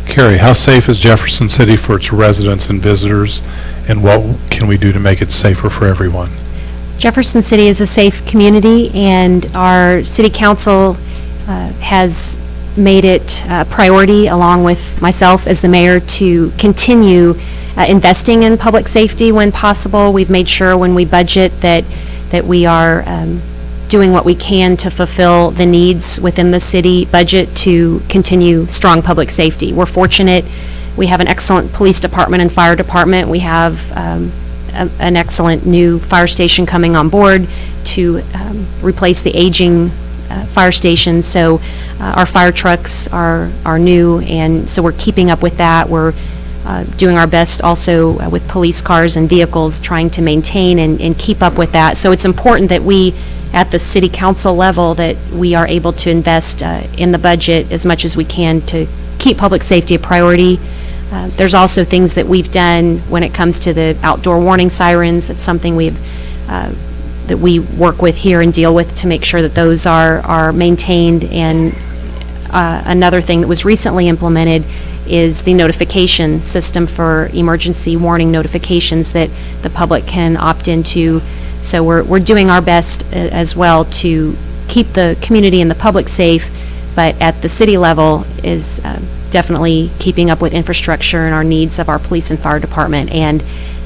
Carrie, how safe is Jefferson City for its residents and visitors, and what can we do to make it safer for everyone? Jefferson City is a safe community, and our city council has made it a priority, along with myself as the mayor, to continue investing in public safety when possible. We've made sure when we budget that we are doing what we can to fulfill the needs within the city budget to continue strong public safety. We're fortunate. We have an excellent police department and fire department. We have an excellent new fire station coming on board to replace the aging fire stations. So our fire trucks are new, and so we're keeping up with that. We're doing our best also with police cars and vehicles, trying to maintain and keep up with that. So it's important that we, at the city council level, that we are able to invest in the budget as much as we can to keep public safety a priority. There's also things that we've done when it comes to the outdoor warning sirens. It's something that we work with here and deal with to make sure that those are maintained. And another thing that was recently implemented is the notification system for emergency warning notifications that the public can opt into. So we're doing our best as well to keep the community and the public safe, but at the city level is definitely keeping up with infrastructure and our needs of our police and fire department. And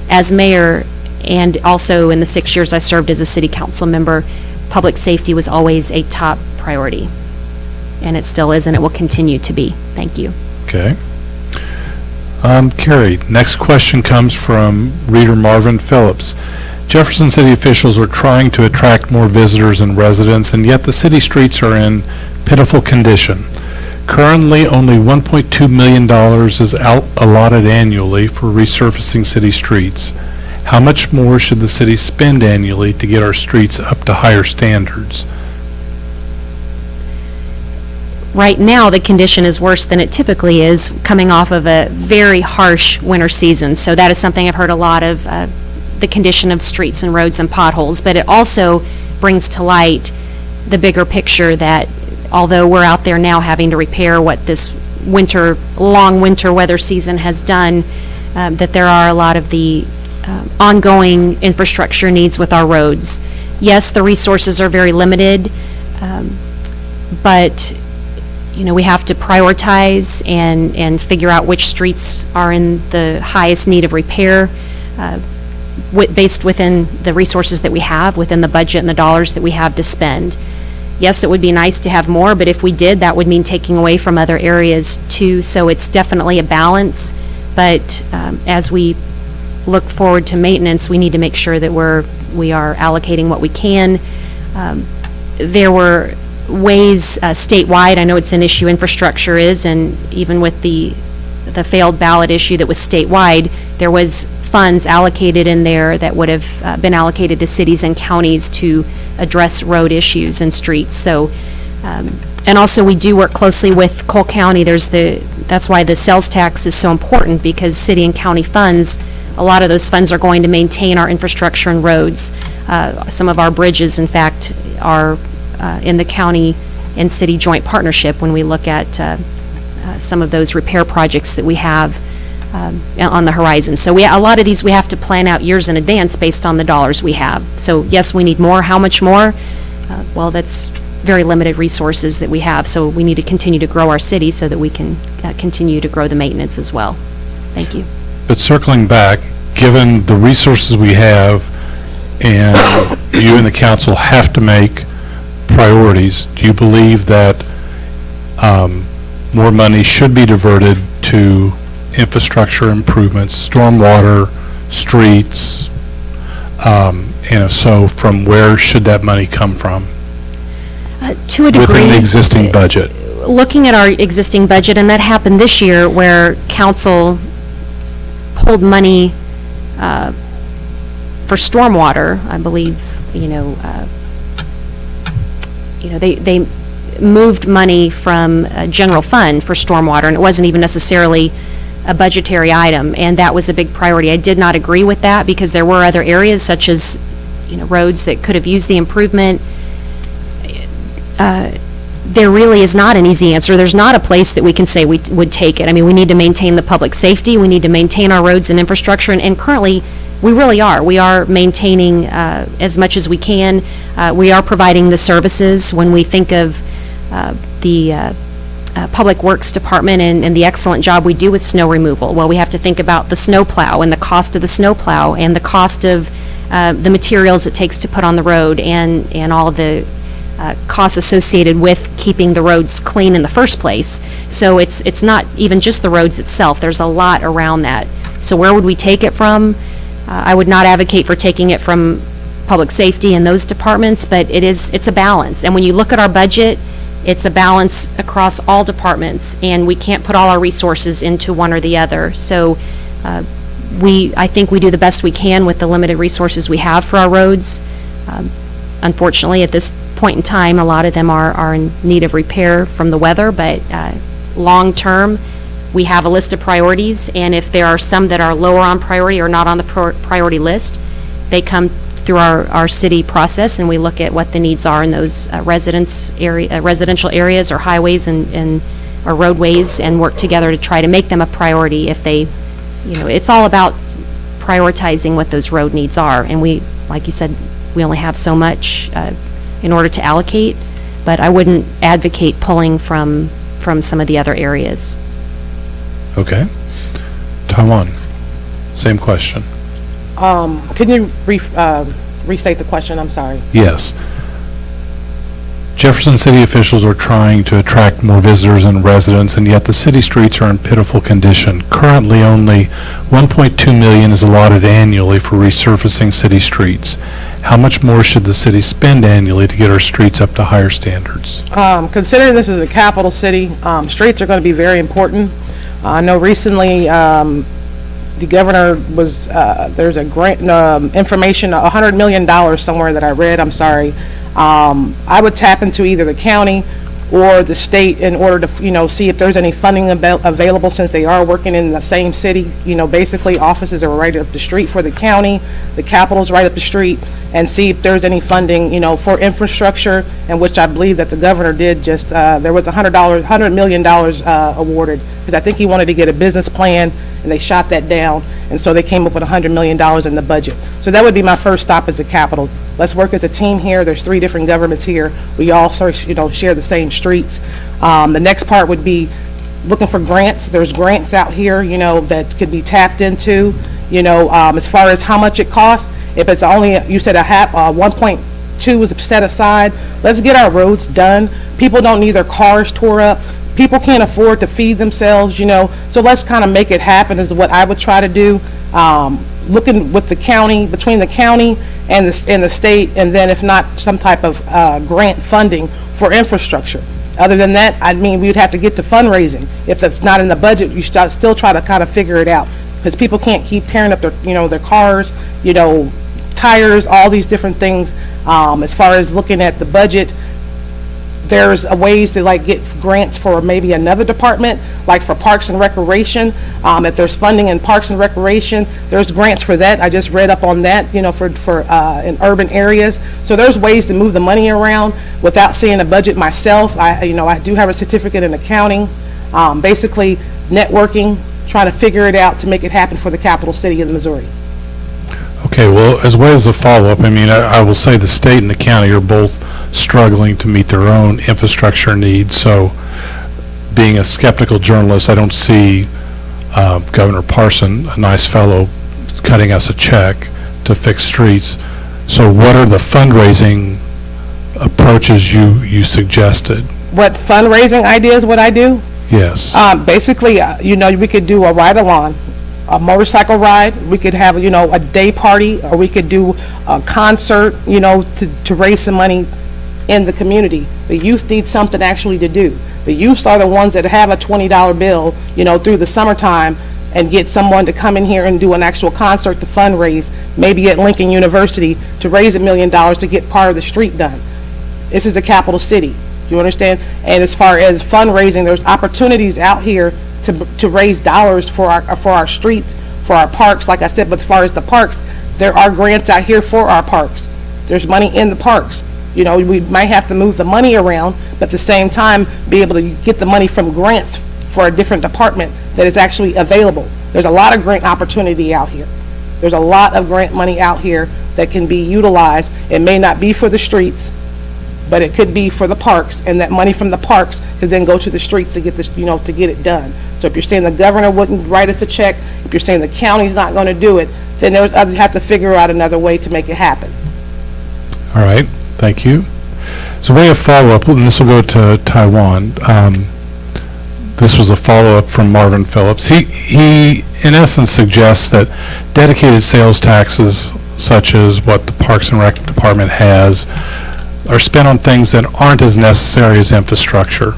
as mayor, and also in the 6 years I served as a city council member, public safety was always a top priority. And it still is, and it will continue to be. Thank you. Okay. Carrie, next question comes from reader Marvin Phillips. Jefferson City officials are trying to attract more visitors and residents, and yet the city streets are in pitiful condition. Currently, only $1.2 million is allotted annually for resurfacing city streets. How much more should the city spend annually to get our streets up to higher standards? right now, the condition is worse than it typically is, coming off of a very harsh winter season. So that is something I've heard a lot of, the condition of streets and roads and potholes. But it also brings to light the bigger picture that although we're out there now having to repair what this long winter weather season has done, that there are a lot of the ongoing infrastructure needs with our roads. Yes, the resources are very limited, but we have to prioritize and figure out which streets are in the highest need of repair, based within the resources that we have, within the budget and the dollars that we have to spend. Yes, it would be nice to have more, but if we did, that would mean taking away from other areas too. So it's definitely a balance, but as we look forward to maintenance, we need to make sure that we are allocating what we can. There were ways statewide, I know it's an issue, infrastructure is, and even with the failed ballot issue that was statewide, there was funds allocated in there that would have been allocated to cities and counties to address road issues and streets. So, and also we do work closely with Cole County. That's why the sales tax is so important, because city and county funds, a lot of those funds are going to maintain our infrastructure and roads. Some of our bridges, in fact, are in the county and city joint partnership when we look at some of those repair projects that we have on the horizon. So a lot of these we have to plan out years in advance based on the dollars we have. So yes, we need more. How much more? Well, that's very limited resources that we have. So we need to continue to grow our city so that we can continue to grow the maintenance as well. Thank you. But circling back, given the resources we have, and you and the council have to make priorities, do you believe that more money should be diverted to infrastructure improvements, stormwater, streets, and if so, from where should that money come from? To a degree. Within the existing budget? Looking at our existing budget, and that happened this year where council pulled money for stormwater, I believe, they moved money from general fund for stormwater, and it wasn't even necessarily a budgetary item, and that was a big priority. I did not agree with that because there were other areas such as, roads that could have used the improvement. There really is not an easy answer. There's not a place that we can say we would take it. I mean, we need to maintain the public safety. We need to maintain our roads and infrastructure, and currently, we really are. We are maintaining as much as we can. We are providing the services. When we think of the Public Works Department and the excellent job we do with snow removal, well, we have to think about the snow plow and the cost of the snow plow and the cost of the materials it takes to put on the road and all of the costs associated with keeping the roads clean in the first place. So it's not even just the roads itself. There's a lot around that. So where would we take it from? I would not advocate for taking it from public safety and those departments, but it's a balance. And when you look at our budget, it's a balance across all departments, and we can't put all our resources into one or the other. So I think we do the best we can with the limited resources we have for our roads. Unfortunately, at this point in time, a lot of them are in need of repair from the weather, but long-term, we have a list of priorities, and if there are some that are lower on priority or not on the priority list, they come through our city process, and we look at what the needs are in those residential areas or highways and or roadways, and work together to try to make them a priority. If they, it's all about prioritizing what those road needs are, and we, like you said, we only have so much in order to allocate, but I wouldn't advocate pulling from some of the other areas. Okay. Taiwan, same question. Can you restate the question? I'm sorry. Yes. Jefferson city officials are trying to attract more visitors and residents, and yet the city streets are in pitiful condition. Currently, only $1.2 million is allotted annually for resurfacing city streets. How much more should the city spend annually to get our streets up to higher standards? Considering this is a capital city, streets are going to be very important. I know recently the governor was, there's a grant, information, $100 million somewhere that I read, I'm sorry. I would tap into either the county or the state in order to, see if there's any funding available, since they are working in the same city. Basically, offices are right up the street for the county, the Capitol's right up the street, and see if there's any funding, for infrastructure, and which I believe that the governor did just, there was $100 million awarded, because I think he wanted to get a business plan, and they shot that down, and so they came up with $100 million in the budget. So that would be my first stop as the Capitol. Let's work as a team here. There's 3 different governments here. We all share the same streets. The next part would be looking for grants. There's grants out here, that could be tapped into, as far as how much it costs. If it's only, you said 1.2 was set aside, let's get our roads done. People don't need their cars tore up. People can't afford to feed themselves, so let's kind of make it happen is what I would try to do. Looking with the county, between the county and the state, and then if not, some type of grant funding for infrastructure. Other than that, we would have to get to fundraising. If that's not in the budget, you still try to kind of figure it out, because people can't keep tearing up their, their cars, tires, all these different things. As far as looking at the budget, there's ways to get grants for maybe another department, like for Parks and Recreation. If there's funding in Parks and Recreation, there's grants for that. I just read up on that, for in urban areas. So there's ways to move the money around without seeing a budget myself. I do have a certificate in accounting. Basically, networking, trying to figure it out to make it happen for the capital city of Missouri. Okay, well, as well as a follow-up, I will say the state and the county are both struggling to meet their own infrastructure needs. So, being a skeptical journalist, I don't see Governor Parson, a nice fellow, cutting us a check to fix streets. So what are the fundraising approaches you suggested? What fundraising ideas would I do? Yes. Basically, we could do a ride-along, a motorcycle ride. We could have, a day party, or we could do a concert, to raise some money in the community. The youth need something actually to do. The youth are the ones that have a $20 bill, through the summertime, and get someone to come in here and do an actual concert to fundraise, maybe at Lincoln University, to raise $1 million to get part of the street done. This is the capital city. You understand? And as far as fundraising, there's opportunities out here to raise dollars for our streets, for our parks, like I said. But as far as the parks, there are grants out here for our parks. There's money in the parks. We might have to move the money around, but at the same time, be able to get the money from grants for a different department that is actually available. There's a lot of grant opportunity out here. There's a lot of grant money out here that can be utilized. It may not be for the streets, but it could be for the parks, and that money from the parks could then go to the streets to get this, to get it done. So if you're saying the governor wouldn't write us a check, if you're saying the county's not going to do it, then you have to figure out another way to make it happen. All right, thank you. So way of follow-up, and this will go to Taiwan. This was a follow-up from Marvin Phillips. He in essence suggests that dedicated sales taxes, such as what the Parks and Rec Department has, are spent on things that aren't as necessary as infrastructure.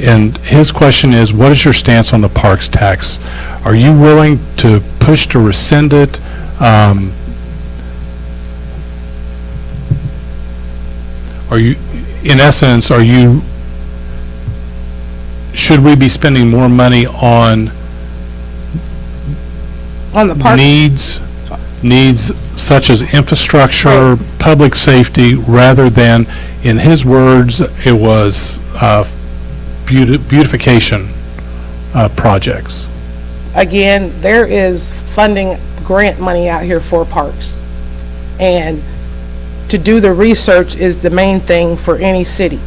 And his question is, what is your stance on the parks tax? Are you willing to push to rescind it? Are you, in essence, should we be spending more money on the park needs such as infrastructure, public safety, rather than, in his words, it was beautification projects? Again, there is funding, grant money out here for parks. And to do the research is the main thing for any city.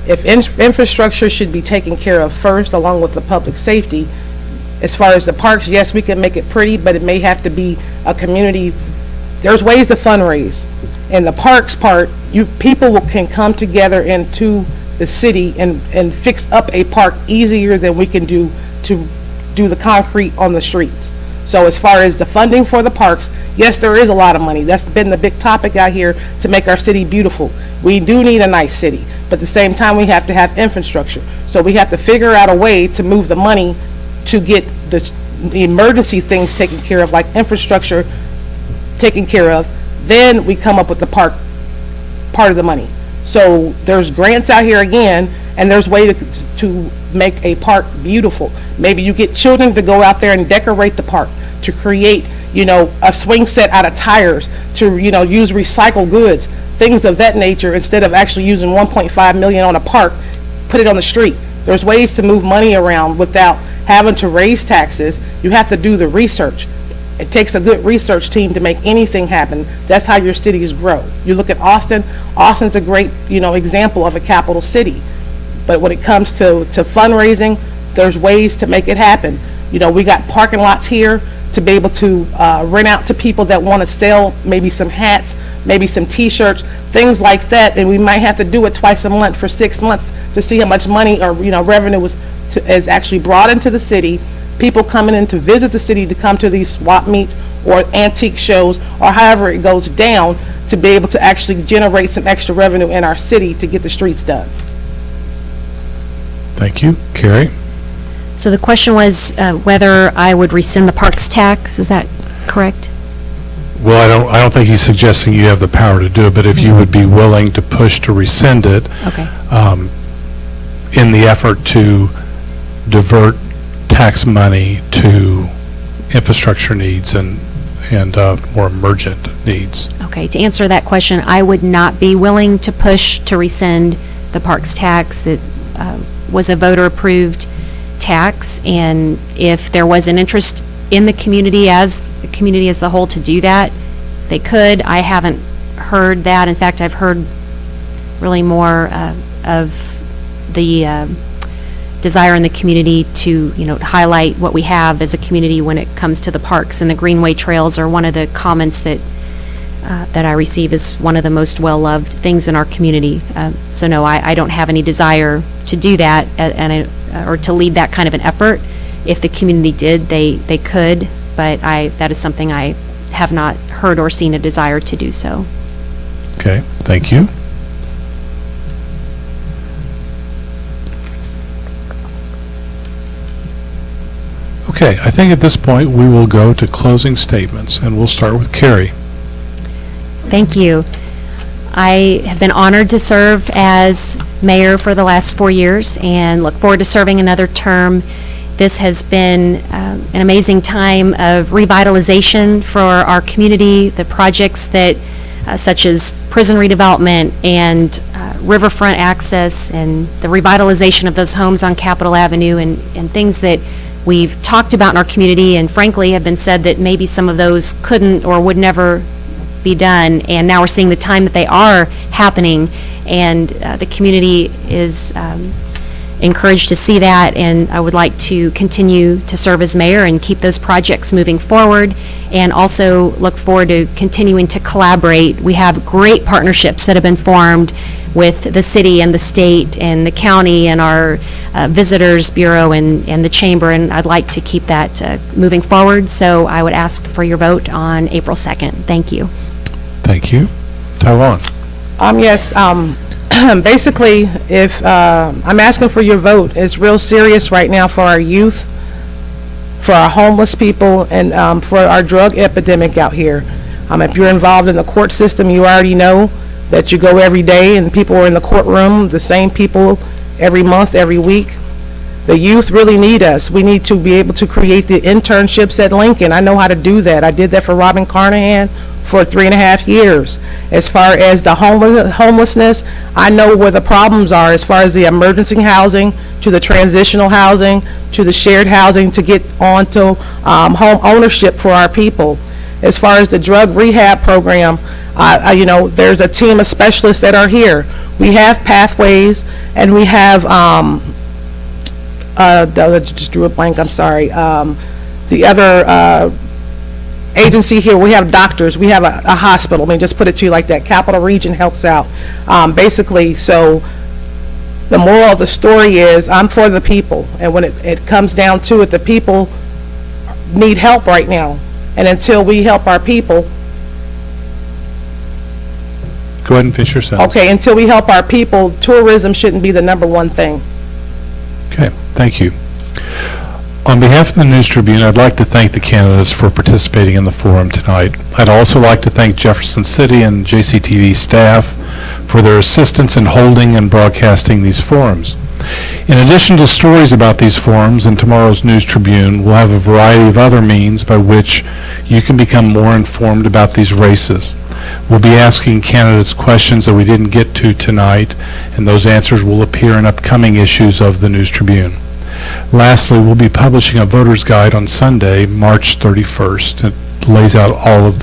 If infrastructure should be taken care of first, along with the public safety. As far as the parks, yes, we can make it pretty, but it may have to be a community. There's ways to fundraise. In the parks part, people can come together into the city and fix up a park easier than we can do to do the concrete on the streets. So as far as the funding for the parks, yes, there is a lot of money. That's been the big topic out here to make our city beautiful. We do need a nice city, but at the same time, we have to have infrastructure. So we have to figure out a way to move the money to get the emergency things taken care of, like infrastructure taken care of. Then we come up with the park part of the money. So there's grants out here again, And there's ways to make a park beautiful. Maybe you get children to go out there and decorate the park, to create, a swing set out of tires, to, use recycled goods, things of that nature, instead of actually using 1.5 million on a park, put it on the street. There's ways to move money around without having to raise taxes. You have to do the research. It takes a good research team to make anything happen. That's how your cities grow. You look at Austin. Austin's a great, example of a capital city. But when it comes to fundraising, there's ways to make it happen. We got parking lots here to be able to rent out to people that want to sell maybe some hats, maybe some T-shirts, things like that. And we might have to do it twice a month for 6 months to see how much money or revenue is actually brought into the city. People coming in to visit the city, to come to these swap meets or antique shows, or however it goes down, to be able to actually generate some extra revenue in our city to get the streets done. Thank you. Carrie? So the question was whether I would rescind the parks tax, is that correct? Well, I don't think he's suggesting you have the power to do it, but if you would be willing to push to rescind it, Okay. In the effort to divert tax money to infrastructure needs and more emergent needs. Okay, to answer that question, I would not be willing to push to rescind the parks tax. It was a voter-approved tax, and if there was an interest in the community as the whole to do that, they could. I haven't heard that. In fact, I've heard really more of the desire in the community to, highlight what we have as a community when it comes to the parks, and the greenway trails are one of the comments that I receive as one of the most well-loved things in our community. So no, I don't have any desire to do that or to lead that kind of an effort. If the community did, they could, but that is something I have not heard or seen a desire to do so. Okay, thank you. Okay, I think at this point we will go to closing statements, and we'll start with Carrie. Thank you. I have been honored to serve as mayor for the last 4 years and look forward to serving another term. This has been an amazing time of revitalization for our community. The projects that, such as prison redevelopment and riverfront access and the revitalization of those homes on Capitol Avenue and things that we've talked about in our community and frankly have been said that maybe some of those couldn't or would never be done, and now we're seeing the time that they are happening, and the community is encouraged to see that, and I would like to continue to serve as mayor and keep those projects moving forward, and also look forward to continuing to collaborate. We have great partnerships that have been formed with the city and the state and the county and our visitors bureau and the chamber, and I'd like to keep that moving forward, so I would ask for your vote on April 2nd. Thank you. Thank you. Taiwan? Yes, basically, if, I'm asking for your vote. It's real serious right now for our youth, for our homeless people, and for our drug epidemic out here. If you're involved in the court system, you already know that you go every day and people are in the courtroom, the same people every month, every week. The youth really need us. We need to be able to create the internships at Lincoln. I know how to do that. I did that for Robin Carnahan for 3.5 years. As far as the homelessness, I know where the problems are as far as the emergency housing, to the transitional housing, to the shared housing, to get onto home ownership for our people. As far as the drug rehab program, there's a team of specialists that are here. We have pathways, and we have, I just drew a blank, I'm sorry. The other agency here, we have doctors, we have a hospital. Just put it to you like that. Capital Region helps out. Basically, so the moral of the story is I'm for the people. And when it comes down to it, the people need help right now. And until we help our people, Go ahead and finish your sentence. okay, until we help our people, tourism shouldn't be the #1 thing. Okay, thank you. On behalf of the News Tribune, I'd like to thank the candidates for participating in the forum tonight. I'd also like to thank Jefferson City and JCTV staff for their assistance in holding and broadcasting these forums. In addition to stories about these forums in tomorrow's News Tribune, we'll have a variety of other means by which you can become more informed about these races. We'll be asking candidates questions that we didn't get to tonight, and those answers will appear in upcoming issues of the News Tribune. Lastly, we'll be publishing a voter's guide on Sunday, March 31st. It lays out all of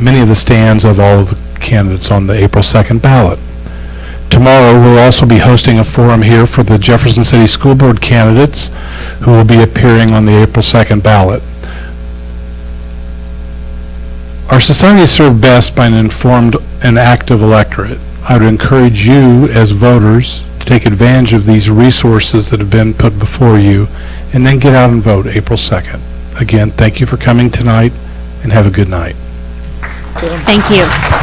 many of the stands of all of the candidates on the April 2nd ballot. Tomorrow, we'll also be hosting a forum here for the Jefferson City School Board candidates who will be appearing on the April 2nd ballot. Our society is served best by an informed and active electorate. I would encourage you as voters to take advantage of these resources that have been put before you and then get out and vote April 2nd. Again, thank you for coming tonight and have a good night. Thank you.